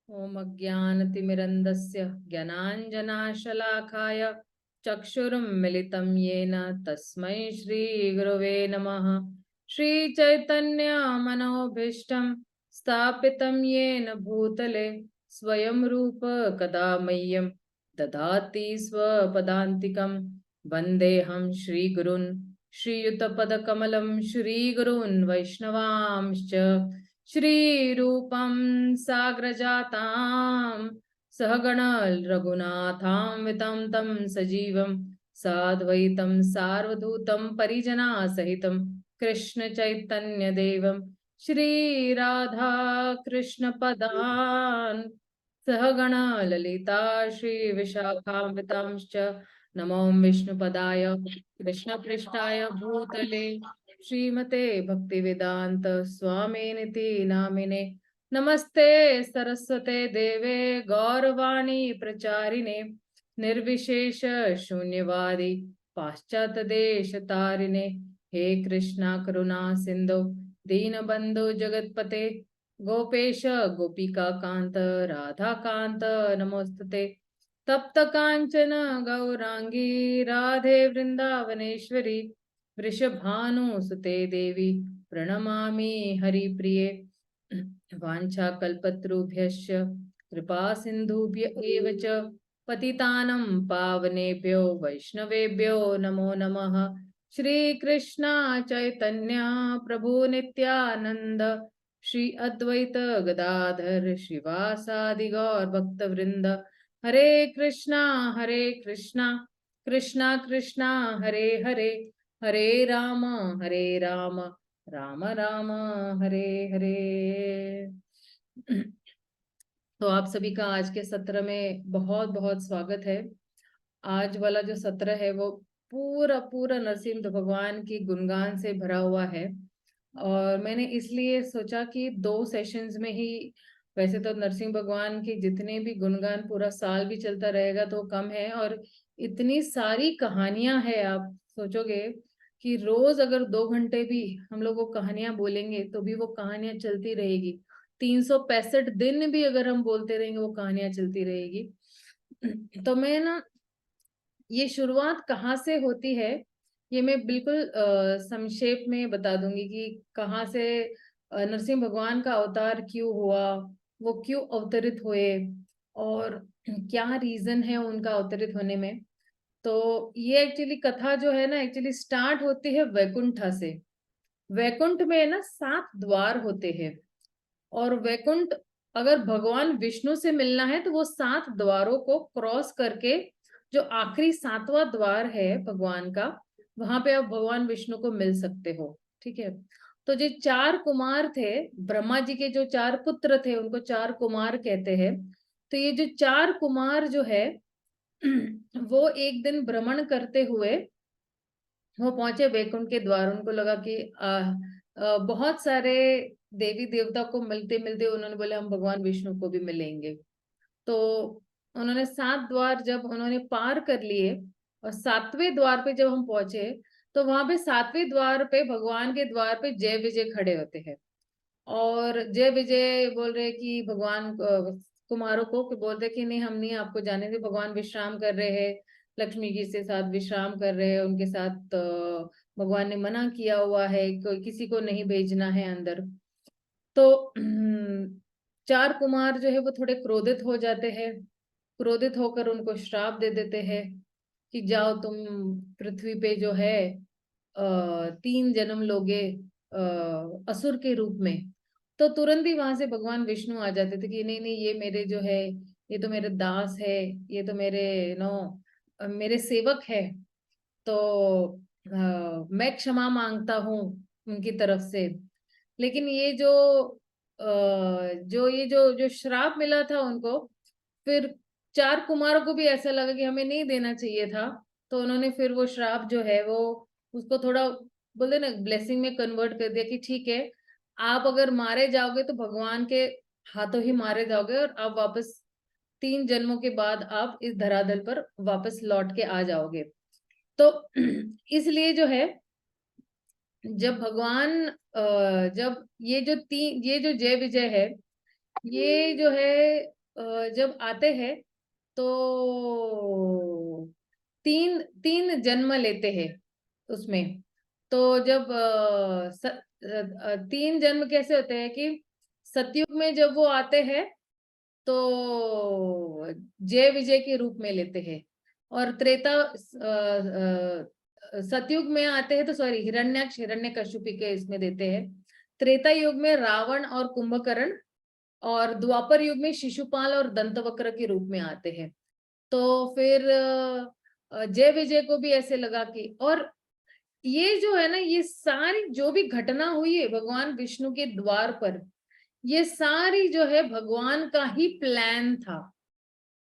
ॐ अज्ञानतिमिरन्धस्य ज्ञानाञ्जनाशलाकाय चक्षुरुन्मिलितं येन तस्मै श्रीगुरवे नमः। श्रीचैतन्यमनोभीष्टं स्थापितं येन भूतले स्वयं रूप कदा मह्यं ददाति स्वपदान्तिकं। वन्देऽहं श्रीगुरून् श्रीयुतपदकमलं श्रीगुरून् वैष्णवांश्च श्रीरूपं साग्रजातां सहगण रघुनाथान्वितं तं सजीवं साद्वैतं सार्वभूतं परिजनासहितं कृष्ण चैतन्य देवं श्रीराधा कृष्ण पदान् सहगण ललिता श्रीविशाखान्वितांश्च नमो विष्णुपदाय कृष्णपृष्ठाय भूतले श्रीमते भक्तिवेदांत स्वामिनिति नामिने। नमस्ते सरस्वते देवे गौरवाणी प्रचारिणे निर्विशेष शून्यवादी पाश्चात्य देश तारिणे। हे कृष्णा करुणा सिंधु दीनबंधु जगतपते गोपेश गोपिका कांत राधा कांत नमोस्तुते। तप्त कांचन गौरांगी राधे वृंदावनेश्वरी वृषभानुसुते देवी प्रणमामि हरिप्रिये। वाञ्छाकल्पतरुभ्यश्च कृपा सिन्धुभ्य एव च पतितानं पावनेभ्यो वैष्णवेभ्यो नमो नमः। श्री कृष्णा चैतन्य प्रभु नित्यानंद श्री अद्वैत गदाधर श्रीवासादि गौर भक्त वृंद। हरे कृष्णा कृष्णा कृष्णा हरे हरे हरे राम राम राम हरे हरे। तो आप सभी का आज के सत्र में बहुत बहुत स्वागत है। आज वाला जो सत्र है वो पूरा पूरा नरसिंह भगवान की गुणगान से भरा हुआ है और मैंने इसलिए सोचा कि 2 सेशंस में ही, वैसे तो नरसिंह भगवान के जितने भी गुणगान पूरा साल भी चलता रहेगा तो कम है, और इतनी सारी कहानियां हैं। आप सोचोगे कि रोज अगर 2 घंटे भी हम लोग वो कहानियां बोलेंगे तो भी वो कहानियां चलती रहेगी। 365 दिन भी अगर हम बोलते रहेंगे वो कहानियां चलती रहेगी। तो मैं ना, ये शुरुआत कहाँ से होती है ये मैं बिल्कुल संक्षेप में बता दूंगी कि कहाँ से नरसिंह भगवान का अवतार क्यों हुआ, वो क्यों अवतरित हुए और क्या रीजन है उनका अवतरित होने में। तो ये एक्चुअली कथा जो है ना, एक्चुअली स्टार्ट होती है वैकुंठ से। वैकुंठ में ना 7 द्वार होते हैं और वैकुंठ, अगर भगवान विष्णु से मिलना है तो वो 7 द्वारों को क्रॉस करके जो आखिरी 7वां द्वार है भगवान का, वहां पे आप भगवान विष्णु को मिल सकते हो। ठीक है। तो जो 4 कुमार थे, ब्रह्मा जी के जो 4 पुत्र थे उनको 4 कुमार कहते हैं। तो ये जो 4 कुमार जो है वो एक दिन भ्रमण करते हुए वो पहुंचे वैकुंठ के द्वार। उनको लगा कि बहुत सारे देवी देवता को मिलते मिलते उन्होंने बोले हम भगवान विष्णु को भी मिलेंगे। तो उन्होंने 7 द्वार जब उन्होंने पार कर लिए और 7वें द्वार पे जब हम पहुंचे तो वहां पे 7वें द्वार पे भगवान के द्वार पे जय विजय खड़े होते हैं और जय विजय बोल रहे कि भगवान कुमारों को कि बोल रहे कि नहीं, हम नहीं आपको जाने दे, भगवान विश्राम कर रहे हैं, लक्ष्मी जी से साथ विश्राम कर रहे हैं, उनके साथ भगवान ने मना किया हुआ है, कोई किसी को नहीं भेजना है अंदर। तो 4 कुमार जो है वो थोड़े क्रोधित हो जाते हैं। क्रोधित होकर उनको श्राप दे देते हैं कि जाओ तुम पृथ्वी पे जो है 3 जन्म लोगे असुर के रूप में। तो तुरंत ही वहां से भगवान विष्णु आ जाते थे कि नहीं नहीं, ये मेरे जो है, ये तो मेरे दास है, ये तो मेरे नो मेरे सेवक है। तो मैं क्षमा मांगता हूँ उनकी तरफ से। लेकिन ये जो जो ये जो जो श्राप मिला था उनको, फिर 4 कुमारों को भी ऐसा लगा कि हमें नहीं देना चाहिए था। तो उन्होंने फिर वो श्राप जो है वो उसको थोड़ा बोलते ना ब्लेसिंग में कन्वर्ट कर दिया कि ठीक है, आप अगर मारे जाओगे तो भगवान के हाथों ही मारे जाओगे और आप वापस 3 जन्मों के बाद आप इस धरातल पर वापस लौट के आ जाओगे। तो इसलिए जो है, जब भगवान जब ये जो जय विजय है, ये जो है जब आते हैं तो तीन तीन जन्म लेते हैं उसमें। तो जब तीन जन्म कैसे होते हैं कि सतयुग में जब वो आते हैं तो जय विजय के रूप में लेते हैं, और सतयुग में आते हैं तो सॉरी हिरण्याक्ष हिरण्यकशिपु के इसमें देते हैं। त्रेता युग में रावण और कुंभकर्ण, और द्वापर युग में शिशुपाल और दंतवक्र के रूप में आते हैं। तो फिर जय विजय को भी ऐसे लगा कि, और ये जो है ना, ये सारी जो भी घटना हुई है भगवान विष्णु के द्वार पर, ये सारी जो है भगवान का ही प्लान था।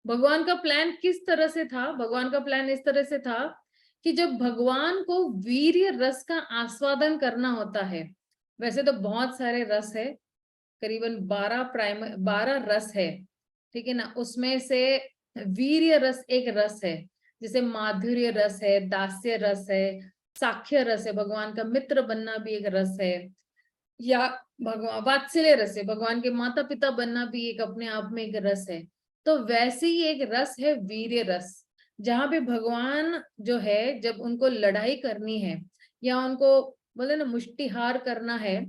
भगवान का प्लान किस तरह से था? भगवान का प्लान इस तरह से था कि जब भगवान को वीर्य रस का आस्वादन करना होता है, वैसे तो बहुत सारे रस है, करीबन 12 रस है, ठीक है ना। उसमें से वीर्य रस एक रस है, जैसे माधुर्य रस है, दास्य रस है, साख्य रस है, भगवान का मित्र बनना भी एक रस है, या भगवान वात्सल्य रस है, भगवान के माता पिता बनना भी एक अपने आप में एक रस है। तो वैसे ही एक रस है वीर्य रस, जहां पे भगवान जो है जब उनको लड़ाई करनी है या उनको बोले ना मुष्टिहार करना है,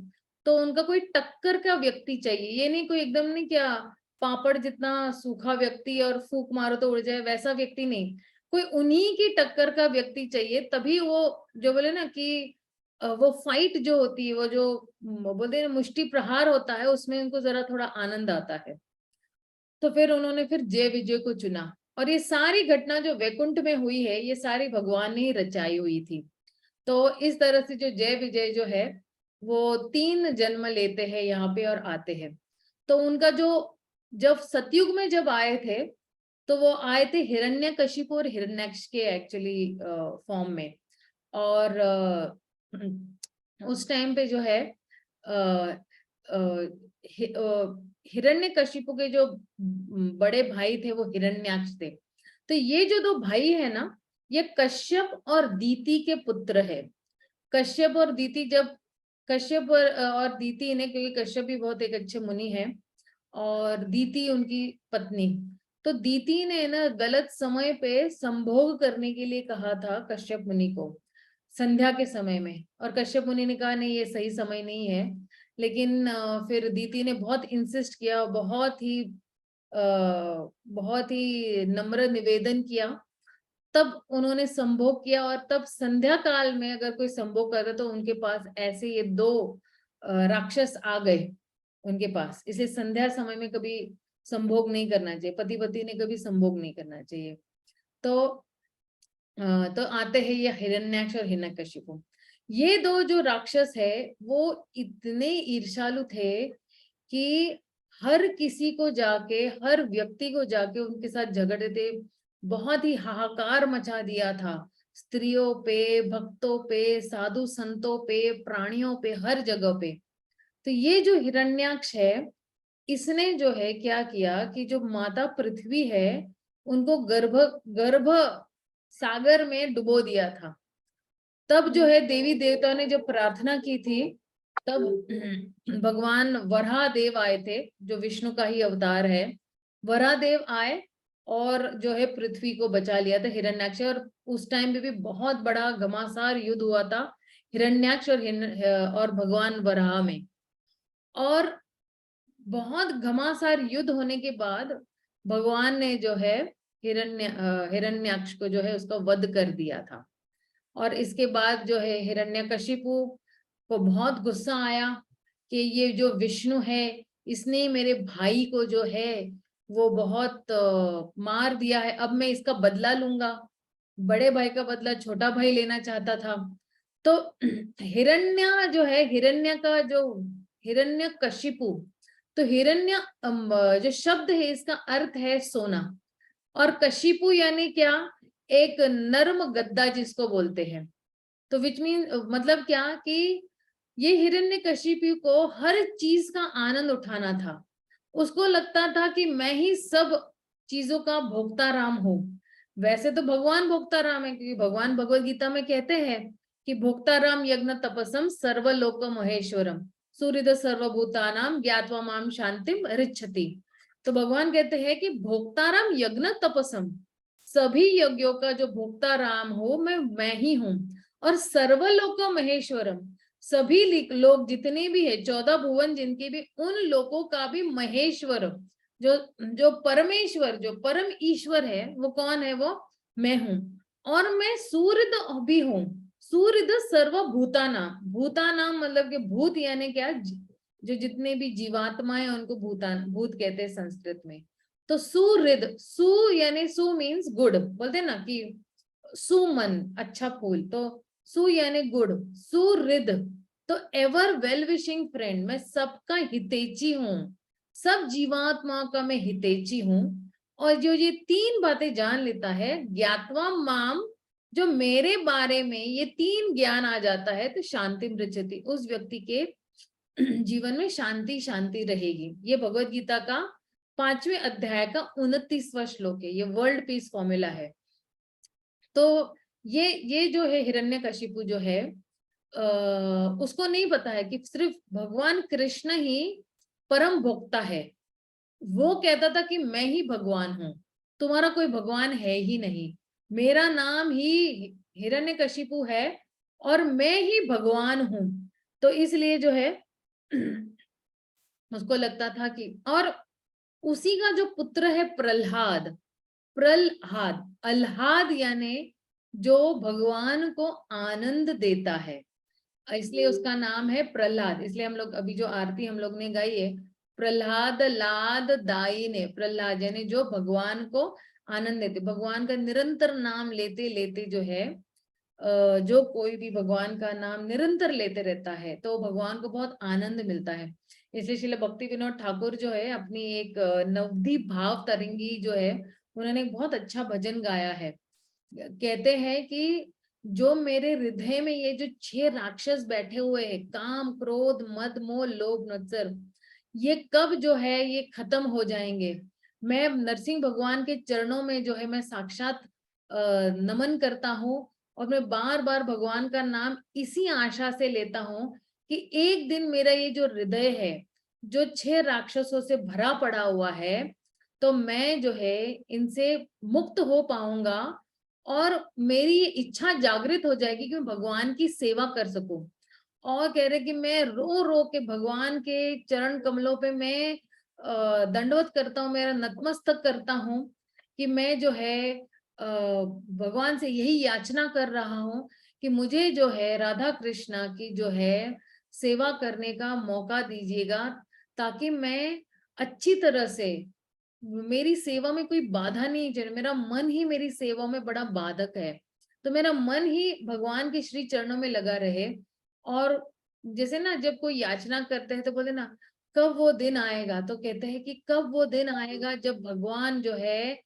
तो उनका कोई टक्कर का व्यक्ति चाहिए। ये नहीं कोई एकदम नहीं क्या पापड़ जितना सूखा व्यक्ति और फूक मारो तो उड़ जाए, वैसा व्यक्ति नहीं, कोई उन्हीं की टक्कर का व्यक्ति चाहिए, तभी वो जो बोले ना कि वो फाइट जो होती है, वो जो बोलते हैं मुष्टि प्रहार होता है, उसमें उनको जरा थोड़ा आनंद आता है। तो फिर उन्होंने फिर जय विजय को चुना, और ये सारी घटना जो वैकुंठ में हुई है ये सारी भगवान ने ही रचाई हुई थी। तो इस तरह से जो जय विजय जो है वो तीन जन्म लेते हैं यहाँ पे और आते हैं। तो उनका जो जब सतयुग में जब आए थे तो वो आए थे हिरण्यकशिपु और हिरण्याक्ष के एक्चुअली फॉर्म में। और उस टाइम पे जो है हिरण्यकशिपु के जो बड़े भाई थे वो हिरण्याक्ष थे। तो ये जो दो भाई है ना, ये कश्यप और दीति के पुत्र है। कश्यप और दीति, जब कश्यप और दीति ने, क्योंकि कश्यप भी बहुत एक अच्छे मुनि है और दीति उनकी पत्नी, तो दीति ने ना गलत समय पे संभोग करने के लिए कहा था कश्यप मुनि को संध्या के समय में, और कश्यप मुनि ने कहा नहीं ये सही समय नहीं है। लेकिन फिर दीति ने बहुत इंसिस्ट किया, बहुत ही नम्र निवेदन किया, तब उन्होंने संभोग किया। और तब संध्या काल में अगर कोई संभोग करे तो उनके पास ऐसे ये दो राक्षस आ गए उनके पास। इसलिए संध्या समय में कभी संभोग नहीं करना चाहिए, पति पति ने कभी संभोग नहीं करना चाहिए। तो आते हैं ये हिरण्याक्ष और हिरण्यकशिपु। ये दो जो राक्षस है वो इतने ईर्ष्यालु थे कि हर किसी को जाके, हर व्यक्ति को जाके उनके साथ झगड़े थे, बहुत ही हाहाकार मचा दिया था, स्त्रियों पे, भक्तों पे, साधु संतों पे, प्राणियों पे, हर जगह पे। तो ये जो हिरण्याक्ष है, इसने जो है क्या किया कि जो माता पृथ्वी है उनको गर्भ गर्भ सागर में डुबो दिया था। तब जो है देवी देवताओं ने जब प्रार्थना की थी, तब भगवान वराहदेव आए थे, जो विष्णु का ही अवतार है। वराहदेव आए और जो है पृथ्वी को बचा लिया था हिरण्याक्ष। और उस टाइम पे भी बहुत बड़ा घमासान युद्ध हुआ था हिरण्याक्ष और भगवान वराह में। और बहुत घमासान युद्ध होने के बाद भगवान ने जो है हिरण्याक्ष को जो है उसका वध कर दिया था। और इसके बाद जो है हिरण्यकशिपु को बहुत गुस्सा आया कि ये जो विष्णु है इसने मेरे भाई को जो है वो बहुत मार दिया है, अब मैं इसका बदला लूंगा। बड़े भाई का बदला छोटा भाई लेना चाहता था। तो हिरण्य जो है, हिरण्य का जो हिरण्यकशिपु, तो हिरण्य जो शब्द है इसका अर्थ है सोना, और कशिपु यानी क्या, एक नर्म गद्दा जिसको बोलते हैं। तो विच मीन मतलब क्या कि ये हिरण्यकशिपु को हर चीज का आनंद उठाना था। उसको लगता था कि मैं ही सब चीजों का भोक्ता राम हूँ। वैसे तो भगवान भोक्ता राम है, क्योंकि भगवान भगवत गीता में कहते हैं कि भोक्ता राम यज्ञ तपसम सर्वलोक महेश्वरम सूर्यद सर्वभूतानाम ज्ञात्वा माम शांतिम रिच्छति। तो भगवान कहते हैं कि भोक्ताराम यज्ञ तपसम, सभी यज्ञों का जो भोक्ता राम हो मैं ही हूँ। और सर्वलोक महेश्वरम, सभी लोग जितने भी है 14 भुवन जिनके भी, उन लोगों का भी महेश्वर, जो जो परमेश्वर, जो परम ईश्वर है, वो कौन है? वो मैं हूँ। और मैं सूर्य भी हूँ। सूर्य सर्वभूताना, भूतानाम मतलब कि भूत यानी क्या? जो जितने भी जीवात्माएं उनको भूतान, भूत कहते हैं संस्कृत में। तो सुहृद, सु यानी सु मीन्स गुड, बोलते ना कि सुमन, अच्छा फूल, तो सु यानी गुड, सुहृद, तो एवर वेल विशिंग फ्रेंड, मैं सबका हितैषी हूँ, सब जीवात्मा का मैं हितैषी हूँ। और जो ये तीन बातें जान लेता है, ज्ञात्वा माम, जो मेरे बारे में ये तीन ज्ञान आ जाता है, तो शांति मृच्छति, उस व्यक्ति के जीवन में शांति शांति रहेगी। ये भगवत गीता का 5वें अध्याय का 29वां श्लोक है, ये वर्ल्ड पीस फॉर्मूला है। तो ये जो है हिरण्यकशिपु जो है, उसको नहीं पता है कि सिर्फ भगवान कृष्ण ही परम भोक्ता है। वो कहता था कि मैं ही भगवान हूँ, तुम्हारा कोई भगवान है ही नहीं, मेरा नाम ही हिरण्यकशिपु है और मैं ही भगवान हूँ। तो इसलिए जो है उसको लगता था कि, और उसी का जो पुत्र है प्रहलाद, प्रहलाद, अल्हाद यानी जो भगवान को आनंद देता है, इसलिए उसका नाम है प्रहलाद। इसलिए हम लोग अभी जो आरती हम लोग ने गाई है, प्रहलाद लाद दाई ने, प्रहलाद यानी जो भगवान को आनंद देते, भगवान का निरंतर नाम लेते लेते जो है, जो कोई भी भगवान का नाम निरंतर लेते रहता है तो भगवान को बहुत आनंद मिलता है। इसलिए श्रील भक्ति विनोद ठाकुर जो है अपनी एक नवदीप भाव तरंगी जो है, उन्होंने एक बहुत अच्छा भजन गाया है। कहते हैं कि जो मेरे हृदय में ये जो 6 राक्षस बैठे हुए हैं, काम क्रोध मद मोह लोभ मत्सर, ये कब जो है ये खत्म हो जाएंगे। मैं नरसिंह भगवान के चरणों में जो है मैं साक्षात नमन करता हूँ, और मैं बार बार भगवान का नाम इसी आशा से लेता हूँ कि एक दिन मेरा ये जो हृदय है जो 6 राक्षसों से भरा पड़ा हुआ है, तो मैं जो है इनसे मुक्त हो पाऊंगा और मेरी ये इच्छा जागृत हो जाएगी कि मैं भगवान की सेवा कर सकूं। और कह रहे कि मैं रो रो के भगवान के चरण कमलों पे मैं दंडवत करता हूँ, मेरा नतमस्तक करता हूँ कि मैं जो है भगवान से यही याचना कर रहा हूँ कि मुझे जो है राधा कृष्णा की जो है सेवा करने का मौका दीजिएगा, ताकि मैं अच्छी तरह से, मेरी सेवा में कोई बाधा नहीं चले, मेरा मन ही मेरी सेवा में बड़ा बाधक है, तो मेरा मन ही भगवान के श्री चरणों में लगा रहे। और जैसे ना जब कोई याचना करते हैं तो बोलते ना कब वो दिन आएगा, तो कहते हैं कि कब वो दिन आएगा जब भगवान जो है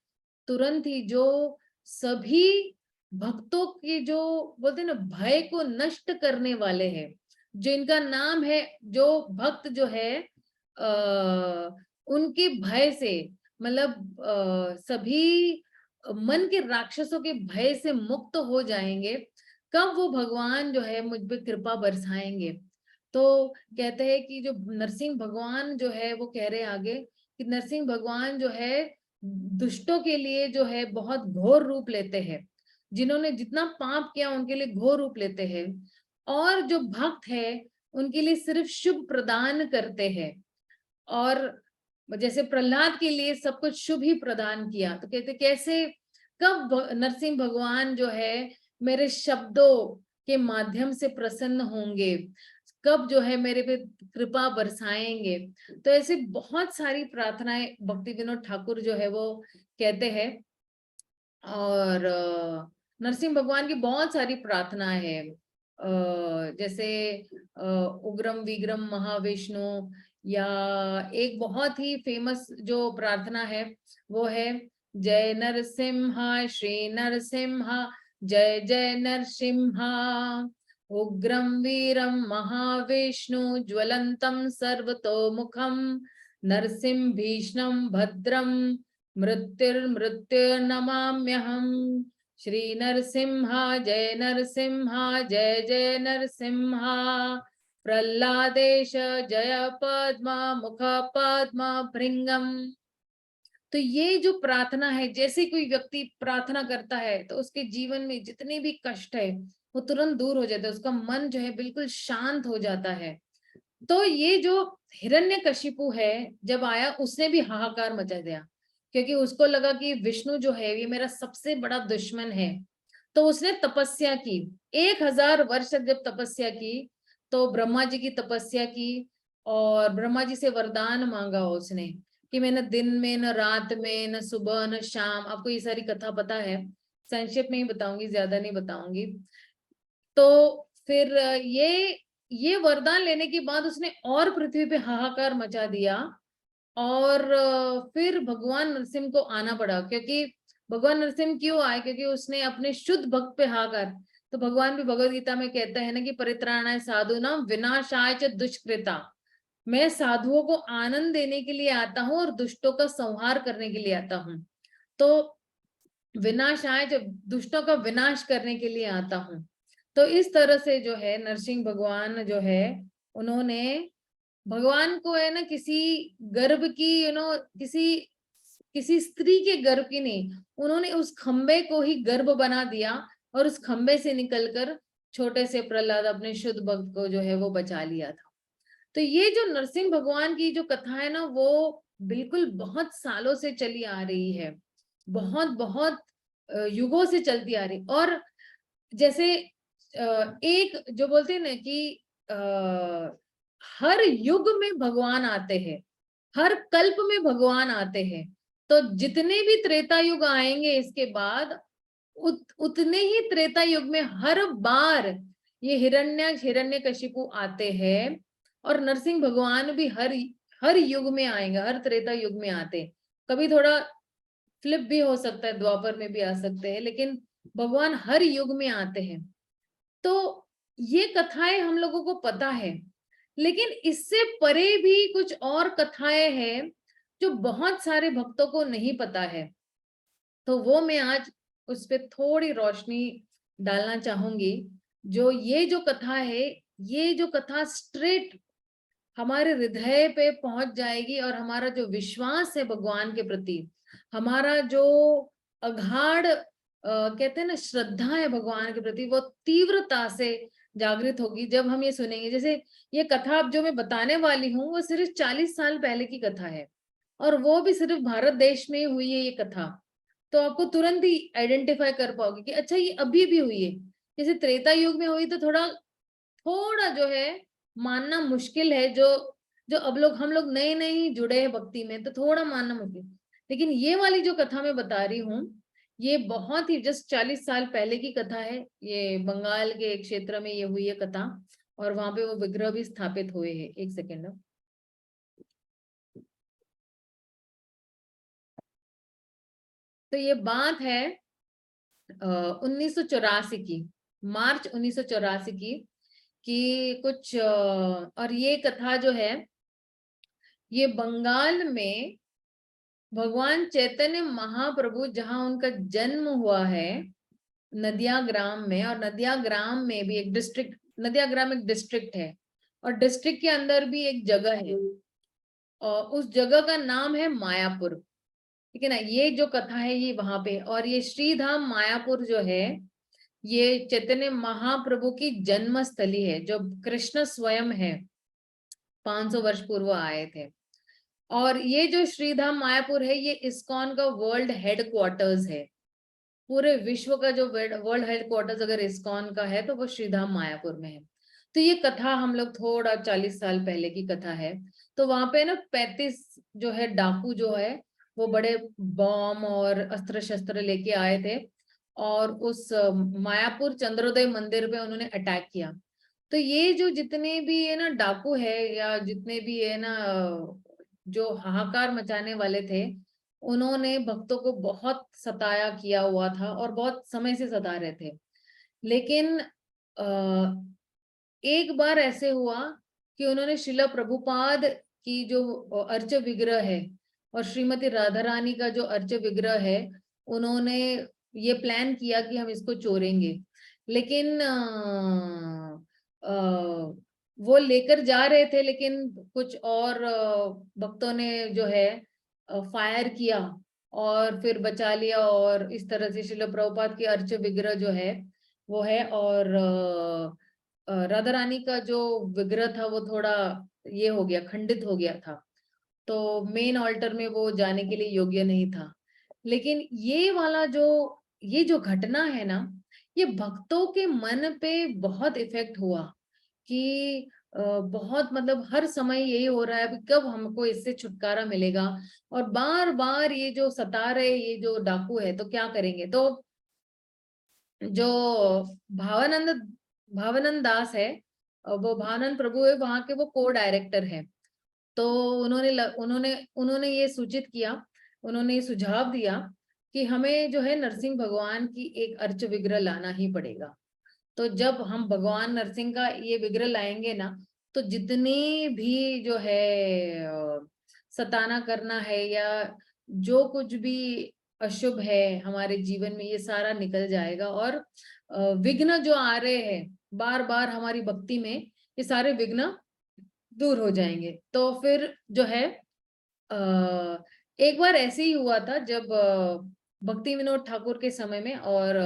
तुरंत ही जो सभी भक्तों के जो बोलते हैं ना भय को नष्ट करने वाले हैं, जो इनका नाम है, जो भक्त जो है उनके भय से, मतलब सभी मन के राक्षसों के भय से मुक्त हो जाएंगे, कब वो भगवान जो है मुझ पे कृपा बरसाएंगे। तो कहते हैं कि जो नरसिंह भगवान जो है वो कह रहे आगे कि नरसिंह भगवान जो है दुष्टों के लिए जो है बहुत घोर रूप लेते हैं, जिन्होंने जितना पाप किया उनके लिए घोर रूप लेते हैं, और जो भक्त है उनके लिए सिर्फ शुभ प्रदान करते हैं। और जैसे प्रहलाद के लिए सब कुछ शुभ ही प्रदान किया, तो कहते कैसे कब नरसिंह भगवान जो है मेरे शब्दों के माध्यम से प्रसन्न होंगे, कब जो है मेरे पे कृपा बरसाएंगे। तो ऐसे बहुत सारी प्रार्थनाएं भक्ति विनोद ठाकुर जो है वो कहते हैं। और नरसिंह भगवान की बहुत सारी प्रार्थनाएं है, जैसे उग्रम विग्रम महाविष्णु, या एक बहुत ही फेमस जो प्रार्थना है वो है जय नरसिम्हा श्री नरसिम्हा, जय जय नरसिम्हा, उग्रम वीरम महाविष्णु ज्वलंतम सर्वतोमुखम, नरसिंह भीष्णं भद्रम मृत्युर्मृत्युर्नमाम्यहम्, श्री नरसिम्हा जय नरसिम्हा, जय जय नरसिम्हा, प्रह्लादेश जय पद्मा मुख पद्मा भृंगम, तो ये जो प्रार्थना है, जैसे कोई व्यक्ति प्रार्थना करता है तो उसके जीवन में जितने भी कष्ट है वो तुरंत दूर हो जाता है, उसका मन जो है बिल्कुल शांत हो जाता है। तो ये जो हिरण्यकशिपु है जब आया, उसने भी हाहाकार मचा दिया, क्योंकि उसको लगा कि विष्णु जो है ये मेरा सबसे बड़ा दुश्मन है। तो उसने तपस्या की, 1000 वर्ष तक जब तपस्या की, तो ब्रह्मा जी की तपस्या की और ब्रह्मा जी से वरदान मांगा उसने कि मैं न दिन में, न रात में, न सुबह, न शाम, आपको ये सारी कथा पता है, संक्षेप में ही बताऊंगी, ज्यादा नहीं बताऊंगी। तो फिर ये वरदान लेने के बाद उसने और पृथ्वी पे हाहाकार मचा दिया। और फिर भगवान नरसिंह को आना पड़ा, क्योंकि भगवान नरसिंह क्यों आए, क्योंकि उसने अपने शुद्ध भक्त पे हाहाकार। तो भगवान भी भगवत गीता में कहता है ना कि परित्राणाय साधूनां विनाशाय च दुष्कृता, मैं साधुओं को आनंद देने के लिए आता हूँ और दुष्टों का संहार करने के लिए आता हूँ। तो विनाशाय, जब दुष्टों का विनाश करने के लिए आता हूँ। तो इस तरह से जो है नरसिंह भगवान जो है, उन्होंने भगवान को है ना किसी गर्भ की किसी किसी स्त्री के गर्भ की नहीं, उन्होंने उस खंबे को ही गर्भ बना दिया और उस खंबे से निकलकर छोटे से प्रहलाद अपने शुद्ध भक्त को जो है वो बचा लिया था। तो ये जो नरसिंह भगवान की जो कथा है ना, वो बिल्कुल बहुत सालों से चली आ रही है, बहुत बहुत युगों से चलती आ रही। और जैसे एक जो बोलते हैं ना कि हर युग में भगवान आते हैं, हर कल्प में भगवान आते हैं। तो जितने भी त्रेता युग आएंगे इसके बाद, उतने ही त्रेता युग में हर बार ये हिरण्यकशिपु आते हैं। और नरसिंह भगवान भी हर हर युग में आएंगे, हर त्रेता युग में आते। कभी थोड़ा फ्लिप भी हो सकता है, द्वापर में भी आ सकते हैं, लेकिन भगवान हर युग में आते हैं। तो ये कथाएं हम लोगों को पता है, लेकिन इससे परे भी कुछ और कथाएं हैं जो बहुत सारे भक्तों को नहीं पता है। तो वो मैं आज उस पर थोड़ी रोशनी डालना चाहूंगी। जो कथा है, ये जो कथा स्ट्रेट हमारे हृदय पे पहुंच जाएगी और हमारा जो विश्वास है भगवान के प्रति, हमारा जो अगाढ़ कहते हैं ना श्रद्धा है भगवान के प्रति, वो तीव्रता से जागृत होगी जब हम ये सुनेंगे। जैसे ये कथा अब जो मैं बताने वाली हूँ वो सिर्फ 40 साल पहले की कथा है, और वो भी सिर्फ भारत देश में हुई है ये कथा। तो आपको तुरंत ही आइडेंटिफाई कर पाओगे कि अच्छा ये अभी भी हुई है। जैसे त्रेता युग में हुई तो थोड़ा थोड़ा जो है मानना मुश्किल है, जो जो अब लोग हम लोग नए नए ही जुड़े हैं भक्ति में, तो थोड़ा मानना मुश्किल। लेकिन ये वाली जो कथा मैं बता रही हूँ, ये बहुत ही जस्ट 40 साल पहले की कथा है। ये बंगाल के एक क्षेत्र में ये हुई है कथा, और वहां पे वो विग्रह भी स्थापित हुए हैं। एक सेकेंड। तो ये बात है 1984 की, मार्च 1984 की, कि कुछ और ये कथा जो है ये बंगाल में भगवान चैतन्य महाप्रभु जहां उनका जन्म हुआ है, नदिया ग्राम में। और नदिया ग्राम में भी एक डिस्ट्रिक्ट, नदिया ग्राम एक डिस्ट्रिक्ट है, और डिस्ट्रिक्ट के अंदर भी एक जगह है, और उस जगह का नाम है मायापुर। ठीक है ना, ये जो कथा है ये वहां पे। और ये श्रीधाम मायापुर जो है, ये चैतन्य महाप्रभु की जन्म स्थली है, जो कृष्ण स्वयं है, 500 वर्ष पूर्व आए थे। और ये जो श्रीधाम मायापुर है, ये इस्कॉन का वर्ल्ड हेडक्वार्टर्स है। पूरे विश्व का जो वर्ल्ड हेडक्वार्टर्स अगर इस्कॉन का है तो वो श्रीधाम मायापुर में है। तो ये कथा हम लोग थोड़ा 40 साल पहले की कथा है। तो वहां पे ना 35 जो है डाकू जो है, वो बड़े बॉम्ब और अस्त्र शस्त्र लेके आए थे, और उस मायापुर चंद्रोदय मंदिर पे उन्होंने अटैक किया। तो ये जो जितने भी है ना डाकू है, या जितने भी है ना जो हाहाकार मचाने वाले थे, उन्होंने भक्तों को बहुत सताया किया हुआ था, और बहुत समय से सता रहे थे। लेकिन एक बार ऐसे हुआ कि उन्होंने शिला प्रभुपाद की जो अर्च विग्रह है, और श्रीमती राधा रानी का जो अर्च विग्रह है, उन्होंने ये प्लान किया कि हम इसको चोरेंगे। लेकिन वो लेकर जा रहे थे, लेकिन कुछ और भक्तों ने जो है फायर किया और फिर बचा लिया। और इस तरह से श्रील प्रभुपाद की अर्च विग्रह जो है वो है। और राधा रानी का जो विग्रह था वो थोड़ा ये हो गया, खंडित हो गया था, तो मेन ऑल्टर में वो जाने के लिए योग्य नहीं था। लेकिन ये जो घटना है ना, ये भक्तों के मन पे बहुत इफेक्ट हुआ कि बहुत मतलब हर समय यही हो रहा है कि कब हमको इससे छुटकारा मिलेगा। और बार बार ये जो सता रहे ये जो डाकू है, तो क्या करेंगे। तो जो भावानंद भावानंद दास है, वो भावानंद प्रभु है, वहां के वो को डायरेक्टर है। तो उन्होंने ये सूचित किया, उन्होंने ये सुझाव दिया कि हमें जो है नरसिंह भगवान की एक अर्च विग्रह लाना ही पड़ेगा। तो जब हम भगवान नरसिंह का ये विग्रह लाएंगे ना, तो जितनी भी जो है सताना करना है या जो कुछ भी अशुभ है हमारे जीवन में, ये सारा निकल जाएगा। और विघ्न जो आ रहे हैं बार बार हमारी भक्ति में, ये सारे विघ्न दूर हो जाएंगे। तो फिर जो है एक बार ऐसे ही हुआ था, जब भक्ति विनोद ठाकुर के समय में और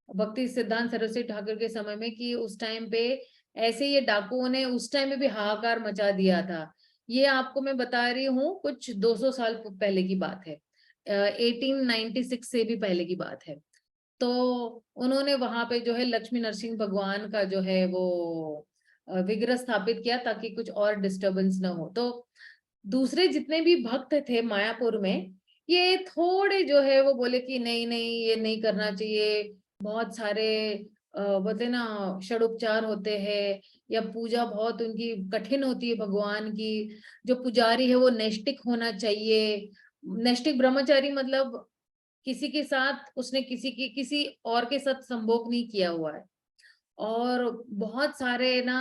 भक्ति सिद्धांत सरस्वती ठाकुर के समय में, कि उस टाइम पे ऐसे ये डाकुओं ने उस टाइम में भी हाहाकार मचा दिया था। ये आपको मैं बता रही हूँ, कुछ 200 साल पहले की बात है, 1896 से भी पहले की बात है। तो उन्होंने वहां पे जो है लक्ष्मी नरसिंह भगवान का जो है वो विग्रह स्थापित किया, ताकि कुछ और डिस्टरबेंस ना हो। तो दूसरे जितने भी भक्त थे मायापुर में, ये थोड़े जो है वो बोले कि नहीं नहीं ये नहीं करना चाहिए। बहुत सारे बोलते ना षडोपचार होते हैं, या पूजा बहुत उनकी कठिन होती है भगवान की। जो पुजारी है वो नैष्टिक होना चाहिए। नैष्टिक ब्रह्मचारी मतलब किसी के साथ उसने किसी और के साथ संभोग नहीं किया हुआ है। और बहुत सारे ना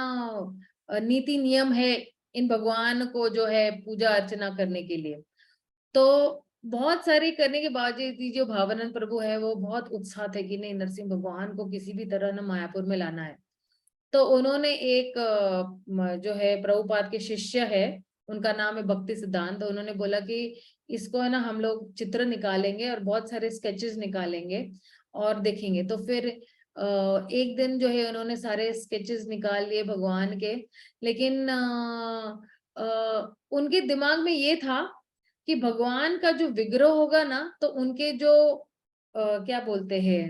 नीति नियम है इन भगवान को जो है पूजा अर्चना करने के लिए। तो बहुत सारे करने के बावजूद जो भावानंद प्रभु है वो बहुत उत्साह थे कि नहीं, नरसिंह भगवान को किसी भी तरह ना मायापुर में लाना है। तो उन्होंने एक जो है प्रभुपाद के शिष्य है, उनका नाम है भक्ति सिद्धांत। तो उन्होंने बोला कि इसको है ना हम लोग चित्र निकालेंगे और बहुत सारे स्केचेस निकालेंगे और देखेंगे। तो फिर एक दिन जो है उन्होंने सारे स्केचेस निकाल लिए भगवान के। लेकिन उनके दिमाग में ये था कि भगवान का जो विग्रह होगा ना, तो उनके जो क्या बोलते हैं,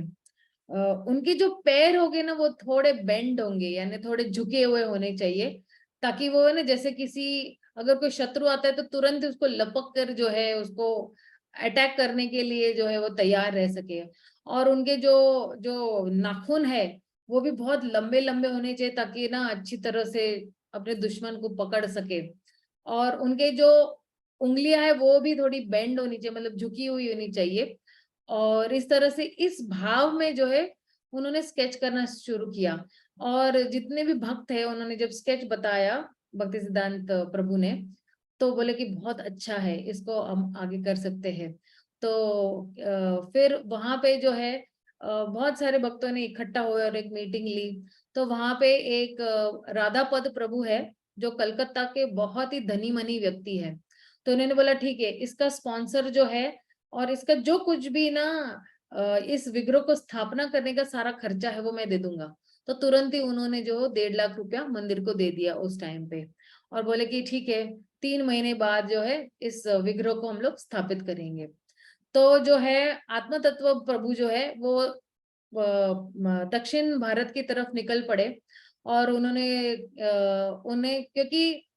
उनके जो पैर होंगे ना वो थोड़े बेंड होंगे, यानी थोड़े झुके हुए होने चाहिए, ताकि वो है ना जैसे किसी अगर कोई शत्रु आता है तो तुरंत उसको लपक कर जो है उसको अटैक करने के लिए जो है वो तैयार रह सके। और उनके जो जो नाखून है वो भी बहुत लंबे लंबे होने चाहिए, ताकि ना अच्छी तरह से अपने दुश्मन को पकड़ सके। और उनके जो उंगलियां है वो भी थोड़ी बेंड होनी चाहिए, मतलब झुकी हुई होनी चाहिए। और इस तरह से इस भाव में जो है उन्होंने स्केच करना शुरू किया। और जितने भी भक्त है उन्होंने जब स्केच बताया भक्ति सिद्धांत प्रभु ने, तो बोले कि बहुत अच्छा है, इसको हम आगे कर सकते हैं। तो फिर वहां पे जो है बहुत सारे भक्तों ने इकट्ठा हुए और एक मीटिंग ली। तो वहां पे एक राधा पद प्रभु है, जो कलकत्ता के बहुत ही धनी मनी व्यक्ति है। तो उन्होंने बोला ठीक है, इसका स्पॉन्सर जो है और इसका जो कुछ भी ना इस विग्रह को स्थापना करने का सारा खर्चा है वो मैं दे दूंगा। तो तुरंत ही उन्होंने जो 1.5 लाख रुपया मंदिर को दे दिया उस टाइम पे। और बोले कि ठीक है, 3 महीने बाद जो है इस विग्रह को हम लोग स्थापित करेंगे। तो जो है आत्म तत्व प्रभु जो है वो दक्षिण भारत की तरफ निकल पड़े। और उन्हें क्योंकि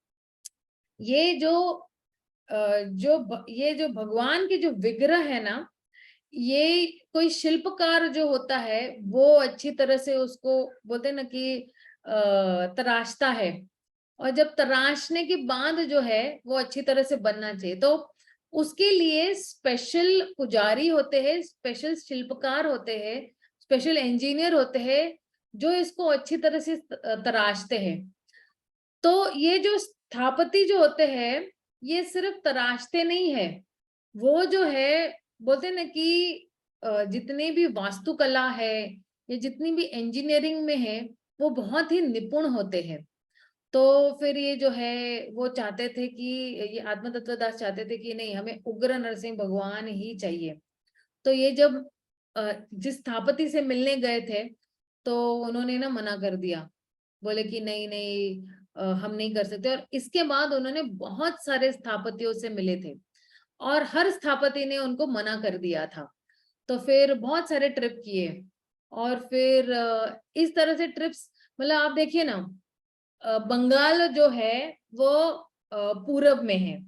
ये जो ये जो भगवान के जो विग्रह है ना, ये कोई शिल्पकार जो होता है वो अच्छी तरह से उसको बोलते हैं ना कि तराशता है। और जब तराशने के बाद जो है वो अच्छी तरह से बनना चाहिए। तो उसके लिए स्पेशल पुजारी होते हैं, स्पेशल शिल्पकार होते हैं, स्पेशल इंजीनियर होते हैं, जो इसको अच्छी तरह से तराशते हैं। तो ये जो स्थापति जो होते हैं, ये सिर्फ तराशते नहीं है, वो जो है बोलते हैं ना कि जितनी भी वास्तुकला है या जितनी भी इंजीनियरिंग में है वो बहुत ही निपुण होते हैं। तो फिर ये जो है वो चाहते थे कि ये आत्म तत्वदास चाहते थे कि नहीं, हमें उग्र नरसिंह भगवान ही चाहिए। तो ये जब जिस स्थापति से मिलने गए थे तो उन्होंने ना मना कर दिया, बोले कि नहीं नहीं, हम नहीं कर सकते। और इसके बाद उन्होंने बहुत सारे स्थापतियों से मिले थे और हर स्थापति ने उनको मना कर दिया था। तो फिर बहुत सारे ट्रिप किए और फिर इस तरह से ट्रिप्स, मतलब आप देखिए ना, बंगाल जो है वो पूरब में है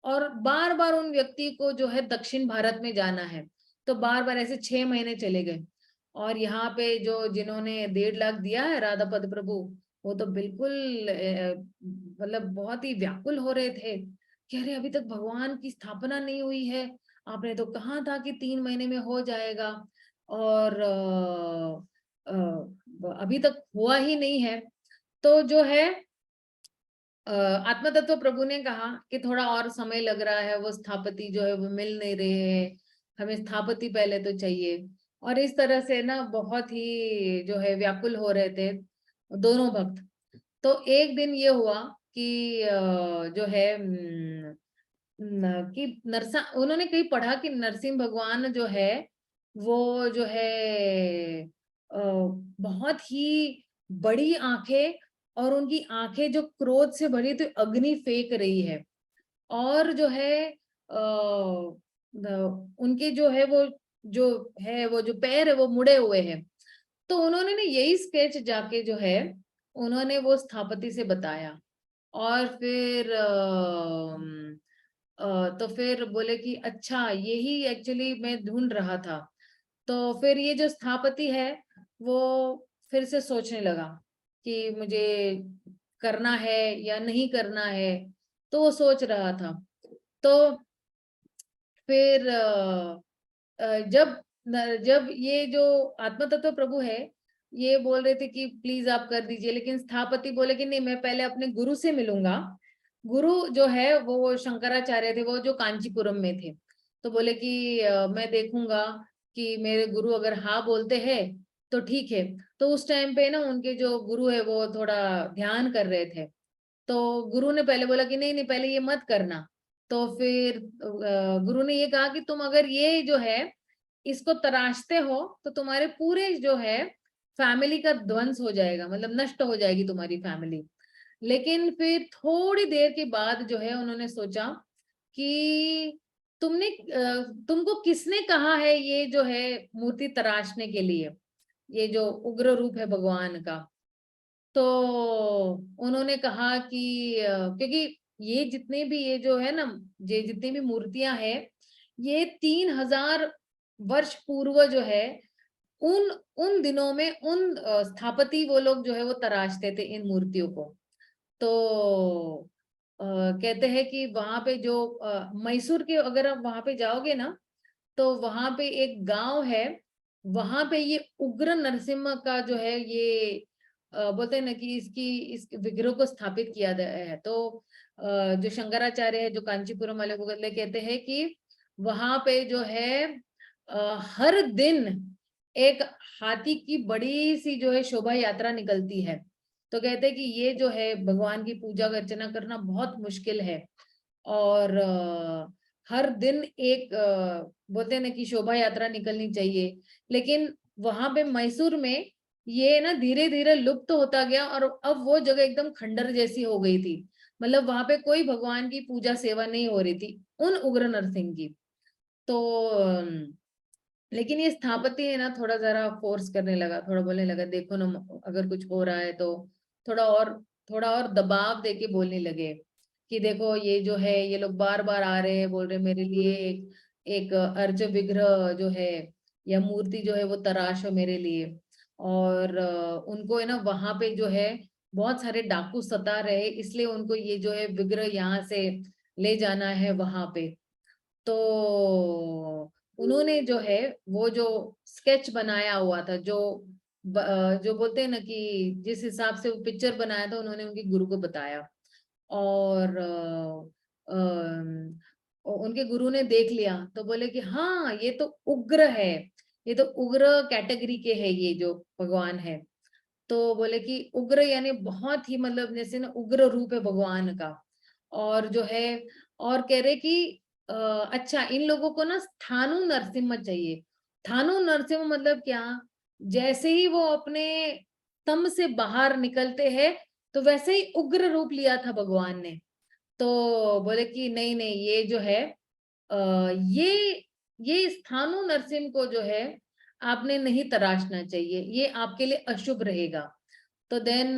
और बार बार उन व्यक्ति को जो है दक्षिण भारत में जाना है, तो बार बार ऐसे 6 महीने चले गए। और यहाँ पे जो जिन्होंने 1.5 लाख दिया है राधा पद प्रभु, वो तो बिल्कुल मतलब बहुत ही व्याकुल हो रहे थे, कह रहे अभी तक भगवान की स्थापना नहीं हुई है, आपने तो कहा था कि 3 महीने में हो जाएगा और अभी तक हुआ ही नहीं है। तो जो है आत्म तत्व प्रभु ने कहा कि थोड़ा और समय लग रहा है, वो स्थापति जो है वो मिल नहीं रहे हैं, हमें स्थापति पहले तो चाहिए। और इस तरह से ना बहुत ही जो है व्याकुल हो रहे थे दोनों भक्त। तो एक दिन ये हुआ कि जो है कि नरसा उन्होंने कहीं पढ़ा कि नरसिंह भगवान जो है वो जो है बहुत ही बड़ी आंखें, और उनकी आंखें जो क्रोध से भरी तो अग्नि फेंक रही है, और जो है उनके जो है वो जो पैर है वो मुड़े हुए हैं। तो उन्होंने ना यही स्केच जाके जो है उन्होंने वो स्थापति से बताया। और फिर तो फिर बोले कि अच्छा यही एक्चुअली मैं ढूंढ रहा था। तो फिर ये जो स्थापति है वो फिर से सोचने लगा कि मुझे करना है या नहीं करना है, तो वो सोच रहा था। तो फिर जब जब ये जो आत्म तत्व प्रभु है ये बोल रहे थे कि प्लीज आप कर दीजिए, लेकिन स्थापति बोले कि नहीं, मैं पहले अपने गुरु से मिलूंगा। गुरु जो है वो शंकराचार्य थे, वो जो कांचीपुरम में थे। तो बोले कि मैं देखूंगा कि मेरे गुरु अगर हाँ बोलते हैं तो ठीक है। तो उस टाइम पे ना उनके जो गुरु है वो थोड़ा ध्यान कर रहे थे। तो गुरु ने पहले बोला कि नहीं नहीं, पहले ये मत करना। तो फिर गुरु ने ये कहा कि तुम अगर ये जो है इसको तराशते हो तो तुम्हारे पूरे जो है फैमिली का ध्वंस हो जाएगा, मतलब नष्ट हो जाएगी तुम्हारी फैमिली। लेकिन फिर थोड़ी देर के बाद जो है उन्होंने सोचा कि तुमको किसने कहा है ये जो है मूर्ति तराशने के लिए, ये जो उग्र रूप है भगवान का। तो उन्होंने कहा कि क्योंकि ये जितने भी ये जो है ना, ये जितनी भी मूर्तियां हैं ये 3,000 वर्ष पूर्व जो है उन उन दिनों में उन स्थापति वो लोग जो है वो तराशते थे इन मूर्तियों को। तो कहते हैं कि वहां पे जो मैसूर के, अगर आप वहां पे जाओगे ना तो वहां पे एक गांव है, वहां पे ये उग्र नरसिम्हा का जो है ये बोलते हैं ना कि इस विग्रह को स्थापित किया गया है। तो जो शंकराचार्य है जो कांचीपुरम वाले को कहते हैं कि वहां पे जो है हर दिन एक हाथी की बड़ी सी जो है शोभा यात्रा निकलती है। तो कहते हैं कि ये जो है भगवान की पूजा अर्चना करना बहुत मुश्किल है। और हर दिन एक बोलते हैं ना कि शोभा यात्रा निकलनी चाहिए। लेकिन वहां पे मैसूर में ये ना धीरे धीरे लुप्त होता गया और अब वो जगह एकदम खंडर जैसी हो गई थी, मतलब वहां पे कोई भगवान की पूजा सेवा नहीं हो रही थी उन उग्र नरसिंह की। तो लेकिन ये स्थापति है ना थोड़ा जरा फोर्स करने लगा, थोड़ा बोलने लगा देखो ना अगर कुछ हो रहा है तो थोड़ा और थोड़ा और दबाव देके बोलने लगे कि देखो ये जो है ये लोग बार बार आ रहे हैं, बोल रहे मेरे लिए एक अर्ज विग्रह जो है या मूर्ति जो है वो तराश हो मेरे लिए। और उनको है ना वहां पे जो है बहुत सारे डाकू सता रहे, इसलिए उनको ये जो है विग्रह यहाँ से ले जाना है वहां पे। तो उन्होंने जो है वो जो स्केच बनाया हुआ था, जो बोलते हैं ना कि जिस हिसाब से वो पिक्चर बनाया था उन्होंने उनके गुरु को बताया। और उनके गुरु ने देख लिया तो बोले कि हाँ ये तो उग्र है, ये तो उग्र कैटेगरी के है ये जो भगवान है। तो बोले कि उग्र यानी बहुत ही मतलब जैसे ना उग्र रूप है भगवान का। और जो है और कह रहे कि अच्छा इन लोगों को ना स्थाणु नरसिम्हा चाहिए। स्थाणु नरसिम्हा मतलब क्या, जैसे ही वो अपने तम से बाहर निकलते हैं तो वैसे ही उग्र रूप लिया था भगवान ने। तो बोले कि नहीं नहीं ये जो है ये स्थानु नरसिंह को जो है आपने नहीं तराशना चाहिए, ये आपके लिए अशुभ रहेगा। तो देन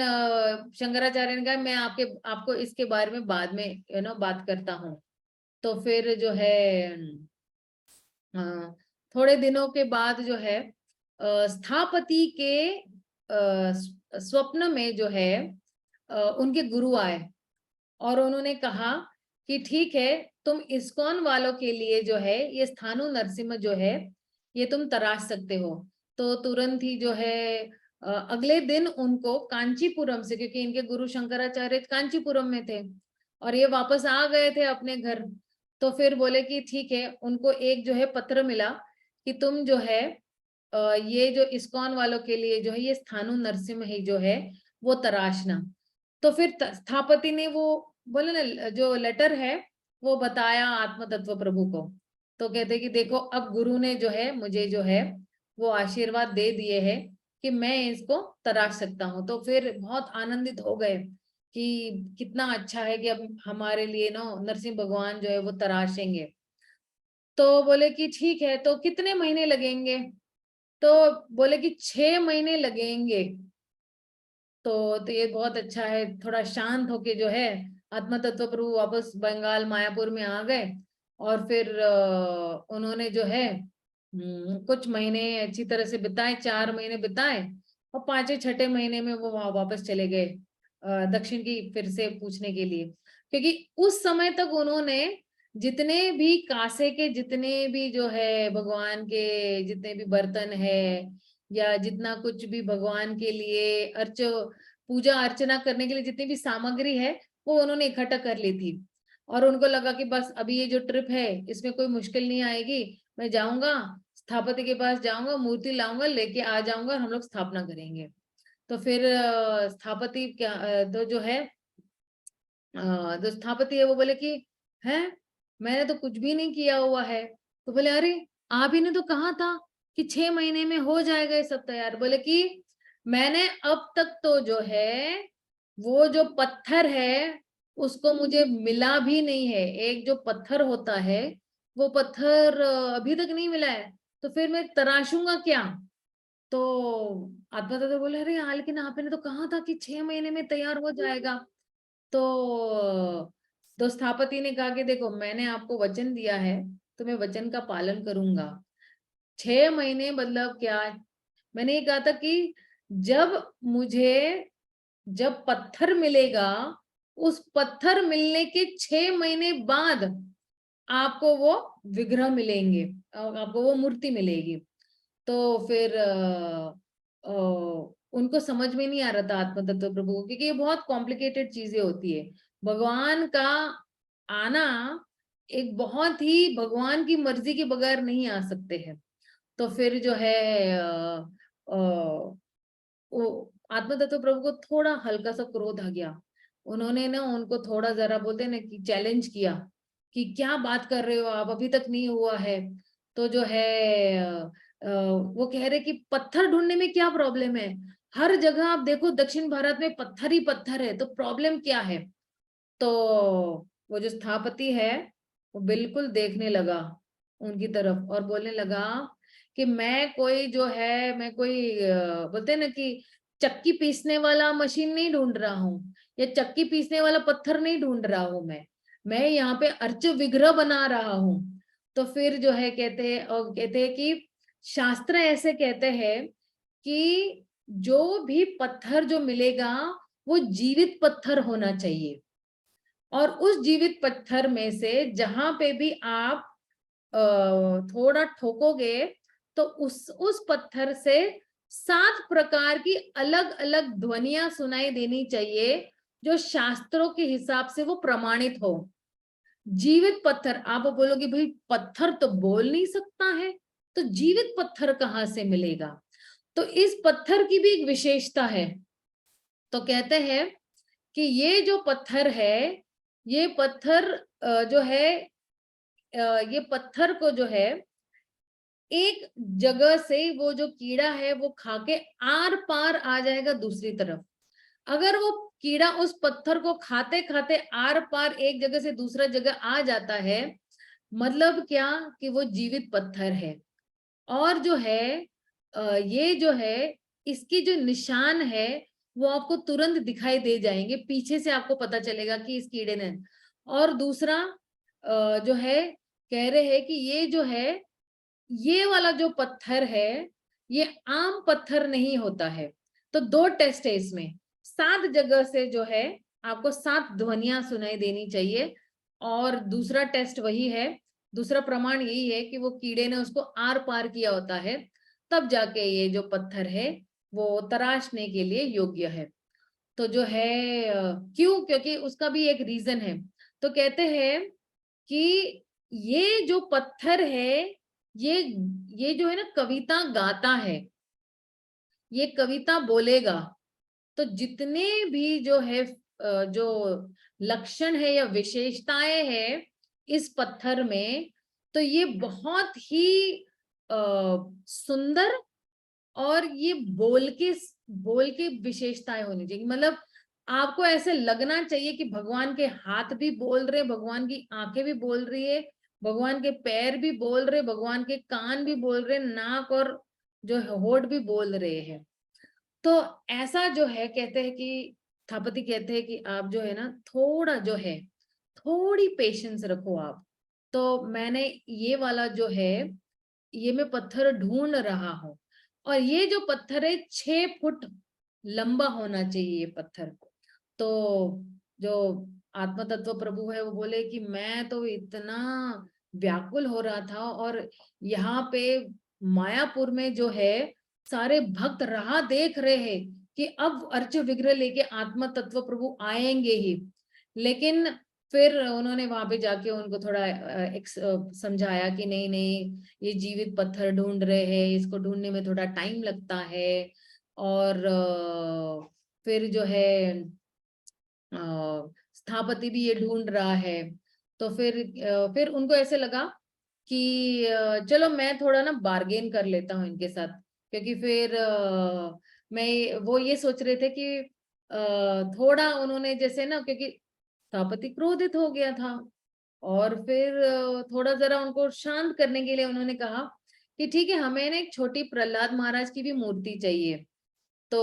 शंकराचार्य ने कहा मैं आपको इसके बारे में बाद में बात करता हूँ। तो फिर जो है थोड़े दिनों के बाद जो है स्थापति के स्वप्न में जो है उनके गुरु आए और उन्होंने कहा कि ठीक है तुम इस्कॉन वालों के लिए जो है ये स्थानु नरसिम्हा जो है ये तुम तराश सकते हो। तो तुरंत ही जो है अगले दिन उनको कांचीपुरम से, क्योंकि इनके गुरु शंकराचार्य कांचीपुरम में थे और ये वापस आ गए थे अपने घर। तो फिर बोले कि ठीक है, उनको एक जो है पत्र मिला कि तुम जो है ये जो इस्कॉन वालों के लिए जो है ये स्थानु नरसिम्हा ही जो है वो तराशना। तो फिर स्थापति ने वो बोले ना जो लेटर है वो बताया आत्म तत्व प्रभु को। तो कहते कि देखो अब गुरु ने जो है मुझे जो है वो आशीर्वाद दे दिए हैं कि मैं इसको तराश सकता हूँ। तो फिर बहुत आनंदित हो गए कि कितना अच्छा है कि अब हमारे लिए ना नरसिंह भगवान जो है वो तराशेंगे। तो बोले कि ठीक है, तो कितने महीने लगेंगे? तो बोले कि 6 महीने लगेंगे। तो ये बहुत अच्छा है, थोड़ा शांत होके जो है आत्मा तत्व प्रभु वापस बंगाल मायापुर में आ गए। और फिर उन्होंने जो है कुछ महीने अच्छी तरह से बिताए, 4 महीने बिताए और 5वें 6ठे महीने में वो वहां वापस चले गए दक्षिण की फिर से पूछने के लिए। क्योंकि उस समय तक उन्होंने जितने भी कासे के जितने भी जो है भगवान के जितने भी बर्तन है या जितना कुछ भी भगवान के लिए पूजा अर्चना करने के लिए जितनी भी सामग्री है वो उन्होंने इकट्ठा कर ली थी। और उनको लगा कि बस अभी ये जो ट्रिप है इसमें कोई मुश्किल नहीं आएगी, मैं जाऊंगा स्थापति के पास जाऊंगा, मूर्ति लाऊंगा, लेके आ जाऊंगा और हम लोग स्थापना करेंगे। तो फिर स्थापति क्या तो जो है जो स्थापति है वो बोले कि है मैंने तो कुछ भी नहीं किया हुआ है। तो बोले अरे आप ही ने तो कहा था कि 6 महीने में हो जाएगा ये सब तैयार। बोले कि मैंने अब तक तो जो है वो जो पत्थर है उसको मुझे मिला भी नहीं है। एक जो पत्थर होता है वो पत्थर अभी तक नहीं मिला है, तो फिर मैं तराशूंगा क्या? तो आत्मा तो बोले अरे यार लेकिन आपने तो कहा था कि 6 महीने में तैयार हो जाएगा। तो स्थापति ने कहा कि देखो मैंने आपको वचन दिया है तो मैं वचन का पालन करूंगा। 6 महीने मतलब क्या, मैंने ये कहा था कि जब मुझे जब पत्थर मिलेगा उस पत्थर मिलने के 6 महीने बाद आपको वो विग्रह मिलेंगे, आपको वो मूर्ति मिलेगी। तो फिर उनको समझ में नहीं आ रहा था आत्म तत्व प्रभु को, क्योंकि ये बहुत कॉम्प्लिकेटेड चीजें होती है। भगवान का आना एक बहुत ही भगवान की मर्जी के बगैर नहीं आ सकते हैं। तो फिर जो है आत्म तत्व प्रभु को थोड़ा हल्का सा क्रोध आ गया। उन्होंने ना उनको थोड़ा जरा बोलते ना कि चैलेंज किया कि क्या बात कर रहे हो आप, अभी तक नहीं हुआ है। तो जो है वो कह रहे कि पत्थर ढूंढने में क्या प्रॉब्लम है, हर जगह आप देखो दक्षिण भारत में पत्थर ही पत्थर है, तो प्रॉब्लम क्या है? तो वो जो स्थापति है वो बिल्कुल देखने लगा उनकी तरफ और बोलने लगा कि मैं कोई जो है मैं कोई बोलते हैं ना कि चक्की पीसने वाला मशीन नहीं ढूंढ रहा हूँ या चक्की पीसने वाला पत्थर नहीं ढूंढ रहा हूँ, मैं यहाँ पे अर्च विग्रह बना रहा हूँ। तो फिर जो है कहते हैं कि शास्त्र ऐसे कहते हैं कि जो भी पत्थर जो मिलेगा वो जीवित पत्थर होना चाहिए। और उस जीवित पत्थर में से जहां पे भी आप थोड़ा ठोकोगे तो उस पत्थर से 7 प्रकार की अलग अलग ध्वनियां सुनाई देनी चाहिए जो शास्त्रों के हिसाब से वो प्रमाणित हो। जीवित पत्थर, आप बोलोगे भाई पत्थर तो बोल नहीं सकता है, तो जीवित पत्थर कहाँ से मिलेगा? तो इस पत्थर की भी एक विशेषता है तो कहते हैं कि ये जो पत्थर है, ये पत्थर जो है ये पत्थर को जो है एक जगह से वो जो कीड़ा है वो खा के आर पार आ जाएगा दूसरी तरफ। अगर वो कीड़ा उस पत्थर को खाते खाते आर पार एक जगह से दूसरा जगह आ जाता है, मतलब क्या कि वो जीवित पत्थर है। और जो है ये जो है इसकी जो निशान है वो आपको तुरंत दिखाई दे जाएंगे, पीछे से आपको पता चलेगा कि इस कीड़े ने। और दूसरा जो है कह रहे हैं कि ये जो है ये वाला जो पत्थर है ये आम पत्थर नहीं होता है। तो 2 टेस्ट है इसमें, 7 जगह से जो है आपको 7 ध्वनियां सुनाई देनी चाहिए। और दूसरा टेस्ट वही है, दूसरा प्रमाण यही है कि वो कीड़े ने उसको आर पार किया होता है, तब जाके ये जो पत्थर है वो तराशने के लिए योग्य है। तो जो है क्यों, क्योंकि उसका भी एक रीजन है। तो कहते हैं कि ये जो पत्थर है ये ये जो है ना कविता गाता है, ये कविता बोलेगा। तो जितने भी जो है जो लक्षण है या विशेषताएं है इस पत्थर में, तो ये बहुत ही सुंदर और ये बोल के विशेषताएं होनी चाहिए। मतलब आपको ऐसे लगना चाहिए कि भगवान के हाथ भी बोल रहे, भगवान की आंखें भी बोल रही है, भगवान के पैर भी बोल रहे, भगवान के कान भी बोल रहे, नाक और जो होठ भी बोल रहे हैं। तो ऐसा जो है कहते हैं कि स्थापति कहते हैं कि आप जो है ना थोड़ा जो है थोड़ी पेशेंस रखो आप। तो मैंने ये वाला जो है ये मैं पत्थर ढूंढ रहा हूँ, और ये जो पत्थर है 6 फुट लंबा होना चाहिए ये पत्थर। तो जो आत्म तत्व प्रभु है वो बोले कि मैं तो इतना व्याकुल हो रहा था, और यहाँ पे मायापुर में जो है सारे भक्त राह देख रहे हैं कि अब अर्च विग्रह लेके आत्म तत्व प्रभु आएंगे ही। लेकिन फिर उन्होंने वहां पे जाके उनको थोड़ा समझाया कि नहीं नहीं, ये जीवित पत्थर ढूंढ रहे हैं, इसको ढूंढने में थोड़ा टाइम लगता है। और फिर जो है स्थापति भी ये ढूंढ रहा है। तो फिर उनको ऐसे लगा कि चलो मैं थोड़ा ना बार्गेन कर लेता हूँ इनके साथ, क्योंकि फिर मैं वो ये सोच रहे थे कि थोड़ा उन्होंने जैसे ना, क्योंकि स्थापति क्रोधित हो गया था। और फिर थोड़ा जरा उनको शांत करने के लिए उन्होंने कहा कि ठीक है, हमें ना एक छोटी प्रहलाद महाराज की भी मूर्ति चाहिए। तो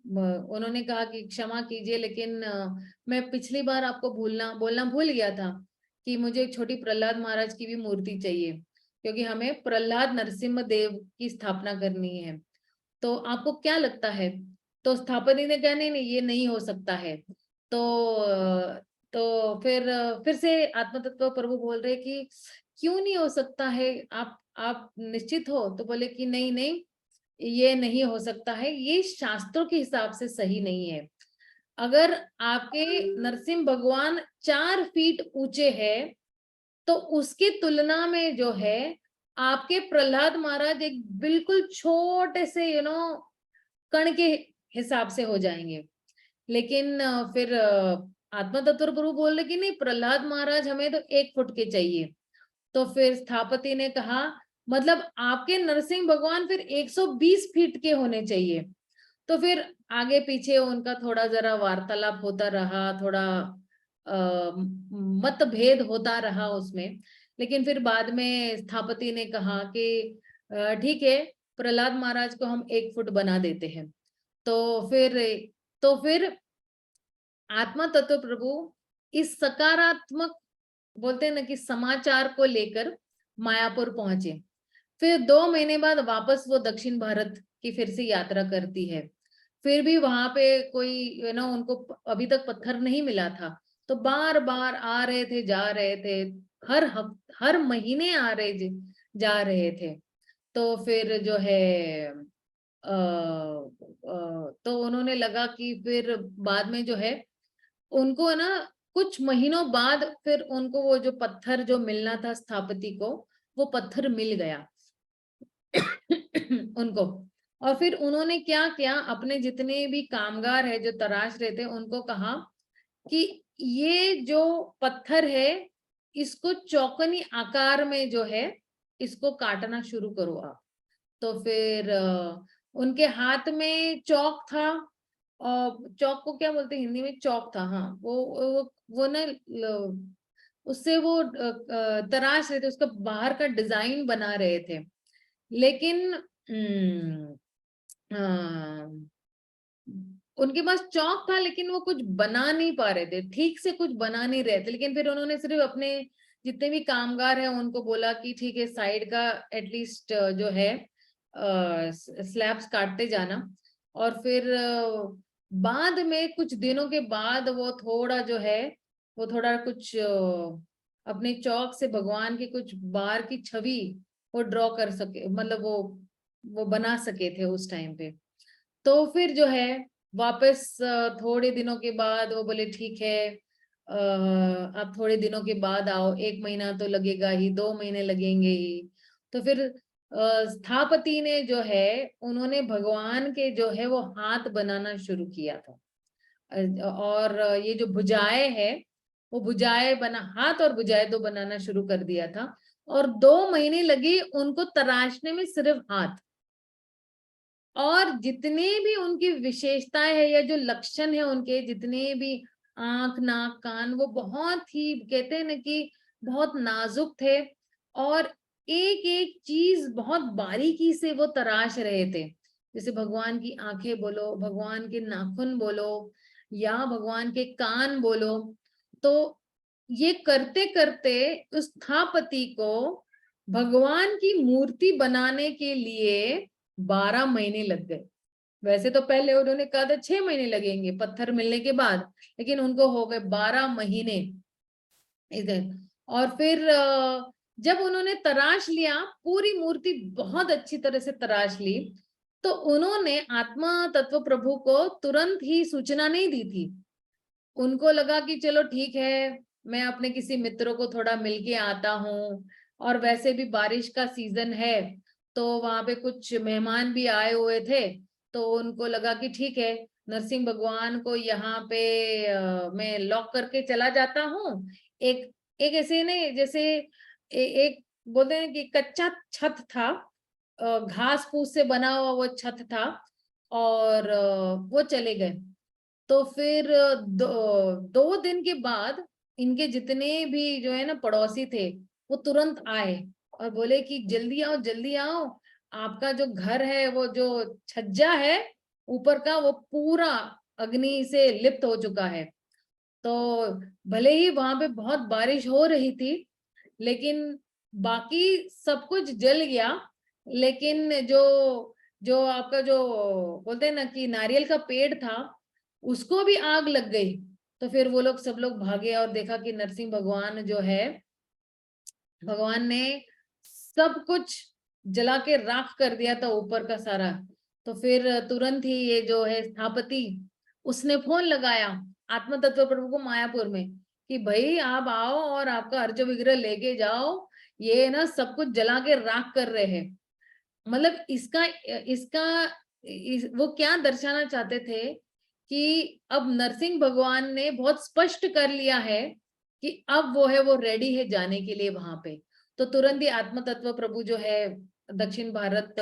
उन्होंने कहा कि क्षमा कीजिए, लेकिन मैं पिछली बार आपको बोलना भूल गया था कि मुझे एक छोटी प्रहलाद महाराज की भी मूर्ति चाहिए, क्योंकि हमें प्रहलाद नरसिम्हा देव की स्थापना करनी है। तो आपको क्या लगता है? तो स्थापति ने कहा नहीं नहीं, ये नहीं हो सकता है। तो फिर से आत्म तत्व प्रभु बोल रहे कि क्यों नहीं हो सकता है, आप निश्चित हो? तो बोले कि नहीं नहीं, ये नहीं हो सकता है, ये शास्त्रों के हिसाब से सही नहीं है। अगर आपके नरसिंह भगवान 4 फीट ऊंचे हैं, तो उसकी तुलना में जो है आपके प्रहलाद महाराज एक बिल्कुल छोटे से कण के हिसाब से हो जाएंगे। लेकिन फिर आत्मा तत्व गुरु बोल रहे कि नहीं, प्रहलाद महाराज हमें तो 1 फुट के चाहिए। तो फिर स्थापति ने कहा मतलब आपके नरसिंह भगवान फिर 120 फीट के होने चाहिए। तो फिर आगे पीछे उनका थोड़ा जरा वार्तालाप होता रहा, थोड़ा मतभेद होता रहा उसमें। लेकिन फिर बाद में स्थापति ने कहा कि ठीक है, प्रहलाद महाराज को हम 1 फुट बना देते हैं। तो फिर आत्मा तत्व प्रभु इस सकारात्मक बोलते हैं ना कि समाचार को लेकर मायापुर पहुंचे। फिर 2 महीने बाद वापस वो दक्षिण भारत की फिर से यात्रा करती है। फिर भी वहां पे कोई उनको अभी तक पत्थर नहीं मिला था। तो बार बार आ रहे थे, जा रहे थे, हर महीने आ रहे जा रहे थे। तो फिर जो है तो उन्होंने लगा कि फिर बाद में जो है उनको ना कुछ महीनों बाद फिर उनको वो जो पत्थर जो मिलना था स्थापति को, वो पत्थर मिल गया उनको। और फिर उन्होंने क्या किया, अपने जितने भी कामगार है जो तराश रहे थे उनको कहा कि ये जो पत्थर है इसको चौकोनी आकार में जो है इसको काटना शुरू करो आप। तो फिर उनके हाथ में चौक था, और चौक को क्या बोलते हैं हिंदी में, चौक था, हाँ। वो ना उससे वो तराश रहे थे, उसका बाहर का डिजाइन बना रहे थे। लेकिन उनके पास चौक था लेकिन वो कुछ बना नहीं पा रहे थे, ठीक से कुछ बना नहीं रहे थे। लेकिन फिर उन्होंने सिर्फ अपने जितने भी कामगार हैं उनको बोला कि ठीक है, साइड का एटलीस्ट जो है स्लैब्स काटते जाना। और फिर बाद में कुछ दिनों के बाद वो थोड़ा जो है वो थोड़ा कुछ अपने चौक से भगवान की कुछ बार की छवि वो ड्रॉ कर सके, मतलब वो बना सके थे उस टाइम पे। तो फिर जो है वापस थोड़े दिनों के बाद वो बोले ठीक है, आप थोड़े दिनों के बाद आओ, 1 महीना तो लगेगा ही, 2 महीने लगेंगे ही। तो फिर स्थापति ने जो है उन्होंने भगवान के जो है वो हाथ बनाना शुरू किया था। और ये जो भुजाएं है वो भुजाएं बना, हाथ और भुजाएं तो बनाना शुरू कर दिया था। और 2 महीने लगे उनको तराशने में, सिर्फ हाथ। और जितने भी उनकी विशेषताएं है या जो लक्षण है उनके, जितने भी आंख नाक कान, वो बहुत ही कहते हैं ना कि बहुत नाजुक थे। और एक एक चीज बहुत बारीकी से वो तराश रहे थे। जैसे भगवान की आंखें बोलो, भगवान के नाखून बोलो, या भगवान के कान बोलो। तो ये करते करते उस स्थापति को भगवान की मूर्ति बनाने के लिए 12 महीने लग गए। वैसे तो पहले उन्होंने कहा था 6 महीने लगेंगे पत्थर मिलने के बाद, लेकिन उनको हो गए 12 महीने इधर। और फिर जब उन्होंने तराश लिया, पूरी मूर्ति बहुत अच्छी तरह से तराश ली, तो उन्होंने आत्मा तत्व प्रभु को तुरंत ही सूचना नहीं दी थी। उनको लगा कि चलो ठीक है, मैं अपने किसी मित्रों को थोड़ा मिलके आता हूँ, और वैसे भी बारिश का सीजन है, तो वहां पे कुछ मेहमान भी आए हुए थे। तो उनको लगा कि ठीक है, नरसिंह भगवान को यहाँ पे मैं लॉक करके चला जाता हूँ। एक एक ऐसे ने जैसे एक बोलते हैं कि कच्चा छत था, घास फूस से बना हुआ वो छत था। और वो चले गए। तो फिर 2 दिन के बाद इनके जितने भी जो है ना पड़ोसी थे वो तुरंत आए और बोले कि जल्दी आओ, जल्दी आओ, आपका जो घर है वो जो छज्जा है ऊपर का वो पूरा अग्नि से लिप्त हो चुका है। तो भले ही वहां पे बहुत बारिश हो रही थी, लेकिन बाकी सब कुछ जल गया। लेकिन जो जो आपका जो बोलते हैं ना कि नारियल का पेड़ था, उसको भी आग लग गई। तो फिर वो लोग सब लोग भागे और देखा कि नरसिंह भगवान जो है, भगवान ने सब कुछ जला के राख कर दिया था ऊपर का सारा। तो फिर तुरंत ही ये जो है स्थापति, उसने फोन लगाया आत्म तत्व प्रभु को मायापुर में कि भाई आप आओ और आपका अर्ज विग्रह लेके जाओ, ये ना सब कुछ जला के राख कर रहे हैं। मतलब इसका इसका वो क्या दर्शाना चाहते थे कि अब नरसिंह भगवान ने बहुत स्पष्ट कर लिया है कि अब वो है वो रेडी है जाने के लिए वहां पे। तो तुरंत ही आत्म तत्व प्रभु जो है दक्षिण भारत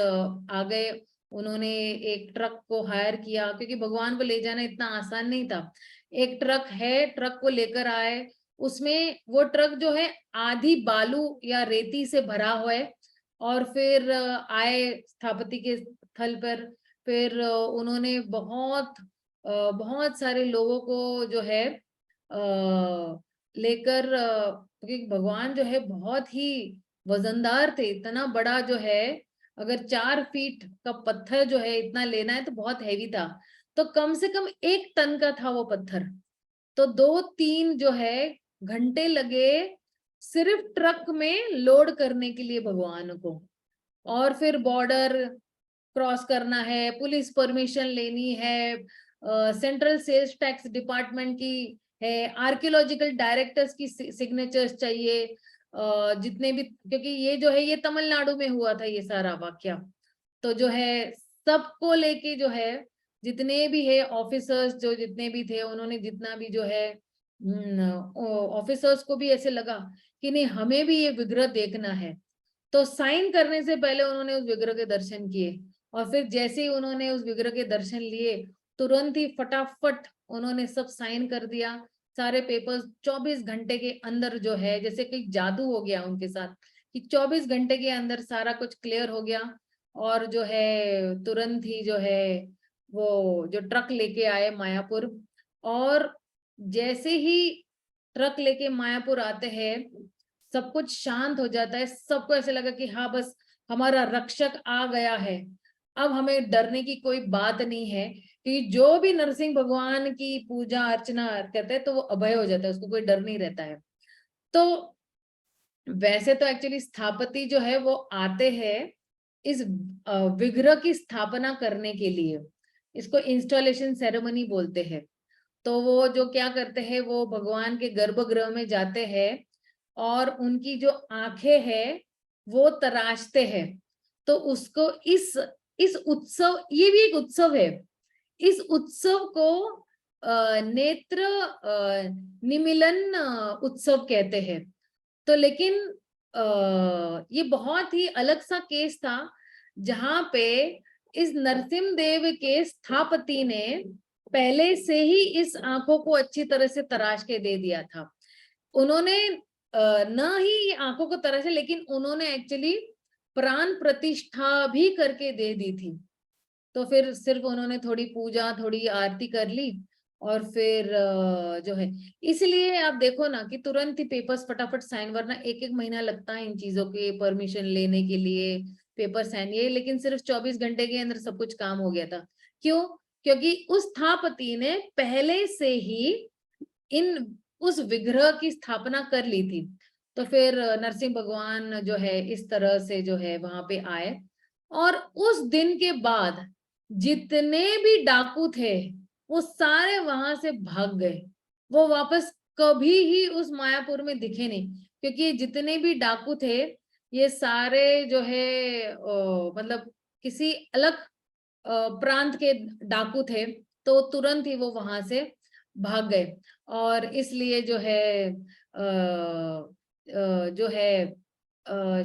आ गए। उन्होंने एक ट्रक को हायर किया, क्योंकि भगवान को ले जाना इतना आसान नहीं था। एक ट्रक है, ट्रक को लेकर आए। उसमें वो ट्रक जो है आधी बालू या रेती से भरा हुआ है। और फिर आए स्थापति के स्थल पर। फिर उन्होंने बहुत सारे लोगों को जो है लेकर, क्योंकि भगवान जो है बहुत ही वजनदार थे, इतना बड़ा जो है, अगर 4 फीट का पत्थर जो है इतना लेना है तो बहुत हैवी था। तो कम से कम 1 टन का था वो पत्थर। तो 2-3 जो है घंटे लगे सिर्फ ट्रक में लोड करने के लिए भगवान को। और फिर बॉर्डर क्रॉस करना है, पुलिस परमिशन लेनी है, सेंट्रल सेल्स टैक्स डिपार्टमेंट की है, आर्कियोलॉजिकल डायरेक्टर्स की सिग्नेचर्स चाहिए, जितने भी, क्योंकि ये जो है ये तमिलनाडु में हुआ था ये सारा वाक्य। तो जो है सबको लेके जो है, जितने भी है ऑफिसर्स, जो जितने भी थे, उन्होंने जितना भी जो है ऑफिसर्स को भी ऐसे लगा कि नहीं, हमें भी ये विग्रह देखना है। तो साइन करने से पहले उन्होंने उस विग्रह के दर्शन किए, और फिर जैसे ही उन्होंने उस विग्रह के दर्शन लिए, तुरंत ही फटाफट उन्होंने सब साइन कर दिया। सारे पेपर्स 24 घंटे के अंदर जो है, जैसे कोई जादू हो गया उनके साथ, कि 24 घंटे के अंदर सारा कुछ क्लियर हो गया। और जो है तुरंत ही जो है वो जो ट्रक लेके आए मायापुर, और जैसे ही ट्रक लेके मायापुर आते हैं, सब कुछ शांत हो जाता है। सबको ऐसे लगा कि हाँ, बस हमारा रक्षक आ गया है, अब हमें डरने की कोई बात नहीं है, क्योंकि जो भी नरसिंह भगवान की पूजा अर्चना करते हैं तो वो अभय हो जाता है, उसको कोई डर नहीं रहता है। तो वैसे तो एक्चुअली स्थापति जो है वो आते हैं इस विग्रह की स्थापना करने के लिए, इसको इंस्टॉलेशन सेरेमनी बोलते हैं। तो वो जो क्या करते हैं, वो भगवान के गर्भगृह में जाते हैं और उनकी जो आंखें हैं वो तराशते हैं। तो उसको इस उत्सव, ये भी एक उत्सव है, इस उत्सव को नेत्र निमिलन उत्सव कहते हैं। तो लेकिन ये बहुत ही अलग सा केस था, जहां पे इस नरसिम्ह देव के स्थापति ने पहले से ही इस आंखों को अच्छी तरह से तराश के दे दिया था। उन्होंने न ही आंखों को तराशा, लेकिन उन्होंने एक्चुअली प्राण प्रतिष्ठा भी करके दे दी थी। तो फिर सिर्फ उन्होंने थोड़ी पूजा, थोड़ी आरती कर ली, और फिर जो है, इसलिए आप देखो ना कि तुरंत ही पेपर्स फटाफट साइन, वरना एक एक महीना लगता है इन चीजों के परमिशन लेने के लिए, पेपर साइन ये, लेकिन सिर्फ 24 घंटे के अंदर सब कुछ काम हो गया था। क्यों? क्योंकि उस स्थापति ने पहले से ही उस विग्रह की स्थापना कर ली थी। तो फिर नरसिंह भगवान जो है इस तरह से जो है वहां पे आए, और उस दिन के बाद जितने भी डाकू थे वो सारे वहां से भाग गए। वो वापस कभी ही उस मायापुर में दिखे नहीं, क्योंकि जितने भी डाकू थे ये सारे जो है मतलब किसी अलग प्रांत के डाकू थे, तो तुरंत ही वो वहां से भाग गए। और इसलिए जो है जो है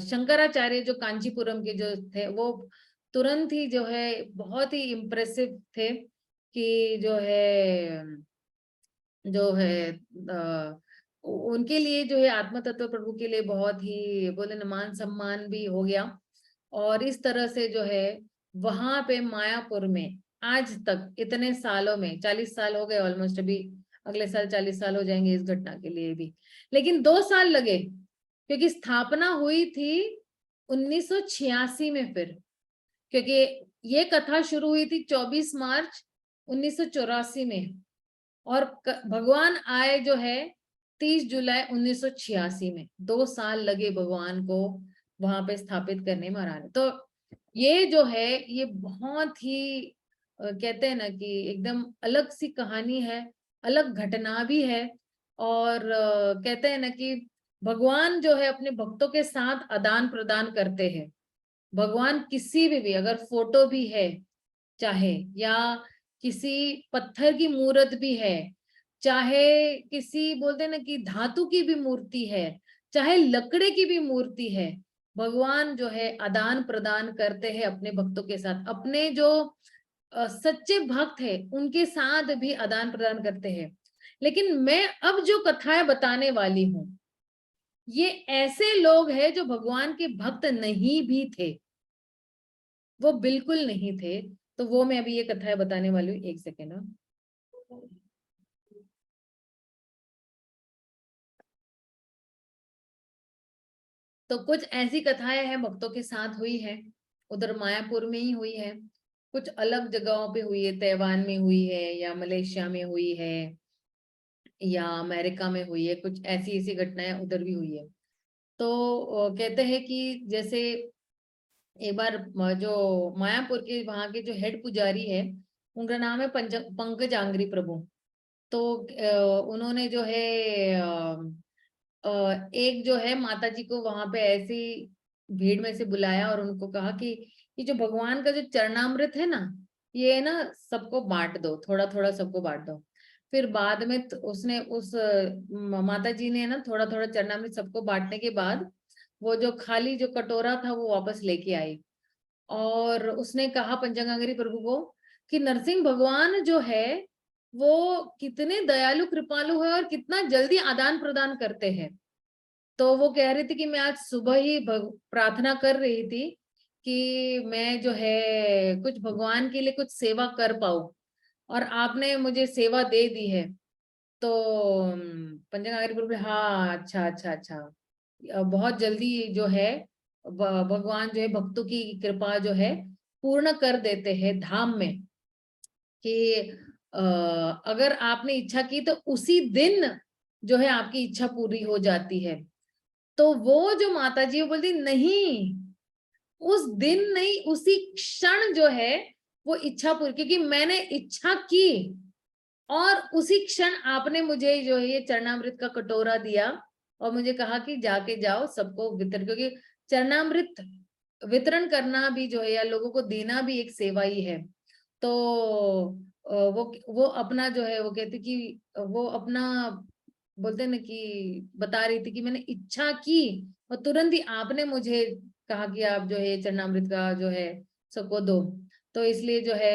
शंकराचार्य जो कांचीपुरम के जो थे, वो तुरंत ही जो है बहुत ही इम्प्रेसिव थे, कि जो है उनके लिए जो है आत्म तत्व प्रभु के लिए बहुत ही बोले न मान सम्मान भी हो गया। और इस तरह से जो है वहां पे मायापुर में आज तक इतने सालों में 40 साल हो गए ऑलमोस्ट, अभी अगले साल 40 साल हो जाएंगे इस घटना के लिए भी, लेकिन 2 साल लगे, क्योंकि स्थापना हुई थी 1986 में फिर, क्योंकि ये कथा शुरू हुई थी 24 मार्च 1984 में, और भगवान आए जो है 30 जुलाई 1986 में। 2 साल लगे भगवान को वहां पे स्थापित करने में महाराज। तो ये जो है ये बहुत ही कहते हैं ना कि एकदम अलग सी कहानी है, अलग घटना भी है। और कहते हैं ना कि भगवान जो है अपने भक्तों के साथ आदान प्रदान करते हैं। भगवान किसी भी अगर फोटो भी है चाहे, या किसी पत्थर की मूर्त भी है, चाहे किसी बोलते ना कि धातु की भी मूर्ति है, चाहे लकड़े की भी मूर्ति है, भगवान जो है आदान प्रदान करते हैं अपने भक्तों के साथ। अपने जो सच्चे भक्त है उनके साथ भी आदान प्रदान करते हैं। लेकिन मैं अब जो कथाएं बताने वाली हूँ, ये ऐसे लोग हैं जो भगवान के भक्त नहीं भी थे, वो बिल्कुल नहीं थे। तो वो मैं अभी ये कथाएं बताने वाली हूँ, एक सेकेंड। तो कुछ ऐसी कथाएं हैं भक्तों के साथ हुई है, उधर मायापुर में ही हुई है, कुछ अलग जगहों पे हुई है, तैवान में हुई है, या मलेशिया में हुई है, या अमेरिका में हुई है, कुछ ऐसी ऐसी घटनाएं उधर भी हुई है। तो कहते हैं कि जैसे एक बार जो मायापुर के वहां के जो हेड पुजारी है, उनका नाम है पंकज आंग्री प्रभु। तो उन्होंने जो है एक जो है माता जी को वहां पे ऐसी भीड़ में से बुलाया और उनको कहा कि कि जो भगवान का जो चरणामृत है ना, ये ना सबको बांट दो, थोड़ा थोड़ा सबको बांट दो। फिर बाद में उसने उस माता जी ने ना थोड़ा थोड़ा चरणामृत सबको बांटने के बाद वो जो खाली जो कटोरा था वो वापस लेके आई। और उसने कहा पंचांगांगरी प्रभु को कि नरसिंह भगवान जो है वो कितने दयालु कृपालु है और कितना जल्दी आदान प्रदान करते हैं। तो वो कह रही थी कि मैं आज सुबह ही प्रार्थना कर रही थी कि मैं जो है कुछ भगवान के लिए कुछ सेवा कर पाऊं, और आपने मुझे सेवा दे दी है। तो पंचांगारी प्रभु, हाँ अच्छा अच्छा अच्छा, बहुत जल्दी जो है भगवान जो है भक्तों की कृपा जो है पूर्ण कर देते हैं धाम में, कि अगर आपने इच्छा की तो उसी दिन जो है आपकी इच्छा पूरी हो जाती है। तो वो जो माता जी वो बोलती नहीं, उस दिन नहीं, उसी क्षण जो है वो इच्छा पूरी, क्योंकि मैंने इच्छा की और उसी क्षण आपने मुझे जो है ये चरणामृत का कटोरा दिया और मुझे कहा कि जाके जाओ सबको वितरण, क्योंकि चरणामृत वितरण करना भी जो है या लोगों को देना भी एक सेवा ही है। तो वो अपना जो है वो कहती कि वो अपना बोलते ना कि बता रही थी कि मैंने इच्छा की और तुरंत ही आपने मुझे कहा कि आप जो है चरणामृत का जो है सबको दो। तो इसलिए जो है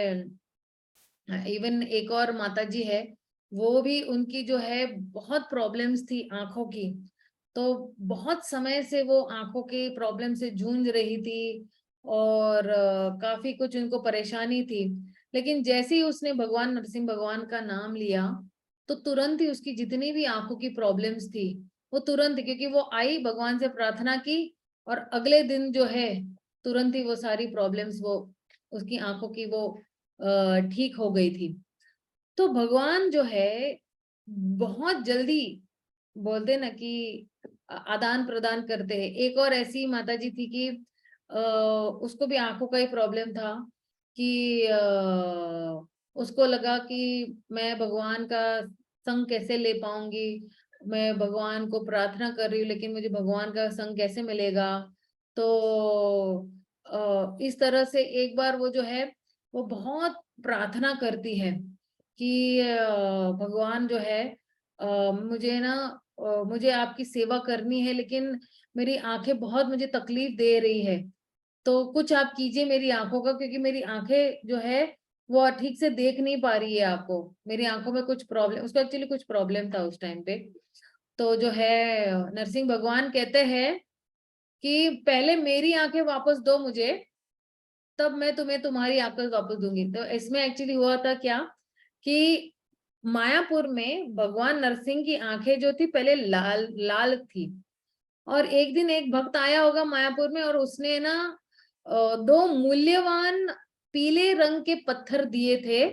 इवन एक और माता जी है, वो भी उनकी जो है बहुत प्रॉब्लम्स थी आंखों की। तो बहुत समय से वो आंखों के प्रॉब्लम से जूझ रही थी और काफी कुछ उनको परेशानी थी। लेकिन जैसे ही उसने भगवान नरसिंह भगवान का नाम लिया तो तुरंत ही उसकी जितनी भी आंखों की प्रॉब्लम्स थी वो तुरंत, क्योंकि वो आई भगवान से प्रार्थना की और अगले दिन जो है तुरंत ही वो सारी प्रॉब्लम्स वो उसकी आंखों की वो ठीक हो गई थी। तो भगवान जो है बहुत जल्दी बोलते ना कि आदान प्रदान करते हैं। एक और ऐसी माता जी थी कि उसको भी आंखों का ही प्रॉब्लम था कि उसको लगा कि मैं भगवान का संग कैसे ले पाऊंगी, मैं भगवान को प्रार्थना कर रही हूँ लेकिन मुझे भगवान का संग कैसे मिलेगा। तो इस तरह से एक बार वो जो है वो बहुत प्रार्थना करती है कि भगवान जो है मुझे ना मुझे आपकी सेवा करनी है लेकिन मेरी आंखें बहुत मुझे तकलीफ दे रही है, तो कुछ आप कीजिए मेरी आंखों का, क्योंकि मेरी आंखें जो है वो ठीक से देख नहीं पा रही है आपको, मेरी आंखों में कुछ प्रॉब्लम, उसको एक्चुअली कुछ प्रॉब्लम था उस टाइम पे। तो जो है नरसिंह भगवान कहते हैं कि पहले मेरी आंखें वापस दो मुझे, तब मैं तुम्हें तुम्हारी आंखें वापस दूंगी। तो इसमें एक्चुअली हुआ था क्या कि मायापुर में भगवान नरसिंह की आंखें जो थी पहले लाल लाल थी, और एक दिन एक भक्त आया होगा मायापुर में और उसने ना दो मूल्यवान पीले रंग के पत्थर दिए थे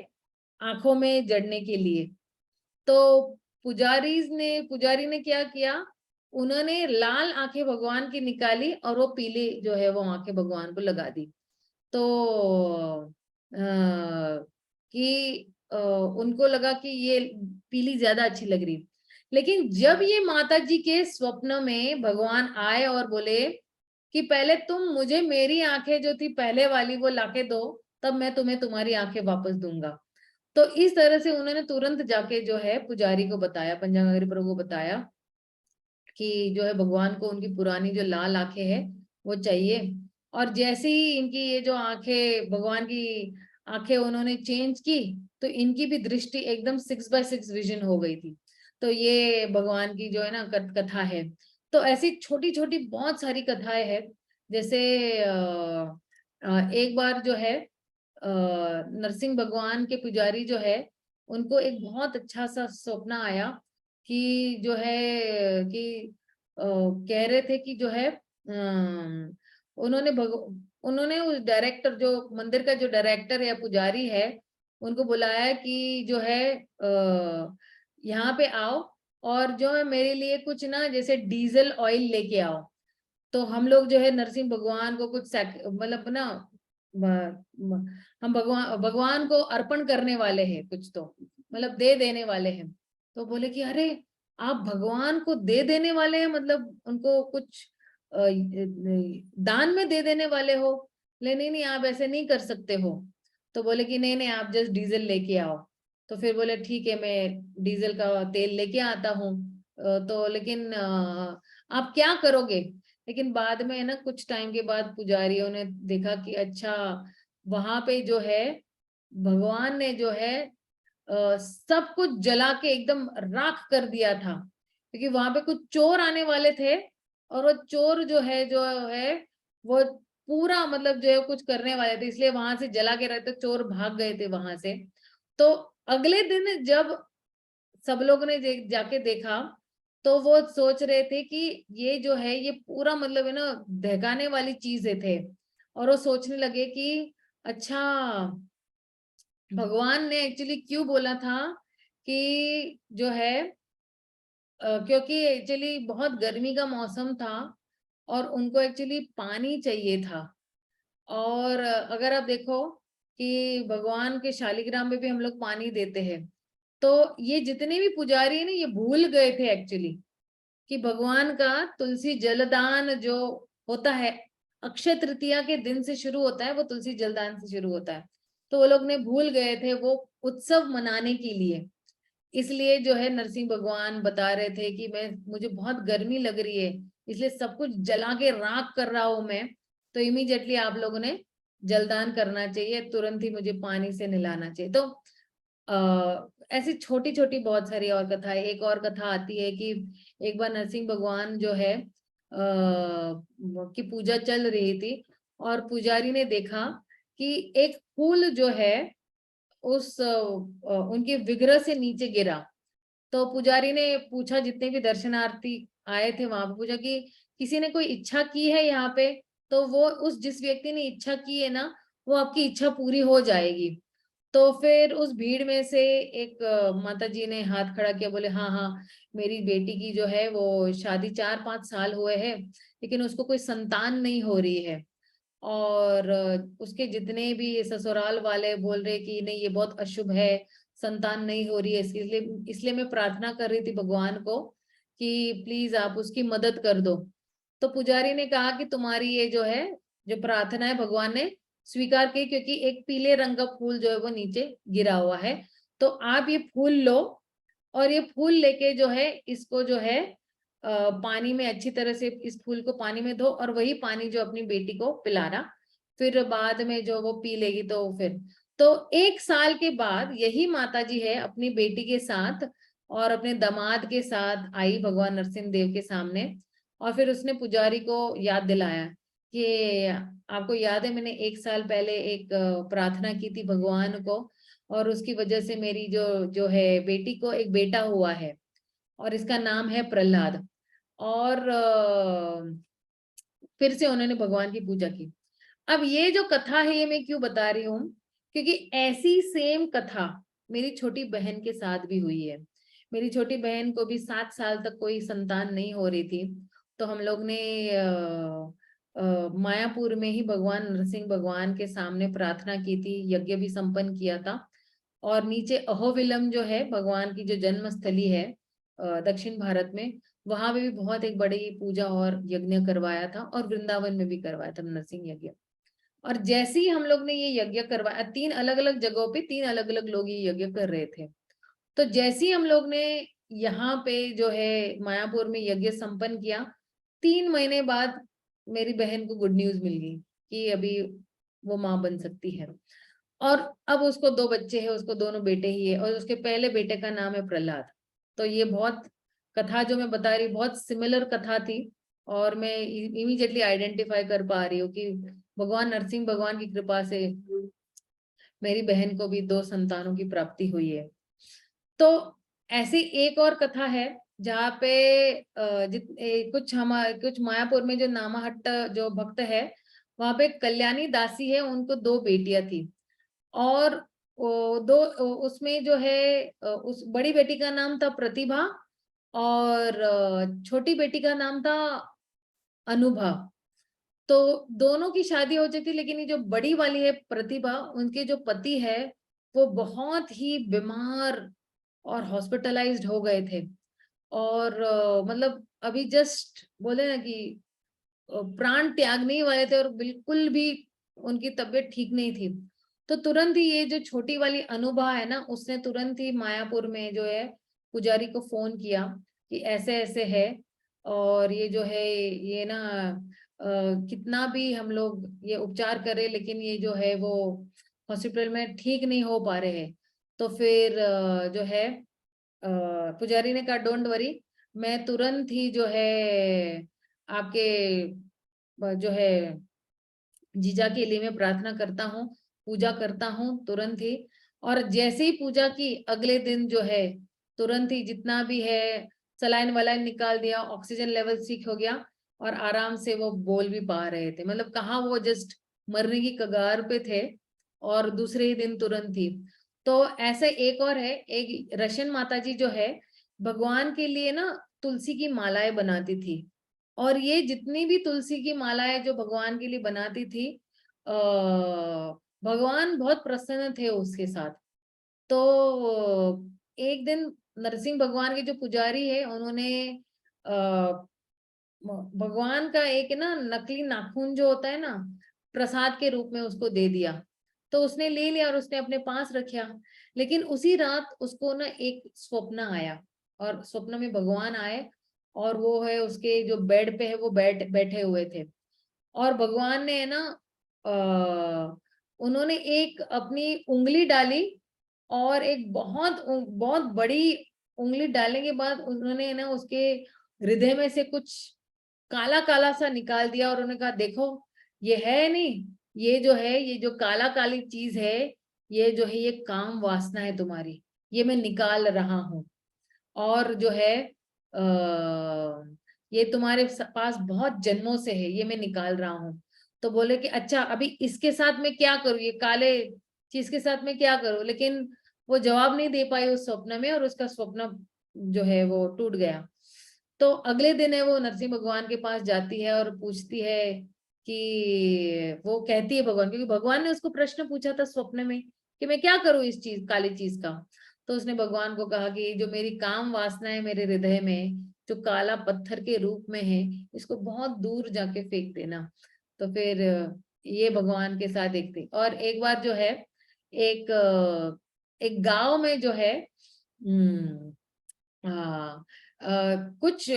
आंखों में जड़ने के लिए। तो पुजारी ने क्या किया, उन्होंने लाल आंखें भगवान की निकाली और वो पीले जो है वो आंखें भगवान को लगा दी। तो कि उनको लगा कि ये पीली ज्यादा अच्छी लग रही। लेकिन जब ये माता जी के स्वप्न में भगवान आए और बोले कि पहले तुम मुझे मेरी आंखें जो थी पहले वाली वो लाके दो, तब मैं तुम्हें तुम्हारी आंखें वापस दूंगा। तो इस तरह से उन्होंने तुरंत जाके जो है पुजारी को बताया, पंचांगारी प्रभु को बताया कि जो है भगवान को उनकी पुरानी जो लाल आंखें है वो चाहिए। और जैसे ही इनकी ये जो आंखें भगवान की आंखें उन्होंने चेंज की तो इनकी भी दृष्टि एकदम 6x6 विजन हो गई थी। तो ये भगवान की जो है ना कथा है। तो ऐसी छोटी छोटी बहुत सारी कथाएं हैं। जैसे एक बार जो है नरसिंह भगवान के पुजारी जो है उनको एक बहुत अच्छा सा सपना आया कि जो है कि कह रहे थे कि जो है उन्होंने उस डायरेक्टर जो मंदिर का जो डायरेक्टर या पुजारी है उनको बुलाया कि जो है यहाँ पे आओ और जो है मेरे लिए कुछ ना जैसे डीजल ऑयल लेके आओ। तो हम लोग जो है नरसिंह भगवान को कुछ मतलब ना हम भगवान भगवान को अर्पण करने वाले हैं, कुछ तो मतलब दे देने वाले हैं। तो बोले कि अरे आप भगवान को दे देने वाले हैं, मतलब उनको कुछ दान में दे देने वाले हो। बोले नहीं नहीं आप ऐसे नहीं कर सकते हो। तो बोले कि नहीं नहीं आप जस्ट डीजल लेके आओ। तो फिर बोले ठीक है मैं डीजल का तेल लेके आता हूँ। तो लेकिन आप क्या करोगे। लेकिन बाद में है ना कुछ टाइम के बाद पुजारियों ने देखा कि अच्छा वहां पे जो है भगवान ने जो है सब कुछ जला के एकदम राख कर दिया था, क्योंकि वहां पे कुछ चोर आने वाले थे। और वो चोर जो है वो पूरा मतलब जो है कुछ करने वाले थे, इसलिए वहां से जला के रहते चोर भाग गए थे वहां से। तो अगले दिन जब सब लोगों ने जाके देखा तो वो सोच रहे थे कि ये जो है ये पूरा मतलब है ना दहकाने वाली चीजें थे। और वो सोचने लगे कि अच्छा भगवान ने एक्चुअली क्यों बोला था कि जो है क्योंकि एक्चुअली बहुत गर्मी का मौसम था और उनको एक्चुअली पानी चाहिए था। और अगर आप देखो कि भगवान के शालिग्राम में भी हम लोग पानी देते हैं। तो ये जितने भी पुजारी है ना ये भूल गए थे एक्चुअली कि भगवान का तुलसी जलदान जो होता है अक्षय तृतीया के दिन से शुरू होता है, वो तुलसी जलदान से शुरू होता है। तो वो लोग ने भूल गए थे वो उत्सव मनाने के लिए। इसलिए जो है नरसिंह भगवान बता रहे थे कि मैं मुझे बहुत गर्मी लग रही है, इसलिए सब कुछ जला के राख कर रहा हूं मैं। तो इमीडिएटली आप लोगों ने जलदान करना चाहिए, तुरंत ही मुझे पानी से नहलाना चाहिए। तो ऐसी छोटी छोटी बहुत सारी और कथा है। एक और कथा आती है कि एक बार नरसिंह भगवान जो है की पूजा चल रही थी और पुजारी ने देखा कि एक फूल जो है उस उनके विग्रह से नीचे गिरा। तो पुजारी ने पूछा जितने भी दर्शनार्थी आए थे वहां पे पूछा कि किसी ने कोई इच्छा की है यहाँ पे। तो वो उस जिस व्यक्ति ने इच्छा की है ना वो आपकी इच्छा पूरी हो जाएगी। तो फिर उस भीड़ में से एक माता जी ने हाथ खड़ा किया, बोले हाँ हाँ मेरी बेटी की जो है वो शादी 4-5 साल हुए हैं लेकिन उसको कोई संतान नहीं हो रही है। और उसके जितने भी ससुराल वाले बोल रहे कि नहीं ये बहुत अशुभ है, संतान नहीं हो रही है, इसलिए इसलिए मैं प्रार्थना कर रही थी भगवान को कि प्लीज आप उसकी मदद कर दो। तो पुजारी ने कहा कि तुम्हारी ये जो है जो प्रार्थना है भगवान ने स्वीकार की, क्योंकि एक पीले रंग का फूल जो है वो नीचे गिरा हुआ है। तो आप ये फूल लो और ये फूल लेके जो है इसको जो है पानी में अच्छी तरह से इस फूल को पानी में धो और वही पानी जो अपनी बेटी को पिलाना, फिर बाद में जो वो पी लेगी तो फिर। तो 1 साल के बाद यही माता जी है अपनी बेटी के साथ और अपने दामाद के साथ आई भगवान नरसिंह देव के सामने। और फिर उसने पुजारी को याद दिलाया कि आपको याद है मैंने 1 साल पहले एक प्रार्थना की थी भगवान को और उसकी वजह से मेरी जो जो है बेटी को एक बेटा हुआ है और इसका नाम है प्रहलाद। और फिर से उन्होंने भगवान की पूजा की। अब ये जो कथा है ये मैं क्यों बता रही हूँ, क्योंकि ऐसी सेम कथा मेरी छोटी बहन के साथ भी हुई है। मेरी छोटी बहन को भी 7 साल तक कोई संतान नहीं हो रही थी। तो हम लोग ने मायापुर में ही भगवान नरसिंह भगवान के सामने प्रार्थना की थी, यज्ञ भी संपन्न किया था। और नीचे अहोबिलम जो है भगवान की जो जन्म स्थली है दक्षिण भारत में, वहां पे भी बहुत एक बड़ी पूजा और यज्ञ करवाया था और वृंदावन में भी करवाया था नरसिंह यज्ञ। और जैसे ही हम लोग ने ये यज्ञ करवाया 3 अलग अलग जगहों पे 3 अलग अलग लोग ये यज्ञ कर रहे थे। तो जैसे ही हम लोग ने यहाँ पे जो है मायापुर में यज्ञ संपन्न किया, 3 महीने बाद मेरी बहन को गुड न्यूज मिल गई कि अभी वो माँ बन सकती है। और अब उसको 2 बच्चे हैं, उसको दोनों बेटे ही है और उसके पहले बेटे का नाम है प्रहलाद। तो ये बहुत कथा जो मैं बता रही बहुत सिमिलर कथा थी और मैं इमीडिएटली आइडेंटिफाई कर पा रही हूँ कि भगवान नरसिंह भगवान की कृपा से मेरी बहन को भी 2 संतानों की प्राप्ति हुई है। तो ऐसी एक और कथा है जहाँ पे कुछ मायापुर में जो नामाहट्ट जो भक्त है वहां पे कल्याणी दासी है, उनको 2 बेटियां थी। और उसमें जो है उस बड़ी बेटी का नाम था प्रतिभा और छोटी बेटी का नाम था अनुभा। तो दोनों की शादी हो चुकी, लेकिन ये जो बड़ी वाली है प्रतिभा उनके जो पति है वो बहुत ही बीमार और हॉस्पिटलाइज्ड हो गए थे। और मतलब अभी जस्ट बोले ना कि प्राण त्यागने ही वाले थे और बिल्कुल भी उनकी तबीयत ठीक नहीं थी। तो तुरंत ही ये जो छोटी वाली अनुभा है ना, उसने तुरंत ही मायापुर में जो है पुजारी को फोन किया कि ऐसे ऐसे है, और ये जो है ये ना कितना भी हम लोग ये उपचार करें, लेकिन ये जो है वो हॉस्पिटल में ठीक नहीं हो पा रहे हैं। तो फिर जो है पुजारी ने कहा डोंट वरी, मैं तुरंत ही जो है आपके जो है जीजा के लिए मैं प्रार्थना करता हूँ, पूजा करता हूँ तुरंत ही। और जैसे ही पूजा की अगले दिन जो है तुरंत ही जितना भी है सलाइन वलाइन निकाल दिया, ऑक्सीजन लेवल ठीक हो गया, और आराम से वो बोल भी पा रहे थे। मतलब कहाँ वो जस्ट मरने की कगार पे थे, और दूसरे ही दिन तुरंत ही। तो ऐसे एक और है, एक रशियन माता जी जो है भगवान के लिए ना तुलसी की मालाएं बनाती थी, और ये जितनी भी तुलसी की मालाएं जो भगवान के लिए बनाती थी, आ, भगवान बहुत प्रसन्न थे उसके साथ। तो एक दिन नरसिंह भगवान के जो पुजारी है उन्होंने आ, भगवान का एक ना नकली नाखून जो होता है ना, प्रसाद के रूप में उसको दे दिया। तो उसने ले लिया और उसने अपने पास रखा। लेकिन उसी रात उसको ना एक स्वप्न आया, और स्वप्न में भगवान आए, और वो है उसके जो बेड पे है वो बैठे हुए थे। और भगवान ने है ना उन्होंने एक अपनी उंगली डाली, और एक बहुत बहुत बड़ी उंगली डालने के बाद उन्होंने ना उसके हृदय में से कुछ काला काला सा निकाल दिया, और उन्होंने कहा देखो ये है नहीं, ये जो है ये जो काला काली चीज है, ये जो है ये काम वासना है तुम्हारी, ये मैं निकाल रहा हूँ। और जो है ये तुम्हारे पास बहुत जन्मों से है, ये मैं निकाल रहा हूँ। तो बोले कि अच्छा अभी इसके साथ मैं क्या करूँ, ये काले चीज के साथ मैं क्या करूँ। लेकिन वो जवाब नहीं दे पाई उस स्वप्न में, और उसका स्वप्न जो है वो टूट गया। तो अगले दिन है वो नरसिंह भगवान के पास जाती है और पूछती है कि वो कहती है भगवान, क्योंकि भगवान ने उसको प्रश्न पूछा था स्वप्न में कि मैं क्या करूं इस चीज काली चीज का। तो उसने भगवान को कहा कि जो मेरी काम वासना है मेरे हृदय में, जो काला पत्थर के रूप में है, इसको बहुत दूर जाके फेंक देना। तो फिर ये भगवान के साथ एक थी। और एक बार जो है एक एक गांव में जो है हाँ कुछ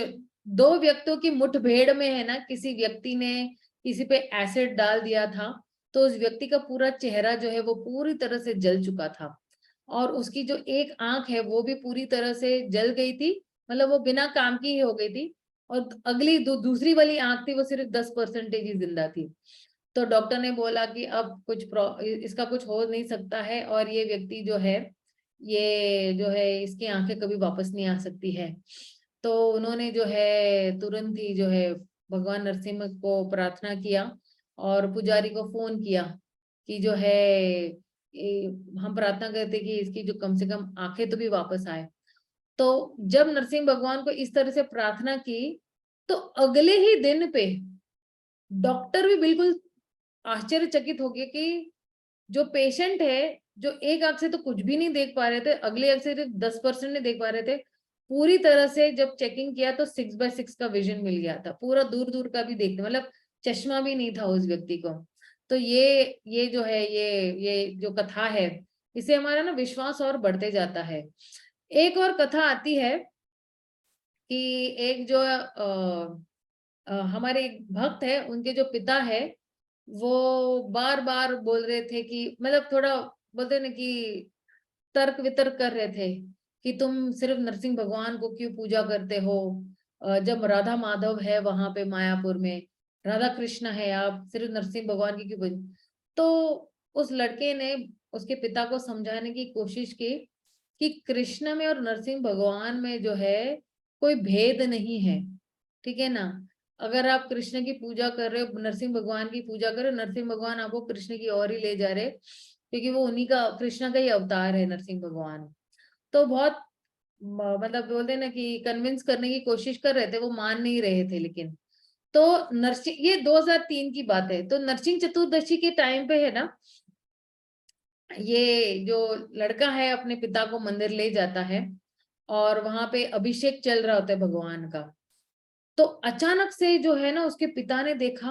दो व्यक्तियों की मुठभेड़ में है ना, किसी व्यक्ति ने किसी पे एसिड डाल दिया था। तो उस व्यक्ति का पूरा चेहरा जो है वो पूरी तरह से जल चुका था, और उसकी जो एक आंख है वो भी पूरी तरह से जल गई थी, मतलब वो बिना काम की ही हो गई थी। और अगली दूसरी वाली आंख थी वो सिर्फ 10% ही जिंदा थी। तो डॉक्टर ने बोला कि अब इसका कुछ हो नहीं सकता है, और ये व्यक्ति जो है ये जो है इसकी आंखें कभी वापस नहीं आ सकती है। तो उन्होंने जो है तुरंत ही जो है भगवान नरसिम्हा को प्रार्थना किया, और पुजारी को फोन किया कि जो है हम प्रार्थना करते कि इसकी जो कम से कम आंखें तो भी वापस आए। तो जब नरसिंह भगवान को इस तरह से प्रार्थना की, तो अगले ही दिन पे डॉक्टर भी बिल्कुल आश्चर्यचकित हो गए कि जो पेशेंट है, जो एक आंख से तो कुछ भी नहीं देख पा रहे थे, अगली आंख से सिर्फ 10% नहीं देख पा रहे थे, पूरी तरह से जब चेकिंग किया तो 6/6 का विजन मिल गया था, पूरा दूर दूर का भी देखते, मतलब चश्मा भी नहीं था उस व्यक्ति को। तो ये जो है ये जो कथा है, इसे हमारा ना विश्वास और बढ़ते जाता है। एक और कथा आती है कि एक जो हमारे एक भक्त है, उनके जो पिता है वो बार बार बोल रहे थे कि मतलब थोड़ा बोलते ना कि तर्क वितर्क कर रहे थे कि तुम सिर्फ नरसिंह भगवान को क्यों पूजा करते हो, जब राधा माधव है वहां पे मायापुर में, राधा कृष्ण है, आप सिर्फ नरसिंह भगवान की क्यों पूजा। तो उस लड़के ने उसके पिता को समझाने की कोशिश की कि कृष्ण में और नरसिंह भगवान में जो है कोई भेद नहीं है, ठीक है ना। अगर आप कृष्ण की पूजा कर रहे हो, नरसिंह भगवान की पूजा कर रहे हो, नरसिंह भगवान आपको कृष्ण की ओर ही ले जा रहे, क्योंकि वो उन्हीं का कृष्ण का ही अवतार है नरसिंह भगवान। तो बहुत मतलब बोलते हैं ना कि कन्विंस करने की कोशिश कर रहे थे, वो मान नहीं रहे थे। लेकिन तो नरसिंह, ये 2003 की बात है, तो नरसिंह चतुर्दशी के टाइम पे है ना, ये जो लड़का है अपने पिता को मंदिर ले जाता है, और वहां पे अभिषेक चल रहा होता है भगवान का। तो अचानक से जो है ना उसके पिता ने देखा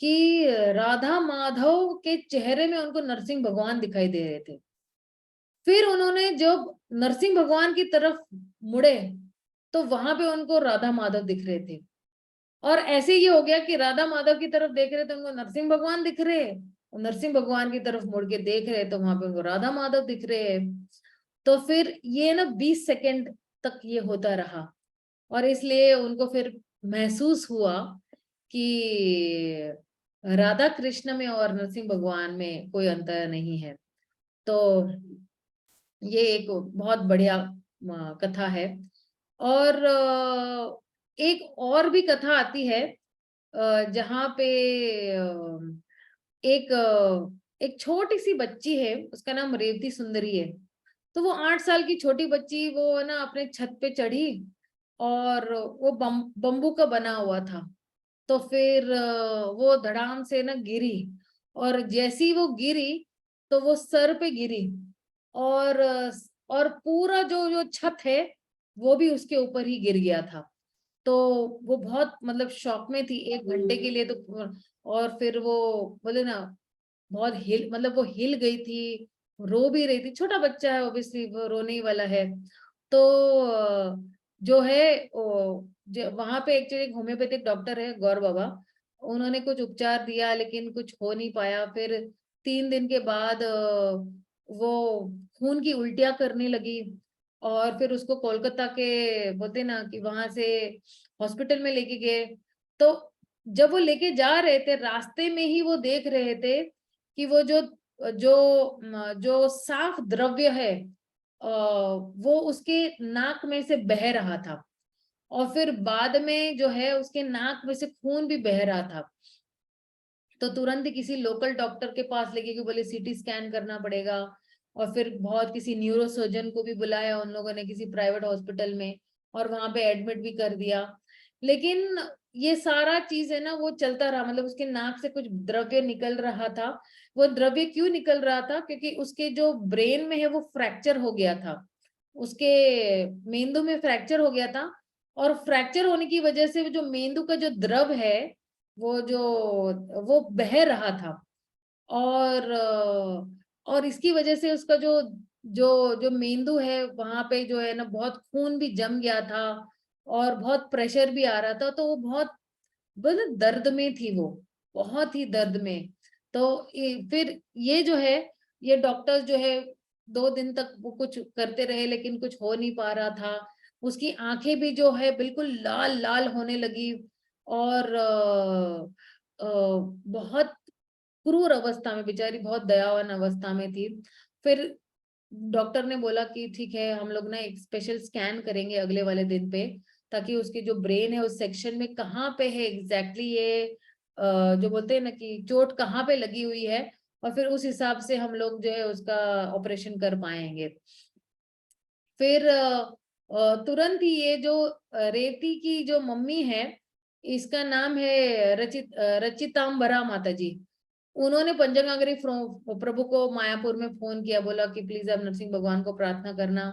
कि राधा माधव के चेहरे में उनको नरसिंह भगवान दिखाई दे रहे थे। फिर उन्होंने जब नरसिंह भगवान की तरफ मुड़े तो वहां पे उनको राधा माधव दिख रहे थे। और ऐसे ये हो गया कि राधा माधव की तरफ देख रहे थे, उनको नरसिंह भगवान दिख रहे, और नरसिंह भगवान की तरफ मुड़ के देख रहे तो वहां पे उनको राधा माधव दिख रहे हैं। तो फिर ये ना 20 सेकंड तक ये होता रहा, और इसलिए उनको फिर महसूस हुआ कि राधा कृष्ण में और नरसिंह भगवान में कोई अंतर नहीं है। तो ये एक बहुत बढ़िया कथा है। और एक और भी कथा आती है जहाँ पे एक एक छोटी सी बच्ची है, उसका नाम रेवती सुंदरी है। तो वो 8 साल की छोटी बच्ची, वो ना अपने छत पे चढ़ी, और वो बम्बू का बना हुआ था। तो फिर वो धड़ाम से ना गिरी, और जैसी वो गिरी तो वो सर पे गिरी, और और पूरा जो जो छत है वो भी उसके ऊपर ही गिर गया था। तो वो बहुत मतलब शॉक में थी 1 घंटे के लिए। तो और फिर वो बोले ना बहुत मतलब वो हिल गई थी, रो भी रही थी। छोटा बच्चा है, ऑब्वियसली वो रोने ही वाला है। तो जो है वहां पे एक्चुअली एक होम्योपैथिक डॉक्टर है, गौर बाबा। उन्होंने कुछ उपचार दिया लेकिन कुछ हो नहीं पाया। फिर 3 दिन के बाद वो खून की उल्टियां करने लगी, और फिर उसको कोलकाता के बोलते ना कि वहां से हॉस्पिटल में लेके गए। तो जब वो लेके जा रहे थे, रास्ते में ही वो देख रहे थे कि वो जो जो जो साफ द्रव्य है वो उसके नाक में से बह रहा था, और फिर बाद में जो है उसके नाक में से खून भी बह रहा था। तो तुरंत ही किसी लोकल डॉक्टर के पास लेके गए, बोले सीटी स्कैन करना पड़ेगा। और फिर बहुत किसी न्यूरो सर्जन को भी बुलाया उन लोगों ने किसी प्राइवेट हॉस्पिटल में, और वहां पे एडमिट भी कर दिया। लेकिन ये सारा चीज है ना वो चलता रहा, मतलब उसके नाक से कुछ द्रव्य निकल रहा था। वो द्रव्य क्यों निकल रहा था? क्योंकि उसके जो ब्रेन में है वो फ्रैक्चर हो गया था, उसके मेंदु में फ्रैक्चर हो गया था। और फ्रैक्चर होने की वजह से जो मेंदु का जो द्रव है वो जो वो बह रहा था। और इसकी वजह से उसका जो जो जो मेंदु है वहां पे जो है ना बहुत खून भी जम गया था, और बहुत प्रेशर भी आ रहा था। तो वो बहुत मतलब दर्द में थी वो, बहुत ही दर्द में। तो फिर ये जो है, ये डॉक्टर्स जो है 2 दिन तक वो कुछ करते रहे लेकिन कुछ हो नहीं पा रहा था। उसकी आंखें भी जो है बिल्कुल लाल लाल होने लगी, और बहुत क्रूर अवस्था में, बेचारी बहुत दयावान अवस्था में थी। फिर डॉक्टर ने बोला कि ठीक है, हम लोग ना एक स्पेशल स्कैन करेंगे अगले वाले दिन पे, ताकि उसकी जो ब्रेन है उस सेक्शन में कहाँ पे है एग्जैक्टली ये जो बोलते हैं ना कि चोट कहाँ पे लगी हुई है, और फिर उस हिसाब से हम लोग जो है उसका ऑपरेशन कर पाएंगे। फिर तुरंत ही ये जो रेवती की जो मम्मी है, इसका नाम है रचितांबरा माता जी। उन्होंने पंचगांगरी प्रभु को मायापुर में फोन किया, बोला कि प्लीज आप नरसिंह भगवान को प्रार्थना करना।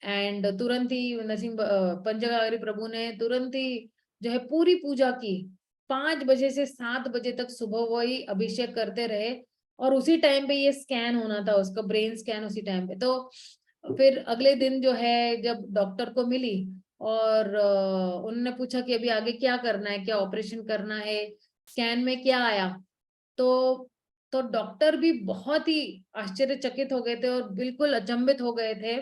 एंड तुरंत ही पंचगांगरी प्रभु ने तुरंत ही जो है पूरी पूजा की। 5 बजे से 7 बजे तक सुबह वही अभिषेक करते रहे, और उसी टाइम पे ये स्कैन होना था, उसका ब्रेन स्कैन उसी टाइम पे। तो फिर अगले दिन जो है जब डॉक्टर को मिली, और उन्होंने पूछा कि अभी आगे क्या करना है, क्या ऑपरेशन करना है, स्कैन में क्या आया। तो तो डॉक्टर भी बहुत ही आश्चर्यचकित हो गए थे और बिल्कुल अचंभित हो गए थे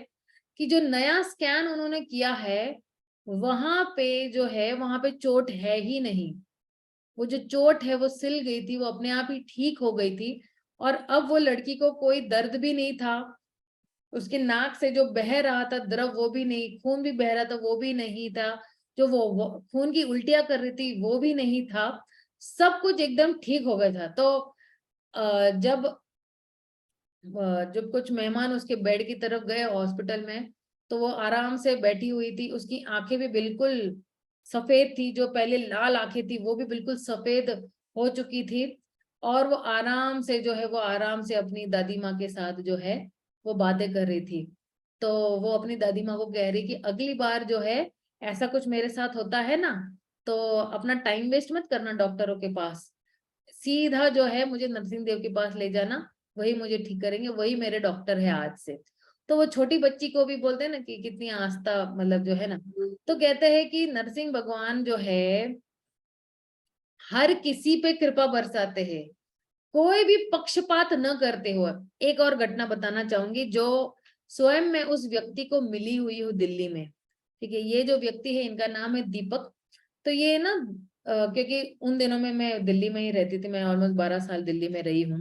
कि जो नया स्कैन उन्होंने किया है वहां पे जो है वहां पे चोट है ही नहीं। वो जो चोट है वो सिल गई थी, वो अपने आप ही ठीक हो गई थी। और अब वो लड़की को कोई दर्द भी नहीं था, उसके नाक से जो बह रहा था द्रव वो भी नहीं, खून भी बह रहा था वो भी नहीं था, जो वो खून की उल्टियां कर रही थी वो भी नहीं था। सब कुछ एकदम ठीक हो गया था। तो जब जब कुछ मेहमान उसके बेड की तरफ गए हॉस्पिटल में, तो वो आराम से बैठी हुई थी, उसकी आंखें भी बिल्कुल सफेद थी, जो पहले लाल आंखें थी वो भी बिल्कुल सफेद हो चुकी थी। और वो आराम से जो है वो आराम से अपनी दादी माँ के साथ जो है वो बातें कर रही थी। तो वो अपनी दादी माँ को कह रही कि अगली बार जो है ऐसा कुछ मेरे साथ होता है ना, तो अपना टाइम वेस्ट मत करना डॉक्टरों के पास, सीधा जो है मुझे नरसिंह देव के पास ले जाना, वही मुझे ठीक करेंगे, वही मेरे डॉक्टर है आज से। तो वो छोटी बच्ची को भी बोलते हैं ना कि कितनी आस्था, मतलब जो है ना, तो कहते हैं कि नरसिंह भगवान जो है हर किसी पे कृपा बरसाते हैं, कोई भी पक्षपात न करते हो। एक और घटना बताना चाहूंगी जो स्वयं मैं उस व्यक्ति को मिली हुई हूँ दिल्ली में। ठीक है, ये जो व्यक्ति है इनका नाम है दीपक। तो ये ना क्योंकि उन दिनों में मैं दिल्ली में ही रहती थी, मैं ऑलमोस्ट 12 साल दिल्ली में रही हूँ।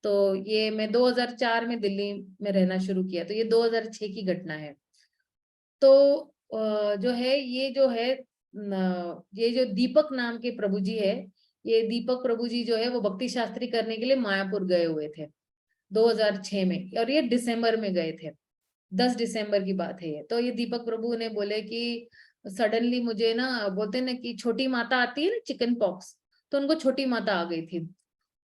तो ये मैं 2004 में दिल्ली में रहना शुरू किया, तो ये 2006 की घटना है। तो जो है ये जो है ये जो दीपक नाम के प्रभु जी है, ये दीपक प्रभु जी जो है वो भक्ति शास्त्री करने के लिए मायापुर गए हुए थे 2006 में, और ये दिसंबर में गए थे, 10 दिसंबर की बात है ये। तो ये दीपक प्रभु ने बोले कि सडनली मुझे ना, बोलते ना कि छोटी माता आती है ना, चिकन पॉक्स, तो उनको छोटी माता आ गई थी।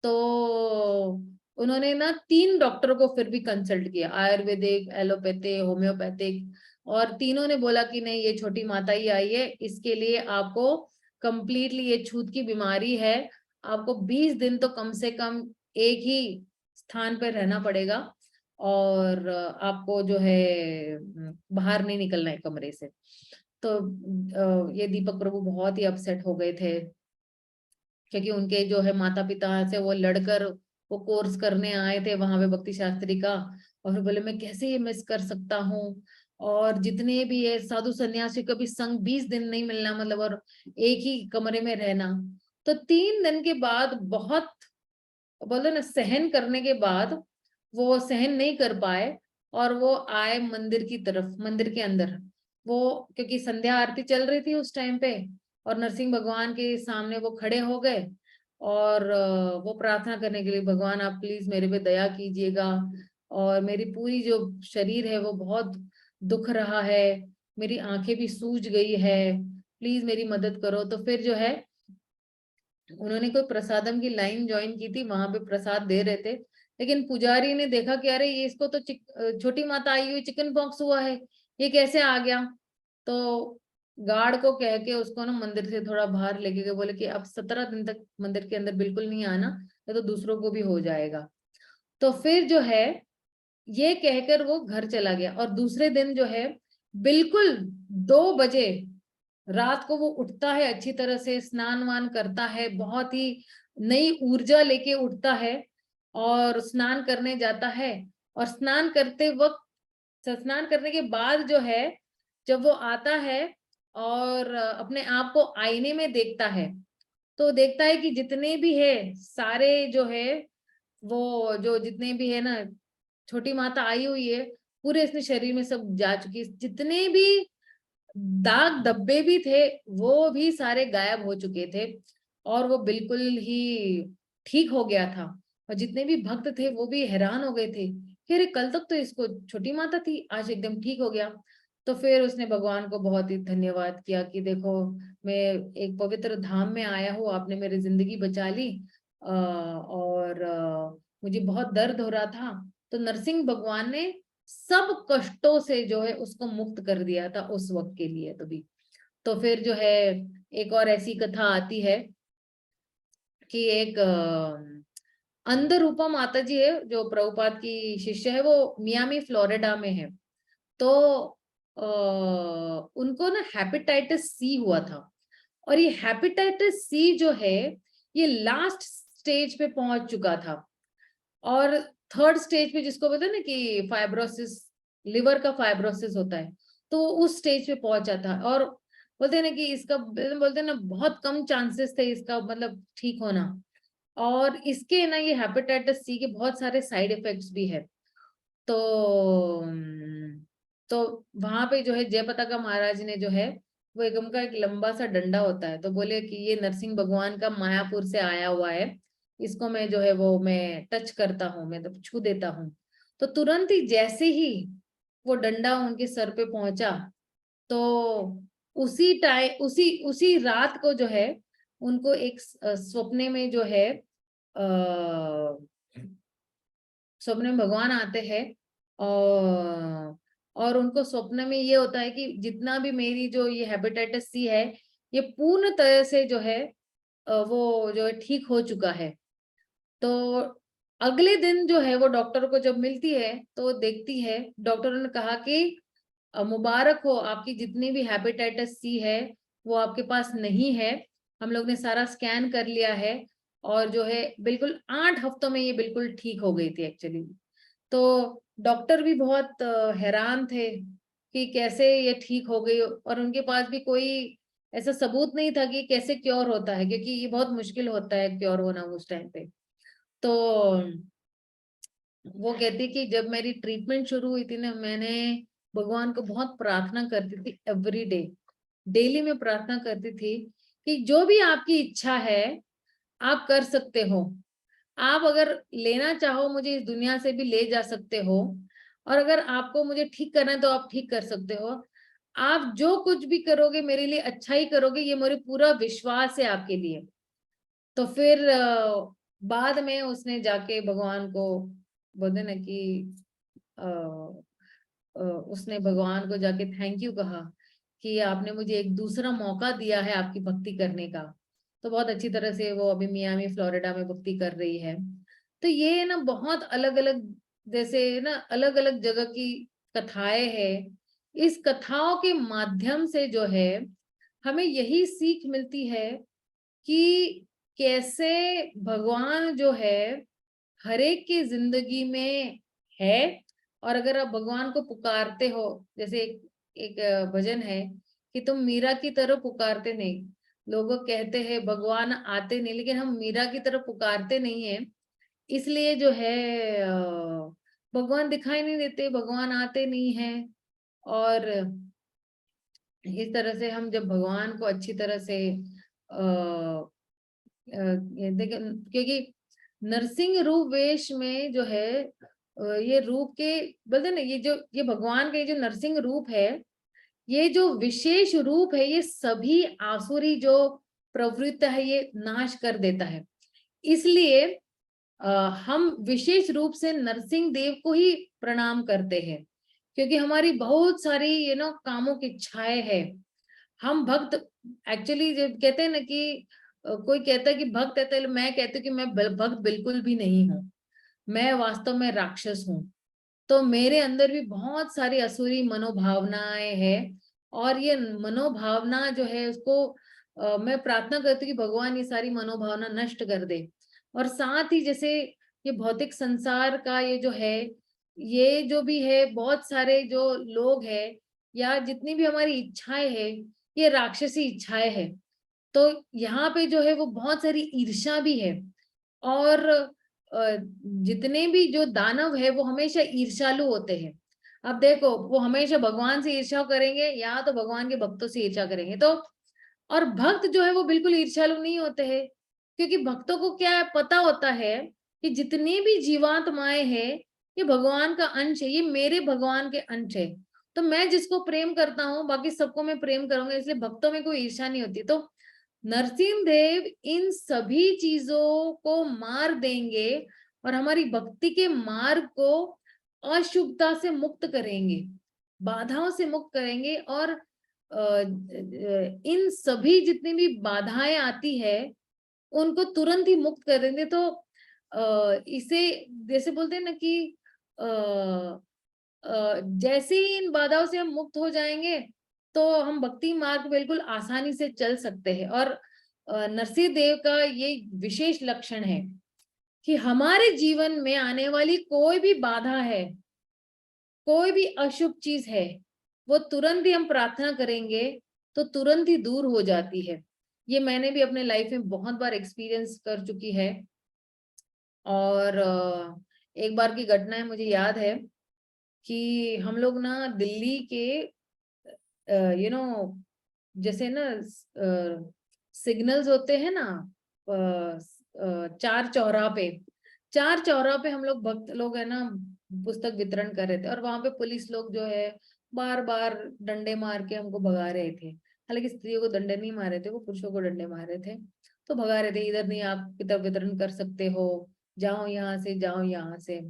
तो उन्होंने ना 3 डॉक्टरों को फिर भी कंसल्ट किया, आयुर्वेदिक, एलोपैथिक, होम्योपैथिक, और तीनों ने बोला कि नहीं, ये छोटी माता ही आई है, इसके लिए आपको कंप्लीटली ये छूत की बीमारी है, आपको 20 दिन तो कम से कम एक ही स्थान पर रहना पड़ेगा, और आपको जो है बाहर नहीं निकलना है कमरे से। तो ये दीपक प्रभु बहुत ही अपसेट हो गए थे, क्योंकि उनके जो है माता पिता से वो लड़कर वो कोर्स करने आए थे वहां पे भक्ति शास्त्री का, और फिर बोले मैं कैसे ये मिस कर सकता हूँ, और जितने भी है साधु सन्यासी को भी संग 20 दिन नहीं मिलना, मतलब, और एक ही कमरे में रहना। तो 3 दिन के बाद बहुत, बोलो ना, सहन करने के बाद वो सहन नहीं कर पाए, और वो आए मंदिर की तरफ, मंदिर के अंदर। वो क्योंकि संध्या आरती चल रही थी उस टाइम पे, और नरसिंह भगवान के सामने वो खड़े हो गए, और वो प्रार्थना करने के लिए, भगवान आप प्लीज मेरे पे दया कीजिएगा, और मेरी पूरी जो शरीर है वो बहुत दुख रहा है, मेरी आंखें भी सूज गई है, प्लीज मेरी मदद करो। तो फिर जो है उन्होंने कोई प्रसादम की लाइन ज्वाइन की थी, वहां पे प्रसाद दे रहे थे, लेकिन पुजारी ने देखा कि अरे ये इसको तो छोटी माता आई हुई, चिकन पॉक्स हुआ है, ये कैसे आ गया। तो गार्ड को कह के उसको ना मंदिर से थोड़ा बाहर लेके गए, बोले कि अब 17 दिन तक मंदिर के अंदर बिल्कुल नहीं आना, नहीं तो दूसरों को भी हो जाएगा। तो फिर जो है ये कहकर वो घर चला गया, और दूसरे दिन जो है बिल्कुल 2 बजे रात को वो उठता है, अच्छी तरह से स्नान वान करता है, बहुत ही नई ऊर्जा लेके उठता है, और स्नान करने जाता है। और स्नान करते वक्त, स्नान करने के बाद जो है, जब वो आता है और अपने आप को आईने में देखता है, तो देखता है कि जितने भी है सारे जो है, वो जो जितने भी है ना, छोटी माता आई हुई है, पूरे इसने शरीर में सब जा चुकी है, जितने भी दाग धब्बे भी थे वो भी सारे गायब हो चुके थे, और वो बिल्कुल ही ठीक हो गया था। और जितने भी भक्त थे वो भी हैरान हो गए थे कि अरे कल तक तो इसको छोटी माता थी, आज एकदम ठीक हो गया। तो फिर उसने भगवान को बहुत ही धन्यवाद किया कि देखो, मैं एक पवित्र धाम में आया हूँ, आपने मेरी जिंदगी बचा ली, और मुझे बहुत दर्द हो रहा था, तो नरसिंह भगवान ने सब कष्टों से जो है उसको मुक्त कर दिया था उस वक्त के लिए। तो भी, तो फिर जो है एक और ऐसी कथा आती है कि एक अंधरूपा माता जी है जो प्रभुपाद की शिष्य है, वो मियामी फ्लोरिडा में है। तो उनको ना हेपेटाइटिस सी हुआ था, और ये हेपेटाइटिस सी जो है ये लास्ट स्टेज पे पहुंच चुका था, और थर्ड स्टेज पे जिसको बोलते हैं ना कि फाइब्रोसिस, लिवर का फाइब्रोसिस होता है, तो वो उस स्टेज पे पहुंचा था, और बोलते हैं ना कि इसका, बोलते हैं ना, बहुत कम चांसेस थे इसका मतलब ठीक होना। और इसके ना ये हेपेटाइटिस सी के बहुत सारे साइड इफेक्ट्स भी है। तो तो वहां पे जो है जय पताका महाराज ने जो है, वो एक उनका एक लंबा सा डंडा होता है, तो बोले कि ये नरसिंह भगवान का मायापुर से आया हुआ है, इसको मैं जो है वो मैं टच करता हूँ, मैं तो छू देता हूँ। तो तुरंत ही जैसे ही वो डंडा उनके सर पे पहुंचा, तो उसी टाइम, उसी उसी रात को जो है उनको एक स्वप्ने में जो है स्वप्न में भगवान आते हैं, और उनको स्वप्न में ये होता है कि जितना भी मेरी जो ये हेपेटाइटिस सी है, ये पूर्ण तरह से जो है वो जो है ठीक हो चुका है, तो अगले दिन जो है वो डॉक्टर को जब मिलती है तो देखती है, डॉक्टर ने कहा कि मुबारक हो, आपकी जितनी भी हेपेटाइटिस सी है वो आपके पास नहीं है, हम लोग ने सारा स्कैन कर लिया है और जो है बिल्कुल 8 हफ्तों में ये बिल्कुल ठीक हो गई थी एक्चुअली। तो डॉक्टर भी बहुत हैरान थे कि कैसे ये ठीक हो गई, और उनके पास भी कोई ऐसा सबूत नहीं था कि कैसे क्योर होता है, क्योंकि ये बहुत मुश्किल होता है क्योर होना उस टाइम पे। तो वो कहती कि जब मेरी ट्रीटमेंट शुरू हुई थी ना, मैंने भगवान को बहुत प्रार्थना करती थी, एवरी डे, डेली में प्रार्थना करती थी कि जो भी आपकी इच्छा है आप कर सकते हो, आप अगर लेना चाहो मुझे इस दुनिया से भी ले जा सकते हो, और अगर आपको मुझे ठीक करना है तो आप ठीक कर सकते हो, आप जो कुछ भी करोगे मेरे लिए अच्छा ही करोगे, ये मेरे पूरा विश्वास है आपके लिए। तो फिर बाद में उसने जाके भगवान को बोलते ना कि अ, उसने भगवान को जाके थैंक यू कहा कि आपने मुझे एक दूसरा मौका दिया है आपकी भक्ति करने का। तो बहुत अच्छी तरह से वो अभी मियामी फ्लोरिडा में भक्ति कर रही है। तो ये ना बहुत अलग अलग, जैसे ना अलग अलग जगह की कथाएं हैं। इस कथाओं के माध्यम से जो है हमें यही सीख मिलती है कि कैसे भगवान जो है हर एक की जिंदगी में है। और अगर आप भगवान को पुकारते हो, जैसे एक भजन है कि तुम मीरा की तरह पुकारते नहीं, लोग कहते हैं भगवान आते नहीं, लेकिन हम मीरा की तरह पुकारते नहीं है, इसलिए जो है भगवान दिखाई नहीं देते, भगवान आते नहीं है। और इस तरह से हम जब भगवान को अच्छी तरह से ये देखिए, क्योंकि नरसिंह रूप वेश में जो है ये रूप के बोलते ना, ये भगवान का ये जो नरसिंह रूप है, ये जो विशेष रूप है, ये सभी आसुरी जो प्रवृत्ति है ये नाश कर देता है। इसलिए अ, हम विशेष रूप से नरसिंह देव को ही प्रणाम करते हैं, क्योंकि हमारी बहुत सारी कामों की इच्छाएं है। हम भक्त एक्चुअली जब कहते हैं ना कि कोई कहता है कि भक्त है, तो मैं कहती हूँ कि मैं भक्त बिल्कुल भी नहीं हूँ, मैं वास्तव में राक्षस हूँ। तो मेरे अंदर भी बहुत सारी असुरी मनोभावनाएं हैं, और ये मनोभावना जो है उसको मैं प्रार्थना करती हूँ कि भगवान ये सारी मनोभावना नष्ट कर दे। और साथ ही जैसे ये भौतिक संसार का ये जो है, ये जो भी है, बहुत सारे जो लोग हैं या जितनी भी हमारी इच्छाएं हैं, ये राक्षसी इच्छाएं हैं। तो यहाँ पे जो है वो बहुत सारी ईर्ष्या भी है। और जितने भी जो दानव है वो हमेशा ईर्ष्यालु होते हैं। अब देखो, वो हमेशा भगवान से ईर्ष्या करेंगे या तो भगवान के भक्तों से ईर्ष्या करेंगे। तो और भक्त जो है वो बिल्कुल ईर्ष्यालु नहीं होते हैं, क्योंकि भक्तों को क्या है, पता होता है कि जितनी भी जीवात्माएं हैं ये भगवान का अंश है, ये मेरे भगवान के अंश है। तो मैं जिसको प्रेम करता हूँ बाकी सबको मैं प्रेम करूंगा, इसलिए भक्तों में कोई ईर्ष्या नहीं होती। तो नरसिंह देव इन सभी चीजों को मार देंगे और हमारी भक्ति के मार्ग को अशुभता से मुक्त करेंगे, बाधाओं से मुक्त करेंगे। और इन सभी जितनी भी बाधाएं आती है उनको तुरंत ही मुक्त कर देंगे। तो इसे जैसे बोलते हैं ना कि जैसे ही इन बाधाओं से हम मुक्त हो जाएंगे तो हम भक्ति मार्ग बिल्कुल आसानी से चल सकते हैं। और नरसिंह देव का ये विशेष लक्षण है कि हमारे जीवन में आने वाली कोई भी बाधा है, कोई भी अशुभ चीज है, वो तुरंत ही हम प्रार्थना करेंगे तो तुरंत ही दूर हो जाती है। ये मैंने भी अपने लाइफ में बहुत बार एक्सपीरियंस कर चुकी है। और एक बार की घटना है, मुझे याद है कि हम लोग ना दिल्ली के यू नो जैसे ना सिग्नल्स होते हैं ना, चार चौराहा पे, चार चौराहा पे हम लोग भक्त लोग है ना पुस्तक वितरण कर रहे थे, और वहां पे पुलिस लोग जो है बार बार डंडे मार के हमको भगा रहे थे। हालांकि स्त्रियों को डंडे नहीं मारे थे, वो पुरुषों को डंडे मार रहे थे। तो भगा रहे थे, इधर नहीं आप किताब वितरण कर सकते हो, जाओ यहाँ से, जाओ यहाँ से।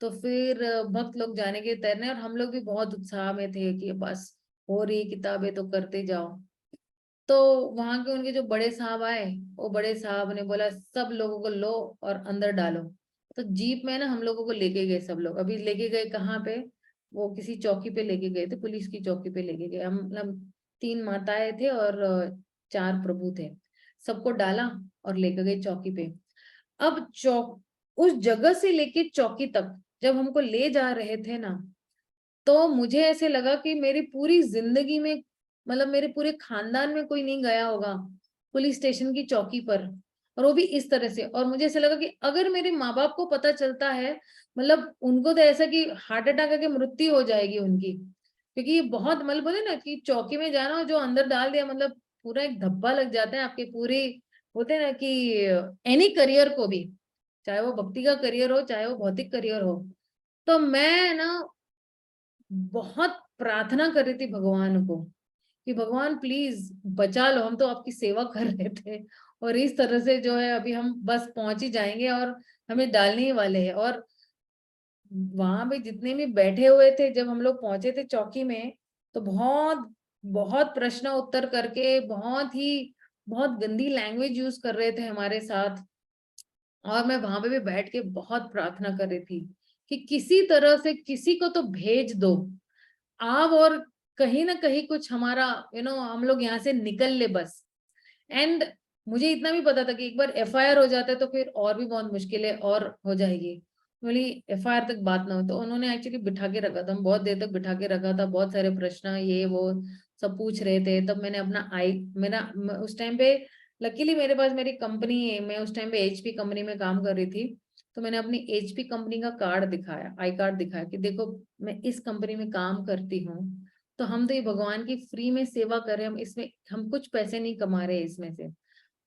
तो फिर भक्त लोग जाने के तैरने, और हम लोग भी बहुत उत्साह में थे कि बस हो रही किताबें तो करते जाओ। तो वहां के उनके जो बड़े साहब आए, वो बड़े साहब ने बोला सब लोगों को लो और अंदर डालो। तो जीप में ना हम लोगों को लेके गए, सब लोग अभी लेके गए कहाँ पे, वो किसी चौकी पे लेके गए थे, पुलिस की चौकी पे लेके गए। हम 3 माताएं थे और 4 प्रभु थे। सबको डाला और लेके गए चौकी पे। अब चौक, उस जगह से लेके चौकी तक जब हमको ले जा रहे थे ना, तो मुझे ऐसे लगा कि मेरी पूरी जिंदगी में, मतलब मेरे पूरे खानदान में कोई नहीं गया होगा पुलिस स्टेशन की चौकी पर, और वो भी इस तरह से। और मुझे ऐसा लगा कि अगर मेरे माँ बाप को पता चलता है, मतलब उनको तो ऐसा कि हार्ट अटैक आके मृत्यु हो जाएगी उनकी, क्योंकि ये बहुत, मतलब बोले ना कि चौकी में जाना और जो अंदर डाल दिया, मतलब पूरा एक धब्बा लग जाता है आपके पूरे, बोलते हैं ना कि एनी करियर को भी, चाहे वो भक्ति का करियर हो चाहे वो भौतिक करियर हो। तो मैं ना बहुत प्रार्थना कर रही थी भगवान को कि भगवान प्लीज बचा लो, हम तो आपकी सेवा कर रहे थे और इस तरह से जो है अभी हम बस पहुंच ही जाएंगे और हमें डालने ही वाले हैं। और वहां पे जितने भी बैठे हुए थे, जब हम लोग पहुंचे थे चौकी में, तो बहुत बहुत प्रश्न उत्तर करके बहुत गंदी लैंग्वेज यूज कर रहे थे हमारे साथ। और मैं वहां पे भी बैठ के बहुत प्रार्थना कर रही थी कि किसी तरह से किसी को तो भेज दो आप, और कहीं ना कहीं कुछ हमारा हम लोग यहाँ से निकल ले बस। एंड मुझे इतना भी पता था कि एक बार एफआईआर हो जाता है तो फिर और भी बहुत मुश्किलें और हो जाएगी, बोली एफआईआर तक बात ना हो। तो उन्होंने एक्चुअली बिठा के रखा था, बहुत देर तक बिठा के रखा था, बहुत सारे प्रश्न ये वो सब पूछ रहे थे। तब मैंने अपना उस टाइम पे लकीली मेरे पास मेरी कंपनी है, मैं उस टाइम पे एचपी कंपनी में काम कर रही थी। तो मैंने अपनी एचपी कंपनी का कार्ड दिखाया, आई कार्ड दिखाया कि देखो मैं इस कंपनी में काम करती हूँ। तो हम तो ये भगवान की फ्री में सेवा कर रहे हैं, हम इसमें हम कुछ पैसे नहीं कमा रहे इसमें से।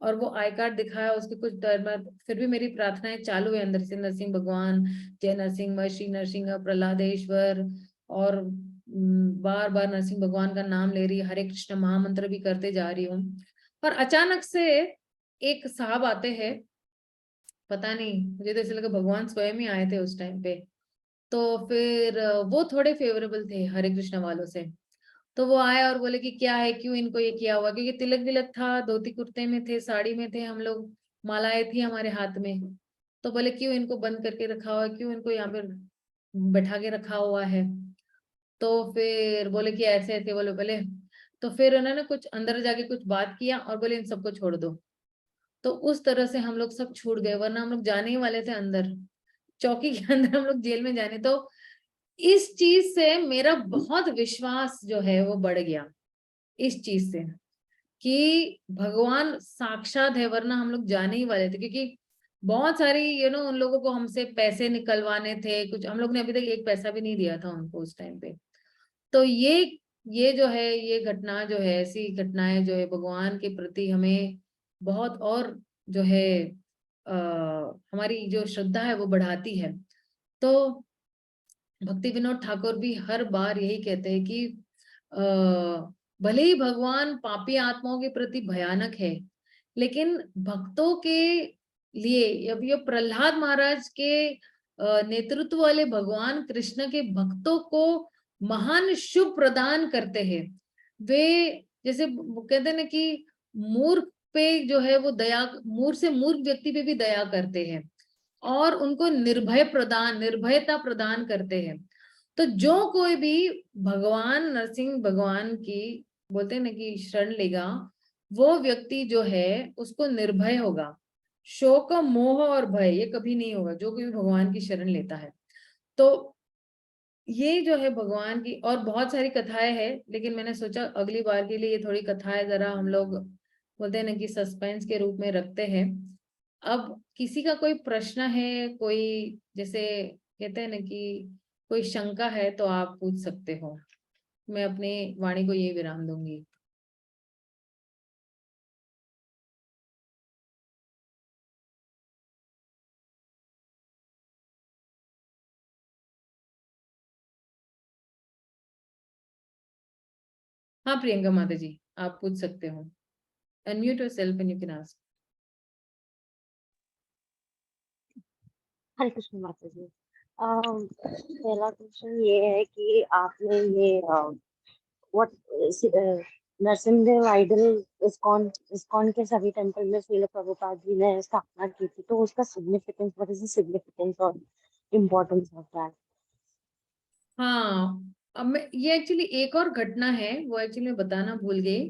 और वो आई कार्ड दिखाया, उसके कुछ देर बाद फिर भी मेरी प्रार्थनाएं चालू है अंदर से, नरसिंह भगवान, जय नरसिंह, श्री नरसिंह, प्रहलादेश्वर, और बार बार नरसिंह भगवान का नाम ले रही, हरे कृष्ण महामंत्र भी करते जा रही हूँ। और अचानक से एक साहब आते हैं, पता नहीं मुझे तो ऐसा लगा भगवान स्वयं ही आए थे उस टाइम पे। तो फिर वो थोड़े फेवरेबल थे हरे कृष्ण वालों से। तो वो आए और बोले कि क्या है, क्यों इनको ये किया हुआ, क्योंकि तिलक विलक था, धोती कुर्ते में थे, साड़ी में थे हम लोग, मालाएं थी हमारे हाथ में। तो बोले क्यों इनको बंद करके रखा हुआ है, क्यों इनको यहाँ पे बैठा के रखा हुआ है। तो फिर बोले कि ऐसे ऐसे, बोले बोले। तो फिर उन्होंने कुछ अंदर जाके कुछ बात किया और बोले इन सबको छोड़ दो। तो उस तरह से हम लोग सब छूट गए, वरना हम लोग जाने ही वाले थे अंदर, चौकी के अंदर हम लोग जेल में जाने। तो इस चीज से मेरा बहुत विश्वास जो है वो बढ़ गया, इस चीज से कि भगवान साक्षात है, वरना हम लोग जाने ही वाले थे। क्योंकि बहुत सारी उन लोगों को हमसे पैसे निकलवाने थे, कुछ हम लोग ने अभी तक एक पैसा भी नहीं दिया था उनको उस टाइम पे। तो ये जो है, ये घटना जो है, ऐसी घटनाएं जो है भगवान के प्रति हमें बहुत और जो है आ, हमारी जो श्रद्धा है वो बढ़ाती है। तो भक्ति विनोद ठाकुर भी हर बार यही कहते हैं कि भले ही भगवान पापी आत्माओं के प्रति भयानक है, लेकिन भक्तों के लिए, अब ये प्रहलाद महाराज के नेतृत्व वाले भगवान कृष्ण के भक्तों को महान शुभ प्रदान करते हैं। वे जैसे वो कहते हैं ना कि मूर्ख पे जो है वो दया, मूर्ख से मूर्ख व्यक्ति पे भी दया करते हैं और उनको निर्भयता प्रदान करते हैं। तो जो कोई भी भगवान नरसिंह भगवान की, बोलते हैं ना कि शरण लेगा, वो व्यक्ति जो है उसको निर्भय होगा, शोक मोह और भय ये कभी नहीं होगा जो कोई भी भगवान की शरण लेता है। तो ये जो है भगवान की और बहुत सारी कथाएं हैं, लेकिन मैंने सोचा अगली बार के लिए ये थोड़ी कथाएं जरा हम लोग, बोलते हैं ना कि सस्पेंस के रूप में रखते हैं। अब किसी का कोई प्रश्न है, कोई जैसे कहते हैं ना कि कोई शंका है तो आप पूछ सकते हो। मैं अपनी वाणी को ये विराम दूंगी। हाँ प्रियंका माता जी, आप पूछ सकते हो। Unmute yourself and you can ask. Hare Krishna माता जी। पहला क्वेश्चन ये है कि आपने ये व्हाट नरसिंहदेव आइडल इस्कॉन इस्कॉन के सभी टेम्पल में श्रील प्रभुपाद जी ने स्थापना की थी, तो उसका significance, what is the significance और इम्पोर्टेंस ऑफ दैट? हाँ, अब मैं ये एक्चुअली एक और घटना है, वो एक्चुअली मैं बताना भूल गई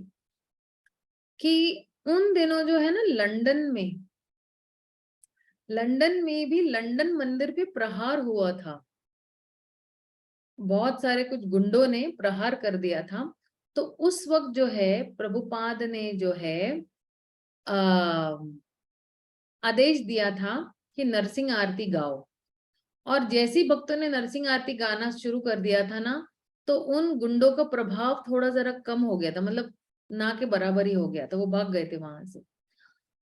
कि उन दिनों जो है ना, लंदन में भी लंदन मंदिर पे प्रहार हुआ था। बहुत सारे कुछ गुंडों ने प्रहार कर दिया था। तो उस वक्त जो है प्रभुपाद ने जो है आ, आदेश दिया था कि नरसिंह आरती गाओ। और जैसे ही भक्तों ने नरसिंह आरती गाना शुरू कर दिया था ना, तो उन गुंडों का प्रभाव थोड़ा जरा कम हो गया था, मतलब ना के बराबर ही हो गया था, वो भाग गए थे वहां से।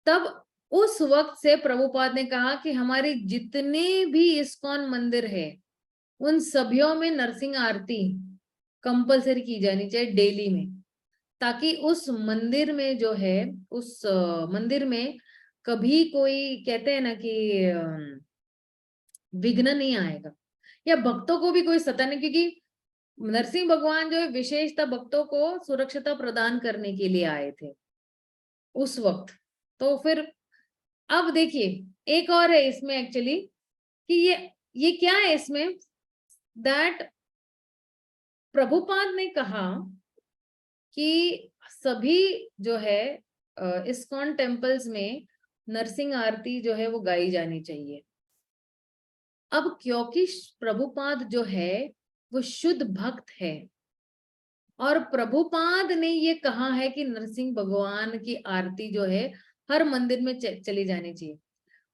तब उस वक्त से प्रभुपाद ने कहा कि हमारे जितने भी इस्कॉन मंदिर है, उन सभियों में नरसिंह आरती कंपलसरी की जानी चाहिए डेली में, ताकि उस मंदिर में जो है, उस मंदिर में कभी कोई, कहते हैं ना कि विघ्न नहीं आएगा, या भक्तों को भी कोई सता नहीं, क्योंकि नरसिंह भगवान जो है विशेषता भक्तों को सुरक्षिता प्रदान करने के लिए आए थे उस वक्त। तो फिर अब देखिए एक और है इसमें एक्चुअली कि ये क्या है इसमें, दैट प्रभुपाद ने कहा कि सभी जो है इस्कॉन टेम्पल्स में नरसिंह आरती जो है वो गाई जानी चाहिए। अब क्योंकि प्रभुपाद जो है वो शुद्ध भक्त है, और प्रभुपाद ने ये कहा है कि नरसिंह भगवान की आरती जो है हर मंदिर में चली जानी चाहिए।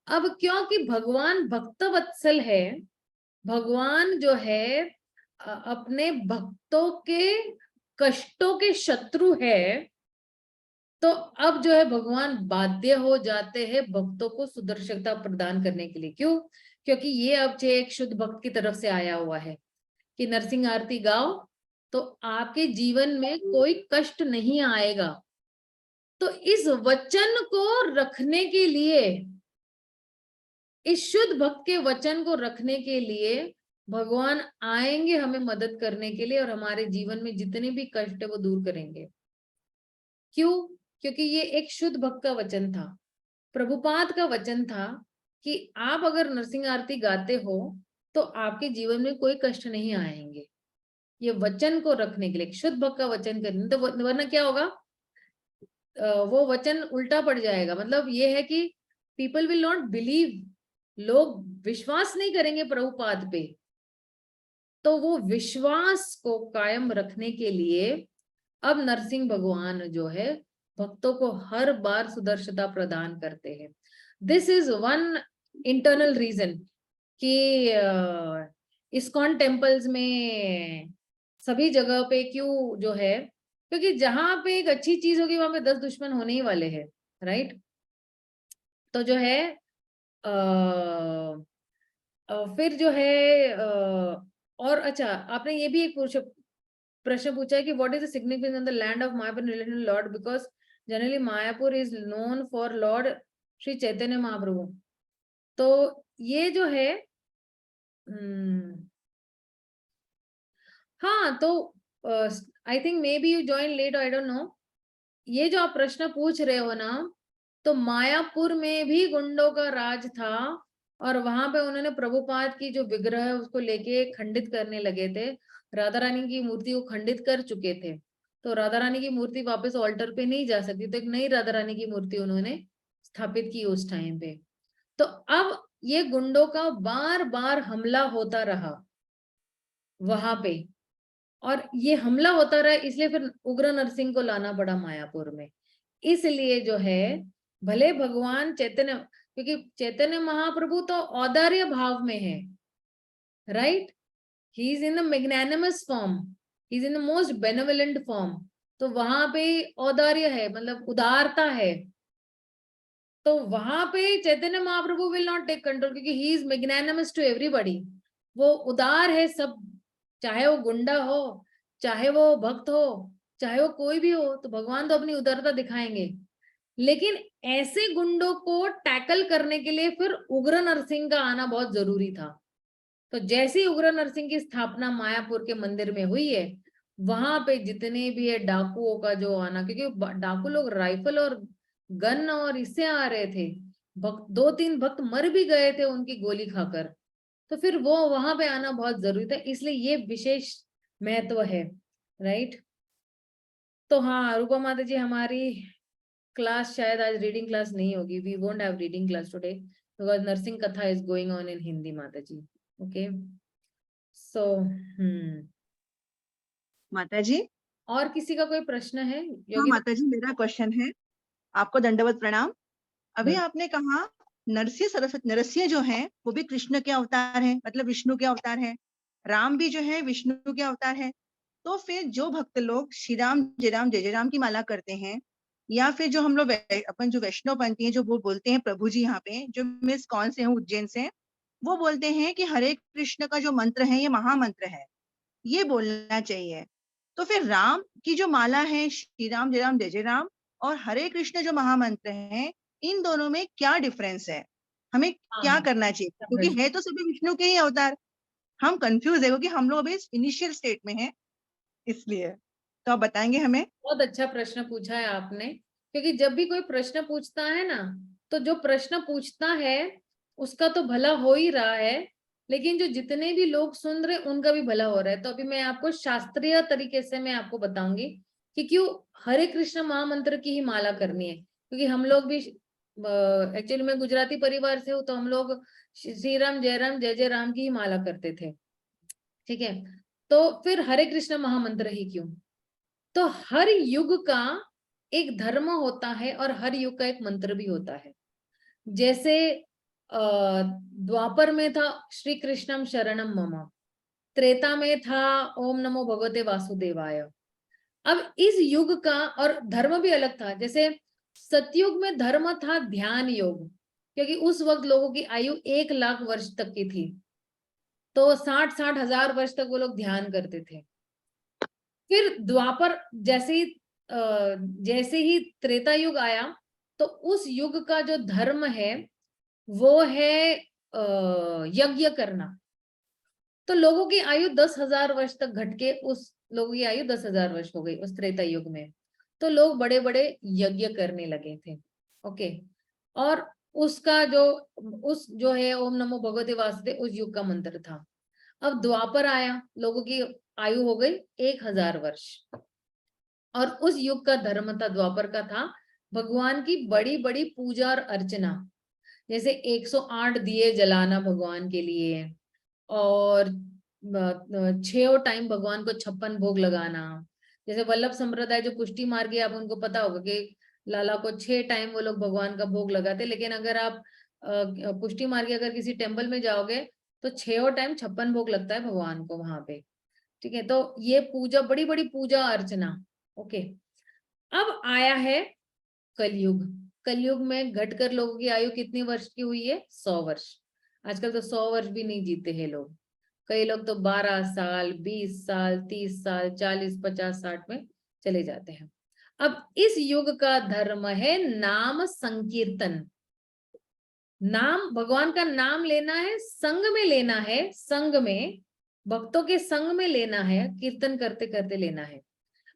अब क्योंकि भगवान भक्त वत्सल है, भगवान जो है अपने भक्तों के कष्टों के शत्रु है, तो अब जो है भगवान बाध्य हो जाते हैं भक्तों को सुदर्शनता प्रदान करने के लिए। क्यों? क्योंकि ये अब जो एक शुद्ध भक्त की तरफ से आया हुआ है कि नरसिंह आरती गाओ तो आपके जीवन में कोई कष्ट नहीं आएगा। तो इस वचन को रखने के लिए, इस शुद्ध भक्त के वचन को रखने के लिए भगवान आएंगे हमें मदद करने के लिए, और हमारे जीवन में जितने भी कष्ट है वो दूर करेंगे। क्यों? क्योंकि ये एक शुद्ध भक्त का वचन था, प्रभुपाद का वचन था कि आप अगर नरसिंह आरती गाते हो तो आपके जीवन में कोई कष्ट नहीं आएंगे। ये वचन को रखने के लिए, शुद्ध भक्त का वचन करने, तो वरना क्या होगा, वो वचन उल्टा पड़ जाएगा। मतलब ये है कि पीपल विल नॉट बिलीव, लोग विश्वास नहीं करेंगे प्रभुपाद पे। तो वो विश्वास को कायम रखने के लिए अब नरसिंह भगवान जो है भक्तों को हर बार सुदर्शनता प्रदान करते हैं। This is one internal reason कि इस्कॉन टेम्पल्स में सभी जगह पे क्यों जो है, क्योंकि जहां पे एक अच्छी चीज होगी वहां पे 10 दुश्मन होने ही वाले हैं, राइट? तो जो है फिर जो है और अच्छा, आपने ये भी एक प्रश्न पूछा है कि what is the significance in the land of Mayapur related to lord, because generally Mayapur is known for lord Shri Chaitanya Mahaprabhu. तो ये जो है हाँ, तो I think may be you join late, I don't know. ये जो आप प्रश्न पूछ रहे हो ना, तो मायापुर में भी गुंडों का राज था, और वहां पे उन्होंने प्रभुपाद की जो विग्रह है उसको लेके खंडित करने लगे थे। राधा रानी की मूर्ति को खंडित कर चुके थे, तो राधा रानी की मूर्ति वापस ऑल्टर पे नहीं जा सकती, तो एक नई राधा रानी की मूर्ति उन्होंने स्थापित की उस टाइम पे। तो अब ये गुंडों का बार बार हमला होता रहा वहां पे, और ये हमला होता रहा, इसलिए फिर उग्र नरसिंह को लाना पड़ा मायापुर में। इसलिए जो है भले भगवान चैतन्य, क्योंकि चैतन्य महाप्रभु तो औदार्य भाव में है, right? He is in the magnanimous form, he is in the most benevolent form. तो वहां पे औदार्य है, मतलब उदारता है। तो वहां पे Chaitanya Mahaprabhu will not take control, क्योंकि ही इज मैग्नेनिमस टू एवरीबॉडी। वो उदार है सब, चाहे वो गुंडा हो, चाहे वो भक्त हो, चाहे वो कोई भी हो, तो भगवान तो अपनी उदारता दिखाएंगे। लेकिन ऐसे गुंडों को टैकल करने के लिए फिर उग्र नरसिंह का आना बहुत जरूरी था। तो जैसे ही उग्र नरसिंह की स्थापना मायापुर के मंदिर में हुई है, वहां पे जितने भी है डाकुओं का जो आना, क्योंकि डाकू लोग राइफल और गन और इससे आ रहे थे, भक्त 2-3 भक्त मर भी गए थे उनकी गोली खाकर, तो फिर वो वहां पे आना बहुत जरूरी था, इसलिए ये विशेष महत्व है, राइट। तो हाँ रूपा माता जी, हमारी क्लास शायद आज रीडिंग क्लास नहीं होगी, we won't have reading class today because Narsingh katha is going on in Hindi mata ji. Okay so माता जी। और किसी का कोई प्रश्न है हाँ योगी? माता जी, मेरा क्वेश्चन है, आपको दंडवत प्रणाम। अभी आपने कहा नरसिंह सरस्वती, नरसिंह जो है वो भी कृष्ण के अवतार है, मतलब विष्णु के अवतार है, राम भी जो है विष्णु के अवतार है। तो फिर जो भक्त लोग श्री राम जय राम की माला करते हैं, या फिर जो हम लोग अपन जो वैष्णव पंथी है जो वो बोलते हैं प्रभु जी, यहाँ पे जो मिस कौन से हैं उज्जैन से, वो बोलते हैं कि हरे कृष्ण का जो मंत्र है ये महामंत्र है, ये बोलना चाहिए। तो फिर राम की जो माला है श्री राम जय राम और हरे कृष्ण जो महामंत्र है, इन दोनों में क्या डिफरेंस है, हमें क्या करना चाहिए? क्योंकि है तो सभी विष्णु के ही अवतार, हम कंफ्यूज है क्योंकि हम लोग अभी इनिशियल स्टेट में हैं, इसलिए तो आप बताएंगे हमें। बहुत अच्छा प्रश्न पूछा है आपने, क्योंकि जब भी कोई प्रश्न पूछता है ना, तो जो प्रश्न पूछता है उसका तो भला हो ही रहा है, लेकिन जो जितने भी लोग सुन रहे उनका भी भला हो रहा है। तो अभी मैं आपको शास्त्रीय तरीके से मैं आपको बताऊंगी कि क्यों हरे कृष्ण महामंत्र की ही माला करनी है, क्योंकि हम लोग भी एक्चुअली मैं गुजराती परिवार से हूँ, तो हम लोग श्री राम जय जय राम की ही माला करते थे, ठीक है। तो फिर हरे कृष्ण महामंत्र ही क्यों? तो हर युग का एक धर्म होता है और हर युग का एक मंत्र भी होता है। जैसे द्वापर में था श्री कृष्णम शरणम मम, त्रेता में था ओम नमो भगवते वासुदेवाय। अब इस युग का और धर्म भी अलग था, जैसे सतयुग में धर्म था ध्यान योग, क्योंकि उस वक्त लोगों की आयु 1 लाख वर्ष तक की थी, तो 60-60 हजार वर्ष तक वो लोग ध्यान करते थे। फिर द्वापर जैसे ही त्रेता युग आया, तो उस युग का जो धर्म है वो है यज्ञ करना। तो लोगों की आयु 10,000 वर्ष तक घट के उस लोगों की आयु 10,000 वर्ष हो गई उस त्रेता युग में। तो लोग बड़े बड़े यज्ञ करने लगे थे। ओके, और उसका उस जो है ओम नमो भगवते वासुदेव उस युग का मंत्र था। अब द्वापर आया, लोगों की आयु हो गई 1,000 वर्ष, और उस युग का धर्म था द्वापर का था भगवान की बड़ी बड़ी पूजा और अर्चना, जैसे 108 दिए जलाना भगवान के लिए, और 6 टाइम भगवान को 56 भोग लगाना। जैसे वल्लभ संप्रदाय जो पुष्टि मार्गी, आप उनको पता होगा कि लाला को 6 टाइम वो लोग भगवान का भोग लगाते, लेकिन अगर आप पुष्टि मार्गी अगर किसी टेम्पल में जाओगे तो 6 टाइम 56 भोग लगता है भगवान को वहां पे, ठीक है। तो ये पूजा, बड़ी बड़ी पूजा अर्चना। ओके, अब आया है कलयुग। कलयुग में घटकर लोगों की आयु कितनी वर्ष की हुई है? 100 वर्ष। आजकल तो 100 वर्ष भी नहीं जीते हैं लोग, कई लोग तो 12 साल, 20 साल, 30 साल, 40, 50, 60 में चले जाते हैं। अब इस युग का धर्म है नाम संकीर्तन। नाम, भगवान का नाम लेना है, संग में लेना है, संग में भक्तों के संग में लेना है, कीर्तन करते करते लेना है।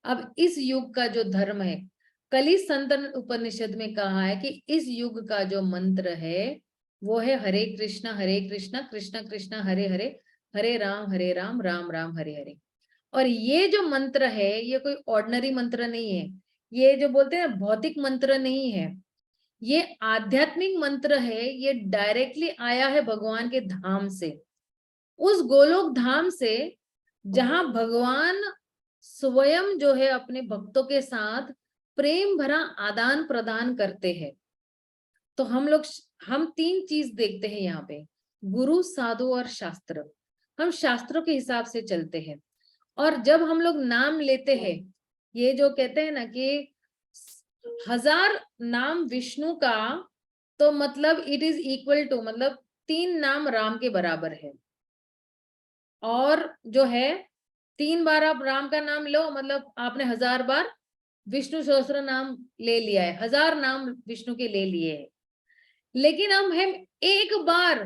अब इस युग का जो धर्म है, कली संतन उपनिषद में कहा है कि इस युग का जो मंत्र है वो है हरे कृष्ण कृष्ण कृष्ण हरे हरे, हरे राम राम राम हरे हरे। और ये जो मंत्र है ये कोई ऑर्डिनरी मंत्र नहीं है, ये जो बोलते हैं भौतिक मंत्र नहीं है, ये आध्यात्मिक मंत्र है। ये डायरेक्टली आया है भगवान के धाम से, उस गोलोक धाम से, जहां भगवान स्वयं जो है अपने भक्तों के साथ प्रेम भरा आदान प्रदान करते हैं। तो हम 3 चीज देखते हैं यहाँ पे, गुरु, साधु और शास्त्र। हम शास्त्रों के हिसाब से चलते हैं, और जब हम लोग नाम लेते हैं, ये जो कहते हैं ना कि 1000 नाम विष्णु का, तो मतलब इट इज इक्वल टू, मतलब 3 नाम राम के बराबर है। और जो है 3 बार आप राम का नाम लो, मतलब आपने 1000 बार विष्णु सहस्त्र नाम ले लिया है, 1000 नाम विष्णु के ले लिए है। लेकिन हम एक बार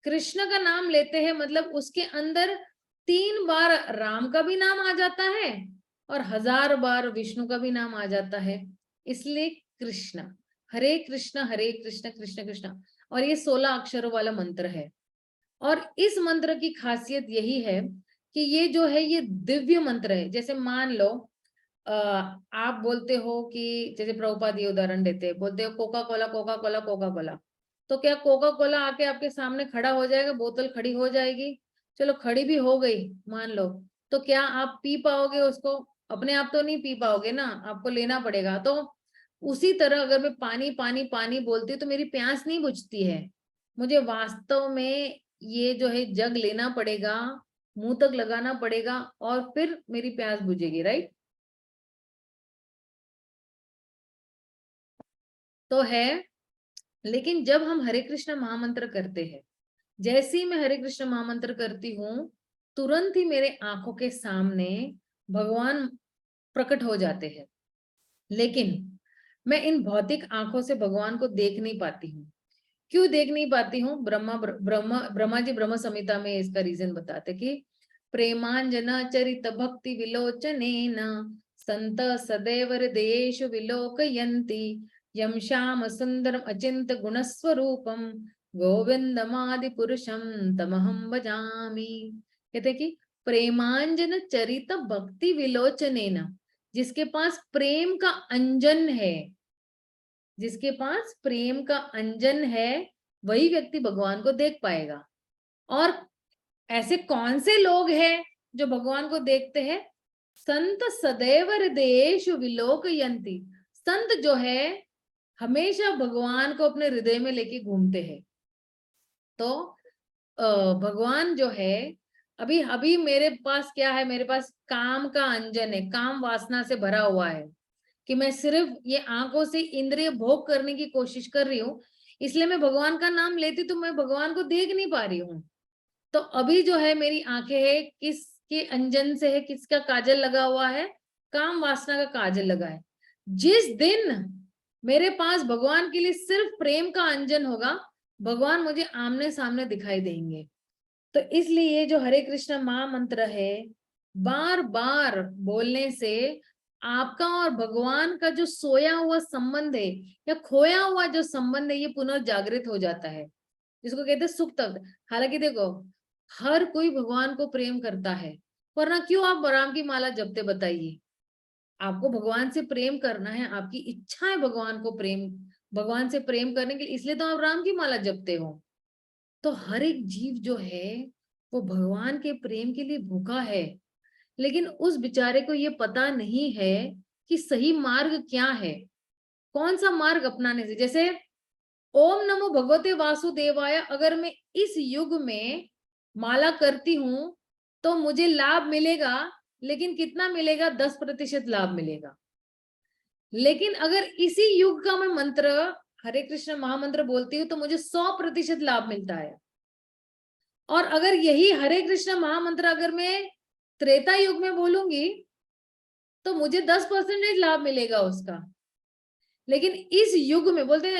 कृष्ण का नाम लेते हैं, मतलब उसके अंदर 3 बार राम का भी नाम आ जाता है और 1000 बार विष्णु का भी नाम आ जाता है, इसलिए कृष्ण, हरे कृष्ण कृष्ण कृष्ण। और ये 16 अक्षरों वाला मंत्र है। और इस मंत्र की खासियत यही है कि ये जो है ये दिव्य मंत्र है। जैसे मान लो आप बोलते हो कि, जैसे प्रभुपाद ये उदाहरण देते हैं, बोलते हो Coca Cola Coca Cola Coca Cola, तो क्या कोका कोला आके आपके सामने खड़ा हो जाएगा, बोतल खड़ी हो जाएगी? चलो खड़ी भी हो गई मान लो, तो क्या आप पी पाओगे उसको? अपने आप तो नहीं पी पाओगे ना, आपको लेना पड़ेगा। तो उसी तरह अगर मैं पानी पानी पानी बोलती हूँ तो मेरी प्यास नहीं बुझती है, मुझे वास्तव में ये जो है जग लेना पड़ेगा, मुंह तक लगाना पड़ेगा और फिर मेरी प्यास बुझेगी, राइट? तो है। लेकिन जब हम हरे कृष्ण महामंत्र करते हैं, जैसे ही मैं हरे कृष्ण महामंत्र करती हूँ, तुरंत ही मेरे आंखों के सामने भगवान प्रकट हो जाते हैं। लेकिन मैं इन भौतिक आंखों से भगवान को देख नहीं पाती हूँ। क्यों देख नहीं पाती हूँ? ब्रह्मा जी ब्रह्म संहिता में इसका रीजन बताते कि प्रेमांजना चरित भक्ति विलोचनेन संत सदैव हृदयेषु विलोकयन्ति यम श्याम सुंदरम अचिंत गुणस्वरूपम गोविंदमादि पुरुषम तमहम भजामि। कहते कि प्रेमांजन चरित भक्ति विलोचनेन, जिसके पास प्रेम का अंजन है, जिसके पास प्रेम का अंजन है, वही व्यक्ति भगवान को देख पाएगा। और ऐसे कौन से लोग हैं जो भगवान को देखते हैं? संत सदैव हृदयेषु विलोकयन्ति। संत जो है हमेशा भगवान को अपने हृदय में लेके घूमते हैं। तो भगवान जो है, अभी अभी मेरे पास क्या है? मेरे पास काम का अंजन है, काम वासना से भरा हुआ है कि मैं सिर्फ ये आंखों से इंद्रिय भोग करने की कोशिश कर रही हूँ, इसलिए मैं भगवान का नाम लेती तो मैं भगवान को देख नहीं पा रही हूँ। तो अभी जो है मेरी आंखें है किसके अंजन से है? किसका काजल लगा हुआ है? काम वासना का काजल लगा है। जिस दिन मेरे पास भगवान के लिए सिर्फ प्रेम का अंजन होगा, भगवान मुझे आमने सामने दिखाई देंगे। तो इसलिए जो हरे कृष्ण महामंत्र है, बार बार बोलने से आपका और भगवान का जो सोया हुआ संबंध है या खोया हुआ जो संबंध है, ये पुनर्जागृत हो जाता है, जिसको कहते हैं सुप्त। हालांकि देखो, हर कोई भगवान को प्रेम करता है, वरना क्यों आप राम की माला जपते? बताइए। आपको भगवान से प्रेम करना है, आपकी इच्छा है भगवान को प्रेम, भगवान से प्रेम करने के लिए, इसलिए तो आप राम की माला जपते हो। तो हर एक जीव जो है वो भगवान के प्रेम के लिए भूखा है, लेकिन उस बेचारे को ये पता नहीं है कि सही मार्ग क्या है, कौन सा मार्ग अपनाने से। जैसे ओम नमो भगवते वासुदेवाय अगर मैं इस युग में माला करती हूं तो मुझे लाभ मिलेगा, लेकिन कितना मिलेगा? 10% लाभ मिलेगा। लेकिन अगर इसी युग का मैं मंत्र हरे कृष्ण महामंत्र बोलती हूँ तो मुझे 100% लाभ मिलता है। और अगर यही हरे कृष्ण महामंत्र अगर मैं त्रेता युग में बोलूंगी तो मुझे 10% लाभ मिलेगा उसका। लेकिन इस युग में बोलते हैं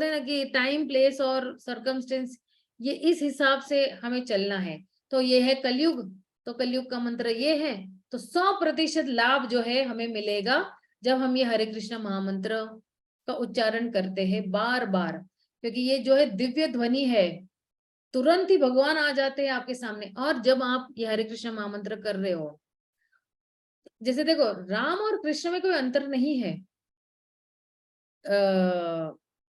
ना कि टाइम प्लेस और सर्कमस्टेंस, ये इस हिसाब से हमें चलना है। तो ये है कलयुग, तो कलयुग का मंत्र ये है। तो 100% लाभ जो है हमें मिलेगा जब हम ये हरे कृष्ण महामंत्र का उच्चारण करते हैं बार बार, क्योंकि ये जो है दिव्य ध्वनि है, तुरंत ही भगवान आ जाते हैं आपके सामने। और जब आप ये हरे कृष्ण महामंत्र कर रहे हो, जैसे देखो राम और कृष्ण में कोई अंतर नहीं है।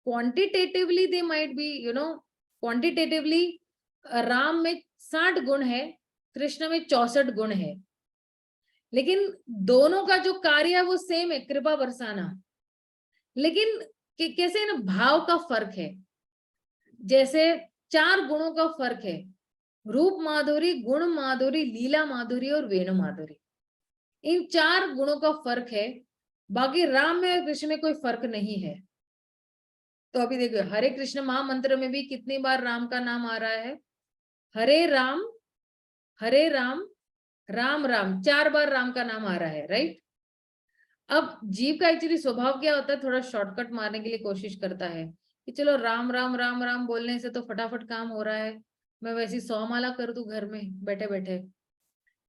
Quantitatively they might be, quantitatively Ram में 60 गुण है, कृष्ण में 64 गुण है, लेकिन दोनों का जो कार्य है वो सेम है, कृपा बरसाना। लेकिन कैसे है ना, भाव का फर्क है। जैसे 4 गुणों का फर्क है, रूप माधुरी, गुण माधुरी, लीला माधुरी और वेणु माधुरी। इन 4 गुणों का फर्क है, बाकी राम में और कृष्ण में कोई फर्क नहीं है। तो अभी देखो हरे कृष्ण महामंत्र में भी कितनी बार राम का नाम आ रहा है? हरे राम राम राम, 4 बार राम का नाम आ रहा है, राइट? अब जीव का एक्चुअली स्वभाव क्या होता है? थोड़ा शॉर्टकट मारने के लिए कोशिश करता है कि चलो राम राम राम राम बोलने से तो फटाफट काम हो रहा है, मैं वैसी 100 माला कर दूं घर में बैठे बैठे,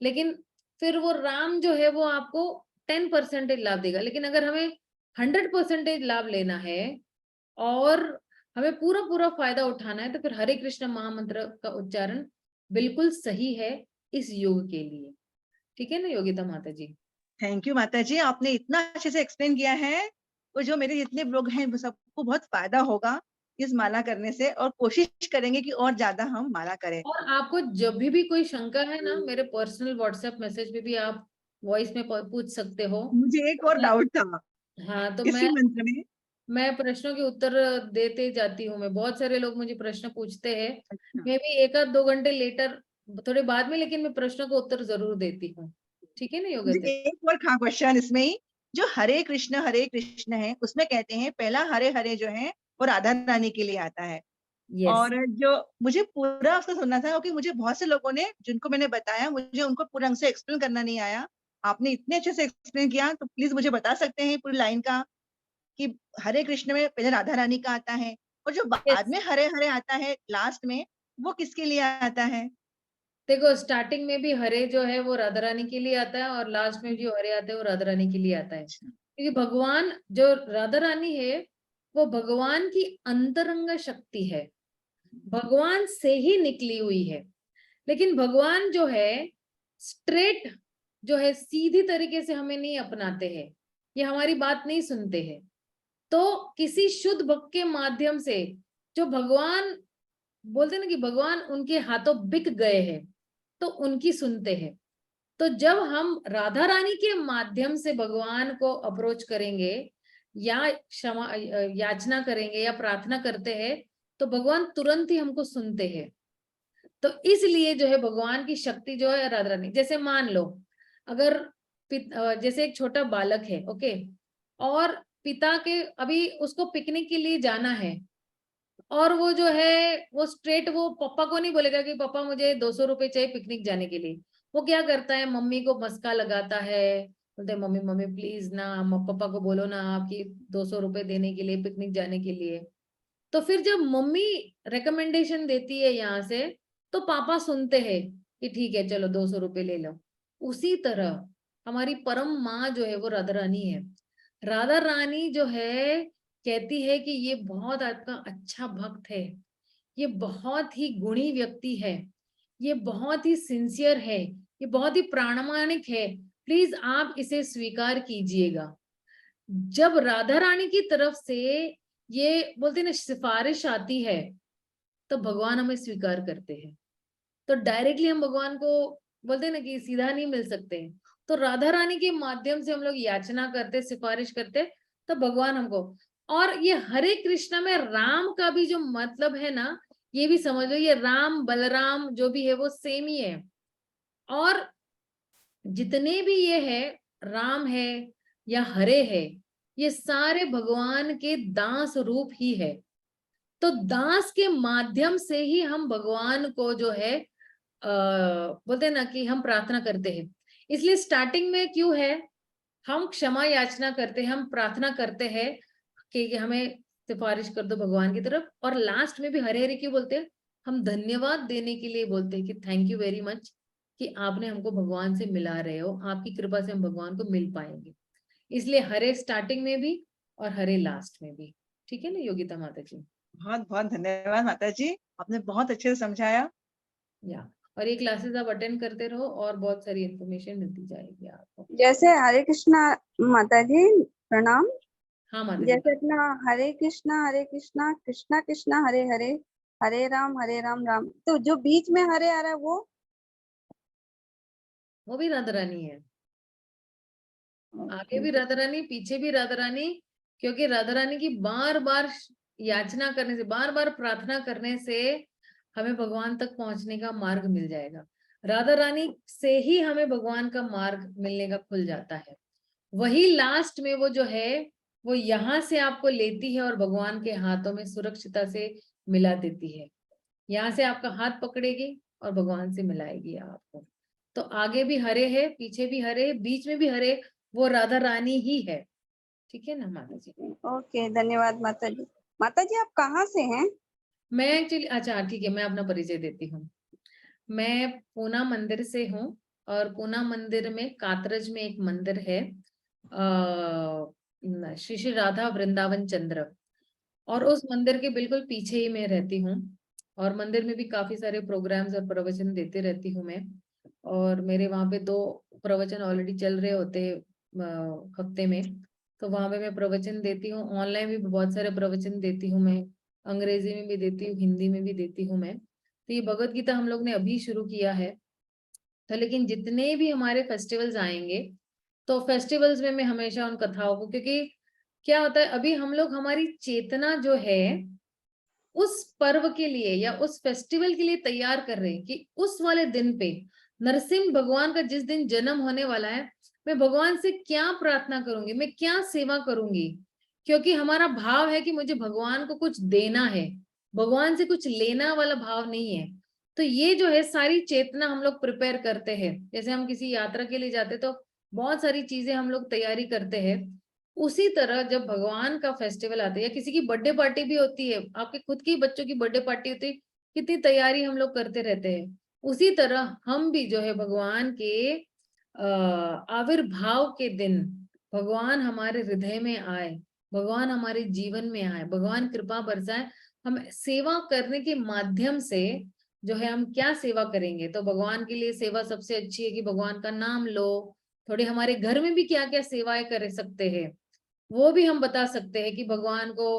लेकिन फिर वो राम जो है वो आपको 10% लाभ देगा। लेकिन अगर हमें 100% लाभ लेना है और हमें पूरा पूरा फायदा उठाना है, तो फिर हरे कृष्ण महामंत्र का उच्चारण बिल्कुल सही है इस योग के लिए। ठीक है ना योगिता माता जी? थैंक यू माता जी, आपने इतना अच्छे से एक्सप्लेन किया है। वो जो मेरे जितने लोग हैं वो सबको बहुत फायदा होगा इस माला करने से, और कोशिश करेंगे कि और ज्यादा हम माला करें। और आपको जब भी कोई शंका है ना, मेरे पर्सनल व्हाट्सएप मैसेज में भी आप वॉइस में पूछ सकते हो। मुझे एक और डाउट था हाँ, तो इसी मंत्र में। मैं प्रश्नों के उत्तर देते जाती हूँ। मैं बहुत सारे लोग मुझे प्रश्न पूछते हैं, अच्छा, मैं भी 1 आध 2 घंटे लेटर थोड़े बाद में, लेकिन मैं प्रश्नों का उत्तर जरूर देती हूँ। ठीक है ना योगिता? मुझे एक और था क्वेश्चन इसमें ही। जो हरे कृष्ण है उसमें कहते हैं पहला हरे हरे जो है वो राधा रानी के लिए आता है। यस। और जो मुझे पूरा उसका सुनना था, क्योंकि मुझे बहुत से लोगों ने जिनको मैंने बताया, मुझे उनको पूरा ढंग से एक्सप्लेन करना नहीं आया। आपने इतने अच्छे से एक्सप्लेन किया, तो प्लीज मुझे बता सकते हैं पूरी लाइन का कि हरे कृष्ण में पहले राधा रानी का आता है, और जो बाद यस, में हरे हरे आता है लास्ट में, वो किसके लिए आता है? देखो स्टार्टिंग में भी हरे जो है वो राधा रानी के लिए आता है, और लास्ट में जो हरे आता है वो राधा रानी के लिए आता है। क्योंकि भगवान जो राधा रानी है वो भगवान की अंतरंग शक्ति है, भगवान से ही निकली हुई है। लेकिन भगवान जो है स्ट्रेट जो है सीधी तरीके से हमें नहीं अपनाते हैं, ये हमारी बात नहीं सुनते हैं। तो किसी शुद्ध भक्त के माध्यम से जो भगवान बोलते हैं ना कि भगवान उनके हाथों बिक गए हैं, तो उनकी सुनते हैं। तो जब हम राधा रानी के माध्यम से भगवान को अप्रोच करेंगे या क्षमा याचना करेंगे या प्रार्थना करते हैं, तो भगवान तुरंत ही हमको सुनते हैं। तो इसलिए जो है भगवान की शक्ति जो है राधा रानी, जैसे मान लो अगर जैसे एक छोटा बालक है, ओके, और पिता के अभी उसको पिकनिक के लिए जाना है, और वो जो है वो स्ट्रेट वो पापा को नहीं बोलेगा कि पापा मुझे 200 रुपए चाहिए पिकनिक जाने के लिए। वो क्या करता है, मम्मी को मस्का लगाता है, बोलते हैं मम्मी मम्मी प्लीज ना, पापा को बोलो ना आपकी 200 रुपए देने के लिए पिकनिक जाने के लिए। तो फिर जब मम्मी रिकमेंडेशन देती है यहाँ से, तो पापा सुनते हैं कि ठीक है चलो 200 रुपए ले लो। उसी तरह हमारी परम माँ जो है वो राधा रानी है। राधा रानी जो है कहती है कि ये बहुत आपका अच्छा भक्त है, ये बहुत ही गुणी व्यक्ति है, ये बहुत ही सिंसियर है, ये बहुत ही प्रामाणिक है, प्लीज आप इसे स्वीकार कीजिएगा। जब राधा रानी की तरफ से ये बोलते हैं ना सिफारिश आती है, तो भगवान हमें स्वीकार करते हैं। तो डायरेक्टली हम भगवान को बोलते हैं ना कि सीधा नहीं मिल सकते हैं। तो राधा रानी के माध्यम से हम लोग याचना करते, सिफारिश करते, तो भगवान हमको। और ये हरे कृष्णा में राम का भी जो मतलब है ना, ये भी समझ लो, ये राम बलराम जो भी है वो सेम ही है। और जितने भी ये है राम है या हरे है, ये सारे भगवान के दास रूप ही है। तो दास के माध्यम से ही हम भगवान को जो है बोलते हैं ना कि हम प्रार्थना करते हैं। इसलिए स्टार्टिंग में क्यों है हम क्षमा याचना करते हैं, हम प्रार्थना करते हैं कि हमें सिफारिश कर दो भगवान की तरफ। और लास्ट में भी हरे हरे क्यों बोलते हैं, हम धन्यवाद देने के लिए बोलते हैं कि थैंक यू वेरी मच कि आपने हमको भगवान से मिला रहे हो, आपकी कृपा से हम भगवान को मिल पाएंगे। इसलिए हरे स्टार्टिंग में भी और हरे लास्ट में भी। ठीक है ना योगिता माता जी? बहुत बहुत धन्यवाद माता जी, आपने बहुत अच्छे से समझाया। या और ये क्लासेस आप अटेंड करते रहो और बहुत सारी इन्फॉर्मेशन मिलती जाएगी आपको। जैसे हरे कृष्णा माता जी, प्रणाम। हाँ माता जी। जैसे अपना हरे कृष्णा कृष्णा कृष्णा हरे हरे, हरे राम राम, तो जो बीच में हरे आ रहा है वो भी राधा रानी है, आगे भी राधा रानी, पीछे भी राधा रानी। क्योंकि राधा रानी की बार बार याचना करने से, बार बार प्रार्थना करने से हमें भगवान तक पहुंचने का मार्ग मिल जाएगा। राधा रानी से ही हमें भगवान का मार्ग मिलने का खुल जाता है। वही लास्ट में वो जो है वो यहाँ से आपको लेती है और भगवान के हाथों में सुरक्षिता से मिला देती है। यहाँ से आपका हाथ पकड़ेगी और भगवान से मिलाएगी आपको। तो आगे भी हरे है, पीछे भी हरे, बीच में भी हरे, वो राधा रानी ही है। ठीक है ना माता जी? ओके, धन्यवाद माता जी। माता जी आप कहाँ से हैं? मैं एक्चुअली, अच्छा ठीक है, मैं अपना परिचय देती हूँ। मैं पूना मंदिर से हूँ और पूना मंदिर में कात्रज में एक मंदिर है, श्री श्री राधा वृंदावन चंद्र, और उस मंदिर के बिल्कुल पीछे ही मैं रहती हूँ। और मंदिर में भी काफी सारे प्रोग्राम्स और प्रवचन देते रहती हूँ मैं। और मेरे वहाँ पे 2 प्रवचन ऑलरेडी चल रहे होते हैं हफ्ते में। तो वहाँ पे मैं प्रवचन देती हूँ, ऑनलाइन भी बहुत सारे प्रवचन देती हूँ मैं, अंग्रेजी में भी देती हूँ, हिंदी में भी देती हूँ मैं। तो ये भगवत गीता हम लोग ने अभी शुरू किया है। तो लेकिन जितने भी हमारे फेस्टिवल्स आएंगे, तो फेस्टिवल्स में मैं हमेशा उन कथाओं को, क्योंकि क्या होता है, अभी हम लोग हमारी चेतना जो है उस पर्व के लिए या उस फेस्टिवल के लिए तैयार कर रहे हैं कि उस वाले दिन पे नरसिंह भगवान का जिस दिन जन्म होने वाला है, मैं भगवान से क्या प्रार्थना करूंगी, मैं क्या सेवा करूंगी, क्योंकि हमारा भाव है कि मुझे भगवान को कुछ देना है, भगवान से कुछ लेना वाला भाव नहीं है। तो ये जो है सारी चेतना हम लोग प्रिपेयर करते हैं। जैसे हम किसी यात्रा के लिए जाते तो बहुत सारी चीजें हम लोग तैयारी करते हैं। उसी तरह जब भगवान का फेस्टिवल आता है या किसी की बर्थडे पार्टी भी होती है, आपके खुद की बच्चों की बर्थडे पार्टी होती है, कितनी तैयारी हम लोग करते रहते हैं। उसी तरह हम भी जो है भगवान के आविर्भाव के दिन भगवान हमारे हृदय में आए, भगवान हमारे जीवन में आए, भगवान कृपा बरसाए, हम सेवा करने के माध्यम से जो है हम क्या सेवा करेंगे। तो भगवान के लिए सेवा सबसे अच्छी है कि भगवान का नाम लो। थोड़े हमारे घर में भी क्या क्या सेवाएं कर सकते हैं वो भी हम बता सकते हैं कि भगवान को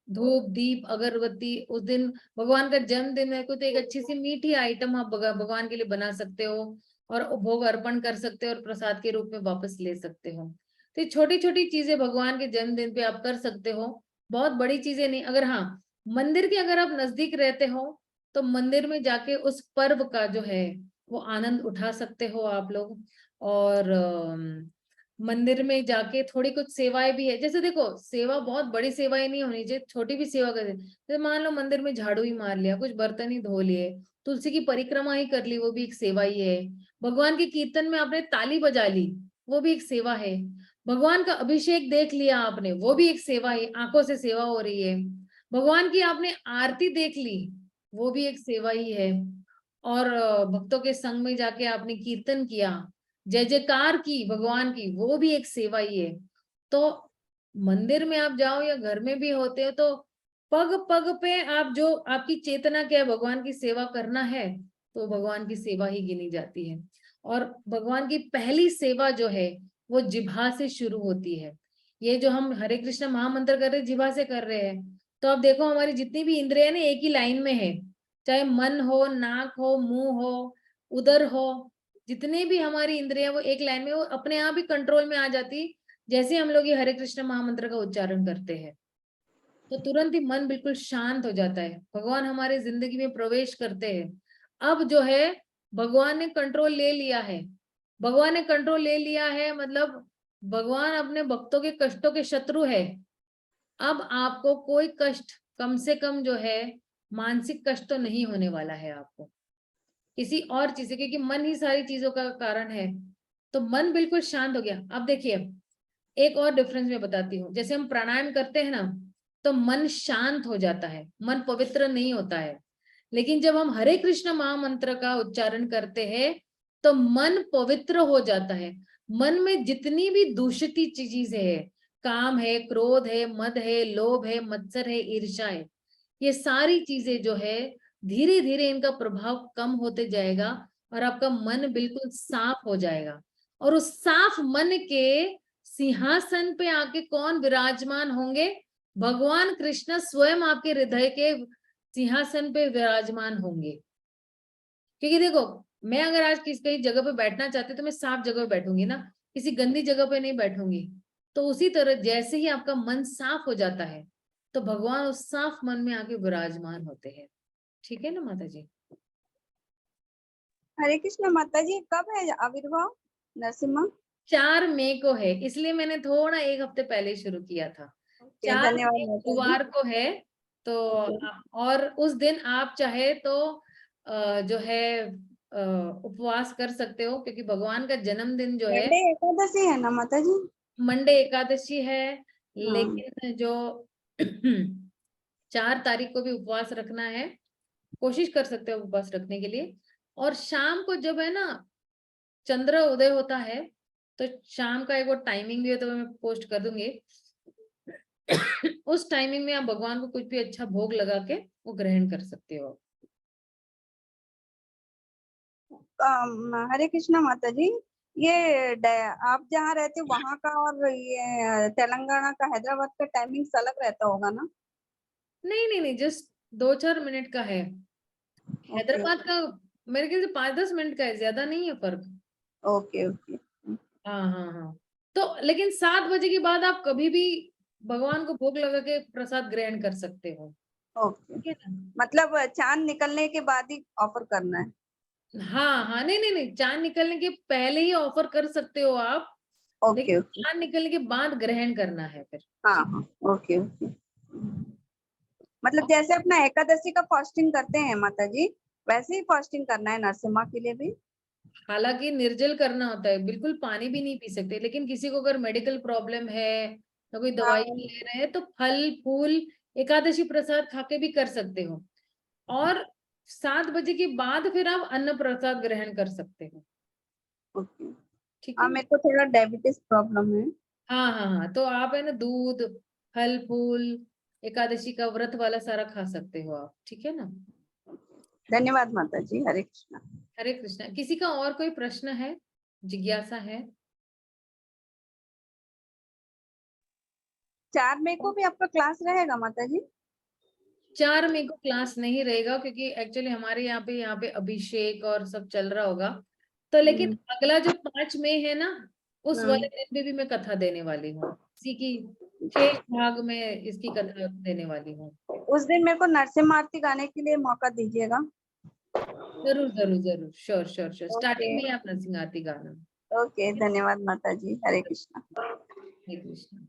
धूप दीप अगरबत्ती, उस दिन भगवान का जन्मदिन है, कोई तो एक अच्छी सी मीठी आइटम आप भगवान के लिए बना सकते हो और भोग अर्पण कर सकते हो और प्रसाद के रूप में वापस ले सकते हो। तो ये छोटी छोटी चीजें भगवान के जन्मदिन पे आप कर सकते हो, बहुत बड़ी चीजें नहीं। अगर हाँ, मंदिर के अगर आप नजदीक रहते हो तो मंदिर में जाके उस पर्व का जो है वो आनंद उठा सकते हो आप लोग। और मंदिर में जाके थोड़ी कुछ सेवाएं भी है, जैसे देखो सेवा बहुत बड़ी सेवाएं नहीं होनी चाहिए, छोटी भी सेवा कर, जैसे मान लो मंदिर में झाड़ू ही मार लिया, कुछ बर्तन ही धो लिए, तुलसी की परिक्रमा ही कर ली, वो भी एक सेवा ही है। भगवान के कीर्तन में आपने ताली बजा ली, वो भी एक सेवा है। भगवान का अभिषेक देख लिया आपने, वो भी एक सेवा है, आंखों से सेवा हो रही है। भगवान की आपने आरती देख ली, वो भी एक सेवा ही है। और भक्तों के संग में जाके आपने कीर्तन किया, जय जयकार की भगवान की, वो भी एक सेवा ही है। तो मंदिर में आप जाओ या घर में भी होते हो तो पग पग पे आप जो आपकी चेतना क्या है, भगवान की सेवा करना है, तो भगवान की सेवा ही गिनी जाती है। और भगवान की पहली सेवा जो है वो जिह्वा से शुरू होती है। ये जो हम हरे कृष्ण महामंत्र कर रहे हैं, जिह्वा से कर रहे हैं। तो आप देखो हमारी जितनी भी इंद्रियां ना एक ही लाइन में है, चाहे मन हो, नाक हो, मुंह हो, उदर हो, जितने भी हमारी इंद्रियां वो एक लाइन में, वो अपने आप ही कंट्रोल में आ जाती जैसे हम लोग ये हरे कृष्ण महामंत्र का उच्चारण करते हैं। तो तुरंत ही मन बिल्कुल शांत हो जाता है, भगवान हमारे जिंदगी में प्रवेश करते हैं। अब जो है भगवान ने कंट्रोल ले लिया है, भगवान ने कंट्रोल ले लिया है, मतलब भगवान अपने भक्तों के कष्टों के शत्रु है। अब आपको कोई कष्ट, कम से कम जो है मानसिक कष्ट तो नहीं होने वाला है आपको किसी और चीज से, क्योंकि मन ही सारी चीजों का कारण है। तो मन बिल्कुल शांत हो गया। अब देखिए एक और डिफरेंस मैं बताती हूँ, जैसे हम प्राणायाम करते हैं ना तो मन शांत हो जाता है, मन पवित्र नहीं होता है। लेकिन जब हम हरे कृष्ण महामंत्र का उच्चारण करते हैं तो मन पवित्र हो जाता है। मन में जितनी भी दूषित चीजें है, काम है, क्रोध है, मद है, लोभ है, मत्सर है, ईर्ष्या है, ये सारी चीजें जो है धीरे धीरे इनका प्रभाव कम होते जाएगा और आपका मन बिल्कुल साफ हो जाएगा। और उस साफ मन के सिंहासन पे आके कौन विराजमान होंगे? भगवान कृष्ण स्वयं आपके हृदय के सिंहासन पे विराजमान होंगे। क्योंकि देखो मैं अगर आज किसी कहीं जगह पे बैठना चाहती तो मैं साफ जगह पे बैठूंगी ना, किसी गंदी जगह पे नहीं बैठूंगी। तो उसी तरह जैसे ही आपका मन साफ हो जाता है तो भगवान उस साफ मन में आके विराजमान होते हैं। ठीक है ना माता जी? हरे कृष्ण माता जी, कब है आविर्भाव नरसिम्हा? 4 मई को है, इसलिए मैंने थोड़ा 1 हफ्ते पहले शुरू किया था। 4 धन्यवाद मई माता जी। गुरुवार को है। तो और उस दिन आप चाहे तो जो है उपवास कर सकते हो, क्योंकि भगवान का जन्मदिन जो है मंडे एकादशी है ना माता जी? मंडे एकादशी है। लेकिन जो 4 तारीख को भी उपवास रखना है, कोशिश कर सकते हो उपवास रखने के लिए। और शाम को जब है ना चंद्र उदय होता है, तो शाम का एक वो टाइमिंग भी है, तो मैं पोस्ट कर दूंगी। उस टाइमिंग में आप भगवान को कुछ भी अच्छा भोग लगा के वो ग्रहण कर सकते हो। हरे कृष्णा माता जी, ये आप जहाँ रहते हो वहाँ का और ये तेलंगाना का, हैदराबाद का टाइमिंग अलग रहता होगा ना? नहीं नहीं नहीं, जस्ट 2-4 मिनट का है। हैदराबाद का मेरे ख्याल से 5-10 मिनट का है, ज्यादा नहीं है फर्क। Okay okay. हाँ हाँ हाँ। तो लेकिन 7 बजे के बाद आप कभी भी भगवान को भोग लगा के प्रसाद ग्रहण कर सकते हो, ओके, ठीक है ना? मतलब चांद निकलने के बाद ही ऑफर करना है? हाँ हाँ, नहीं नहीं नहीं, चांद निकलने के पहले ही ऑफर कर सकते हो आप, ओके लेकिन ओके। चांद निकलने के बाद ग्रहण करना है फिर। हाँ ठीक। हाँ, ओके ओके। मतलब जैसे अपना एकादशी का फास्टिंग करते हैं माता जी, वैसे ही फास्टिंग करना है नरसिम्हा के लिए भी? हालांकि निर्जल करना होता है, बिल्कुल पानी भी नहीं पी सकते, लेकिन किसी को अगर मेडिकल प्रॉब्लम है या कोई हाँ। दवाई ले रहे हैं तो फल फूल एकादशी प्रसाद खा के भी कर सकते हो। और 7 बजे के बाद फिर आप अन्न प्रसाद ग्रहण कर सकते हो, ओके। ठीक हाँ, है ना? मेरे को थोड़ा डायबिटीज प्रॉब्लम है। हाँ हाँ हाँ, तो आप है ना दूध, फल फूल, एकादशी का व्रत वाला सारा खा सकते हो आप, ठीक है ना? धन्यवाद माता जी, हरे कृष्णा। हरे कृष्णा। किसी का और कोई प्रश्न है, जिज्ञासा है? 4 मई को भी आपका क्लास रहेगा माता जी? 4 मई को क्लास नहीं रहेगा, क्योंकि एक्चुअली हमारे यहाँ पे अभिषेक और सब चल रहा होगा। तो लेकिन अगला जो 5 मई है ना, उस वाले दिन भी मैं कथा देने वाली हूँ, इसी की शेष भाग में इसकी कथा देने वाली हूँ। उस दिन मेरे को नरसिम्हा आरती गाने के लिए मौका दीजिएगा। जरूर जरूर जरूर, sure sure sure, okay starting में ही आप नरसिंह आरती गाना। ओके, धन्यवाद माता जी, हरे कृष्णा। हरे कृष्णा।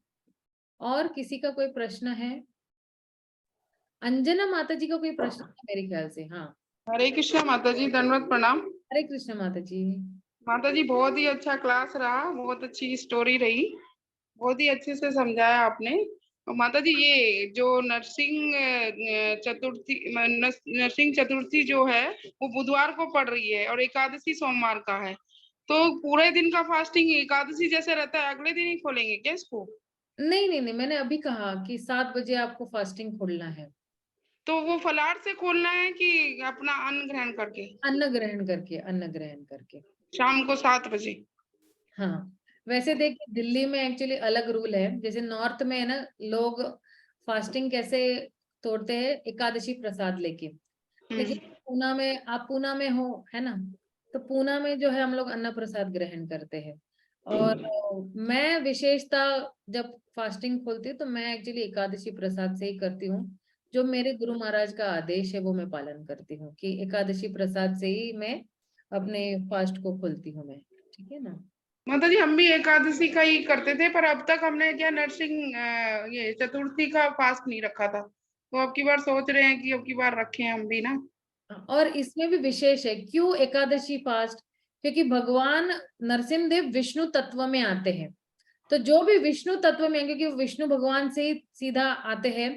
और किसी का कोई प्रश्न है? अंजना माता जी का कोई प्रश्न है मेरे ख्याल से, हाँ। हरे कृष्णा माता जी, दंडवत प्रणाम। हरे कृष्ण माता जी। माता जी बहुत ही अच्छा क्लास रहा, बहुत अच्छी स्टोरी रही, बहुत ही अच्छे से समझाया आपने। और माता जी ये जो नरसिंह चतुर्थी जो है वो बुधवार को पड़ रही है और एकादशी सोमवार का है, तो पूरे दिन का फास्टिंग एकादशी जैसे रहता है, अगले दिन ही खोलेंगे क्या इसको? नहीं नहीं नहीं, मैंने अभी कहा कि 7 बजे आपको फास्टिंग खोलना है। तो वो फलाहार से खोलना है कि अपना अन्न ग्रहण करके? अन्न ग्रहण करके, अन्न ग्रहण करके। शाम को 7 बजे? हाँ, वैसे देखिए दिल्ली में एक्चुअली अलग रूल है, जैसे नॉर्थ में है ना, लोग फास्टिंग कैसे तोड़ते हैं, एकादशी प्रसाद लेके। लेकिन पूना में, आप पूना में हो है ना, तो पूना में जो है हम लोग अन्न प्रसाद ग्रहण करते हैं। और मैं विशेषता जब फास्टिंग खोलती हूँ तो मैं एक्चुअली एकादशी प्रसाद से ही करती हूँ। जो मेरे गुरु महाराज का आदेश है वो मैं पालन करती हूँ कि एकादशी प्रसाद से ही मैं अपने फास्ट को खोलती हूँ मैं, ठीक है ना? माता जी हम भी एकादशी का ही करते थे, पर अब तक हमने क्या ये चतुर्थी का फास्ट नहीं रखा था, तो अब की बार सोच रहे हैं कि अब की बार रखें हम भी ना। और इसमें भी विशेष है, क्यों एकादशी फास्ट? क्योंकि भगवान नरसिंह देव विष्णु तत्व में आते हैं। तो जो भी विष्णु तत्व में, क्योंकि वो विष्णु भगवान से ही सीधा आते हैं,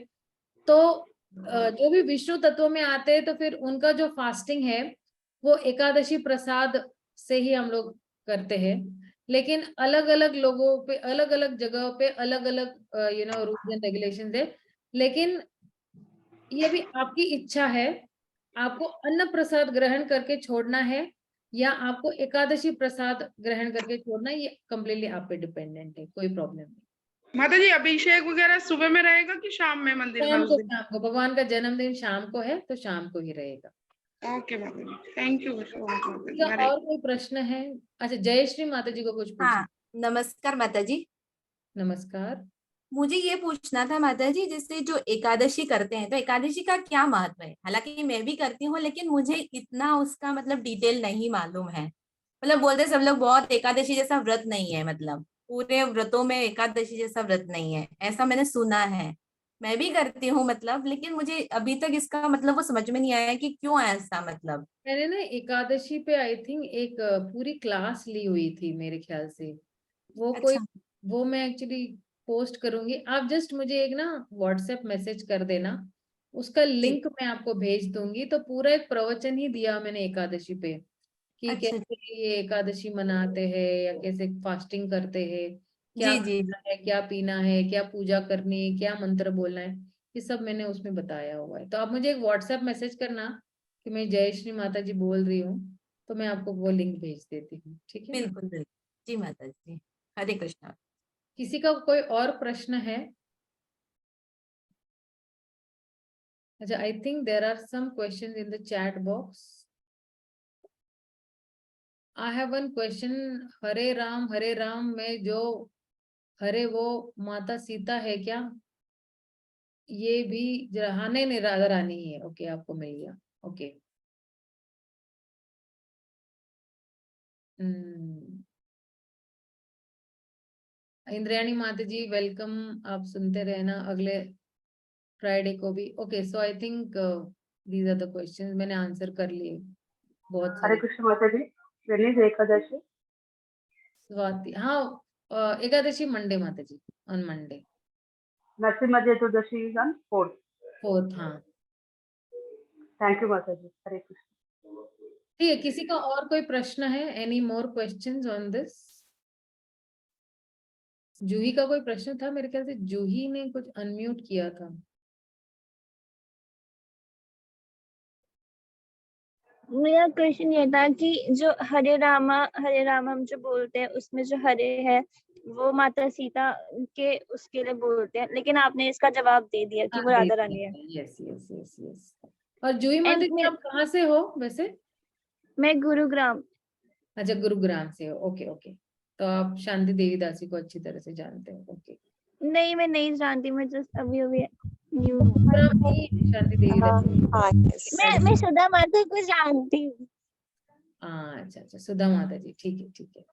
तो जो भी विष्णु तत्व में आते हैं तो फिर उनका जो फास्टिंग है वो एकादशी प्रसाद से ही हम लोग करते हैं। लेकिन अलग अलग लोगों पे, अलग अलग जगहों पे अलग अलग रूल्स एंड रेगुलेशंस है। लेकिन ये भी आपकी इच्छा है, आपको अन्न प्रसाद ग्रहण करके छोड़ना है या आपको एकादशी प्रसाद ग्रहण करके छोड़ना है, ये कम्प्लीटली आप पे डिपेंडेंट है, कोई प्रॉब्लम नहीं। माता जी अभिषेक वगैरह सुबह में रहेगा कि शाम में मंदिर में उस दिन? शाम को, भगवान का जन्मदिन शाम को है तो शाम को ही रहेगा। ओके माता जी, थैंक यू सो मच माता जी। या हरे और कोई प्रश्न है? अच्छा, जयश्री माता जी को कुछ पूछना। हाँ, नमस्कार माता जी। नमस्कार। मुझे ये पूछना था माता जी, जैसे जो एकादशी करते हैं तो एकादशी का क्या महत्व है? हालांकि मैं भी करती हूँ लेकिन मुझे इतना उसका मतलब डिटेल नहीं मालूम है। मतलब बोलते सब लोग बहुत एकादशी जैसा व्रत नहीं है, मतलब पूरे व्रतों में एकादशी जैसा व्रत नहीं है, ऐसा मैंने सुना है। मैं भी करती हूँ मतलब, लेकिन मुझे अभी तक इसका मतलब वो समझ में नहीं आया कि क्यों ऐसा मतलब। मैंने ना एकादशी पे आई थिंक एक पूरी क्लास ली हुई थी मेरे ख्याल से, वो कोई, अच्छा। वो मैं एक्चुअली पोस्ट करूंगी, आप जस्ट मुझे एक ना व्हाट्सएप मैसेज कर देना, उसका लिंक मैं आपको भेज दूंगी। तो पूरा एक प्रवचन ही दिया मैंने एकादशी पे कि अच्छा कैसे ये एकादशी मनाते हैं या कैसे फास्टिंग करते हैं, क्या जी जी खाना है, क्या पीना है, क्या पूजा करनी है, क्या मंत्र बोलना है, ये सब मैंने उसमें बताया हुआ है। तो आप मुझे एक व्हाट्सएप मैसेज करना कि मैं जयश्री माता जी बोल रही हूँ, तो मैं आपको वो लिंक भेज देती हूँ, ठीक है ना? बिल्कुल बिल्कुल जी माता जी, हरे कृष्णा। किसी का कोई और प्रश्न है? अच्छा, I think there are some question in the chat box. I have one question. Hare Ram में जो हरे वो माता सीता है क्या? ये भी जरा, नहीं राधा रानी ही है। ओके, आपको मिल गया। ओके। इंद्रायणी माता जी वेलकम, आप सुनते रहना अगले फ्राइडे को भी। Okay, so I think these are the questions, मैंने आंसर कर लिए बहुत हरे सारे। कृष्ण माता जी। when is Ekadashi? स्वाति, हाँ, Ekadashi Monday mata ji, on Monday Narasimha Chaturdashi is on 4th. 4th। हाँ, थैंक यू माता जी। हरे कृष्ण। ठीक है। किसी का और कोई प्रश्न है? Any more questions on this? Juhi का कोई प्रश्न था, मेरे ख्याल से जूही ने कुछ अनम्यूट किया था। मेरा क्वेश्चन ये था कि जो हरे राम हम जो बोलते हैं उसमें जो हरे है वो माता सीता के उसके लिए बोलते हैं, लेकिन आपने इसका जवाब दे दिया कि वो राधा रानी है। Yes yes yes yes. और जूही माता जी, आप कहाँ से हो वैसे? मैं गुरुग्राम। अच्छा, गुरुग्राम से हो। ओके ओके, तो आप शांति देवी दासी को अच्छी तरह से जानते हो। ओके, नहीं, मैं नहीं जानती, मैं जस्ट अभी न्यू। गुरुग्राम में ही शांति देवी दासी। मैं सुधा माता को जानती हूँ। अच्छा अच्छा, सुधा माता जी, ठीक है ठीक है।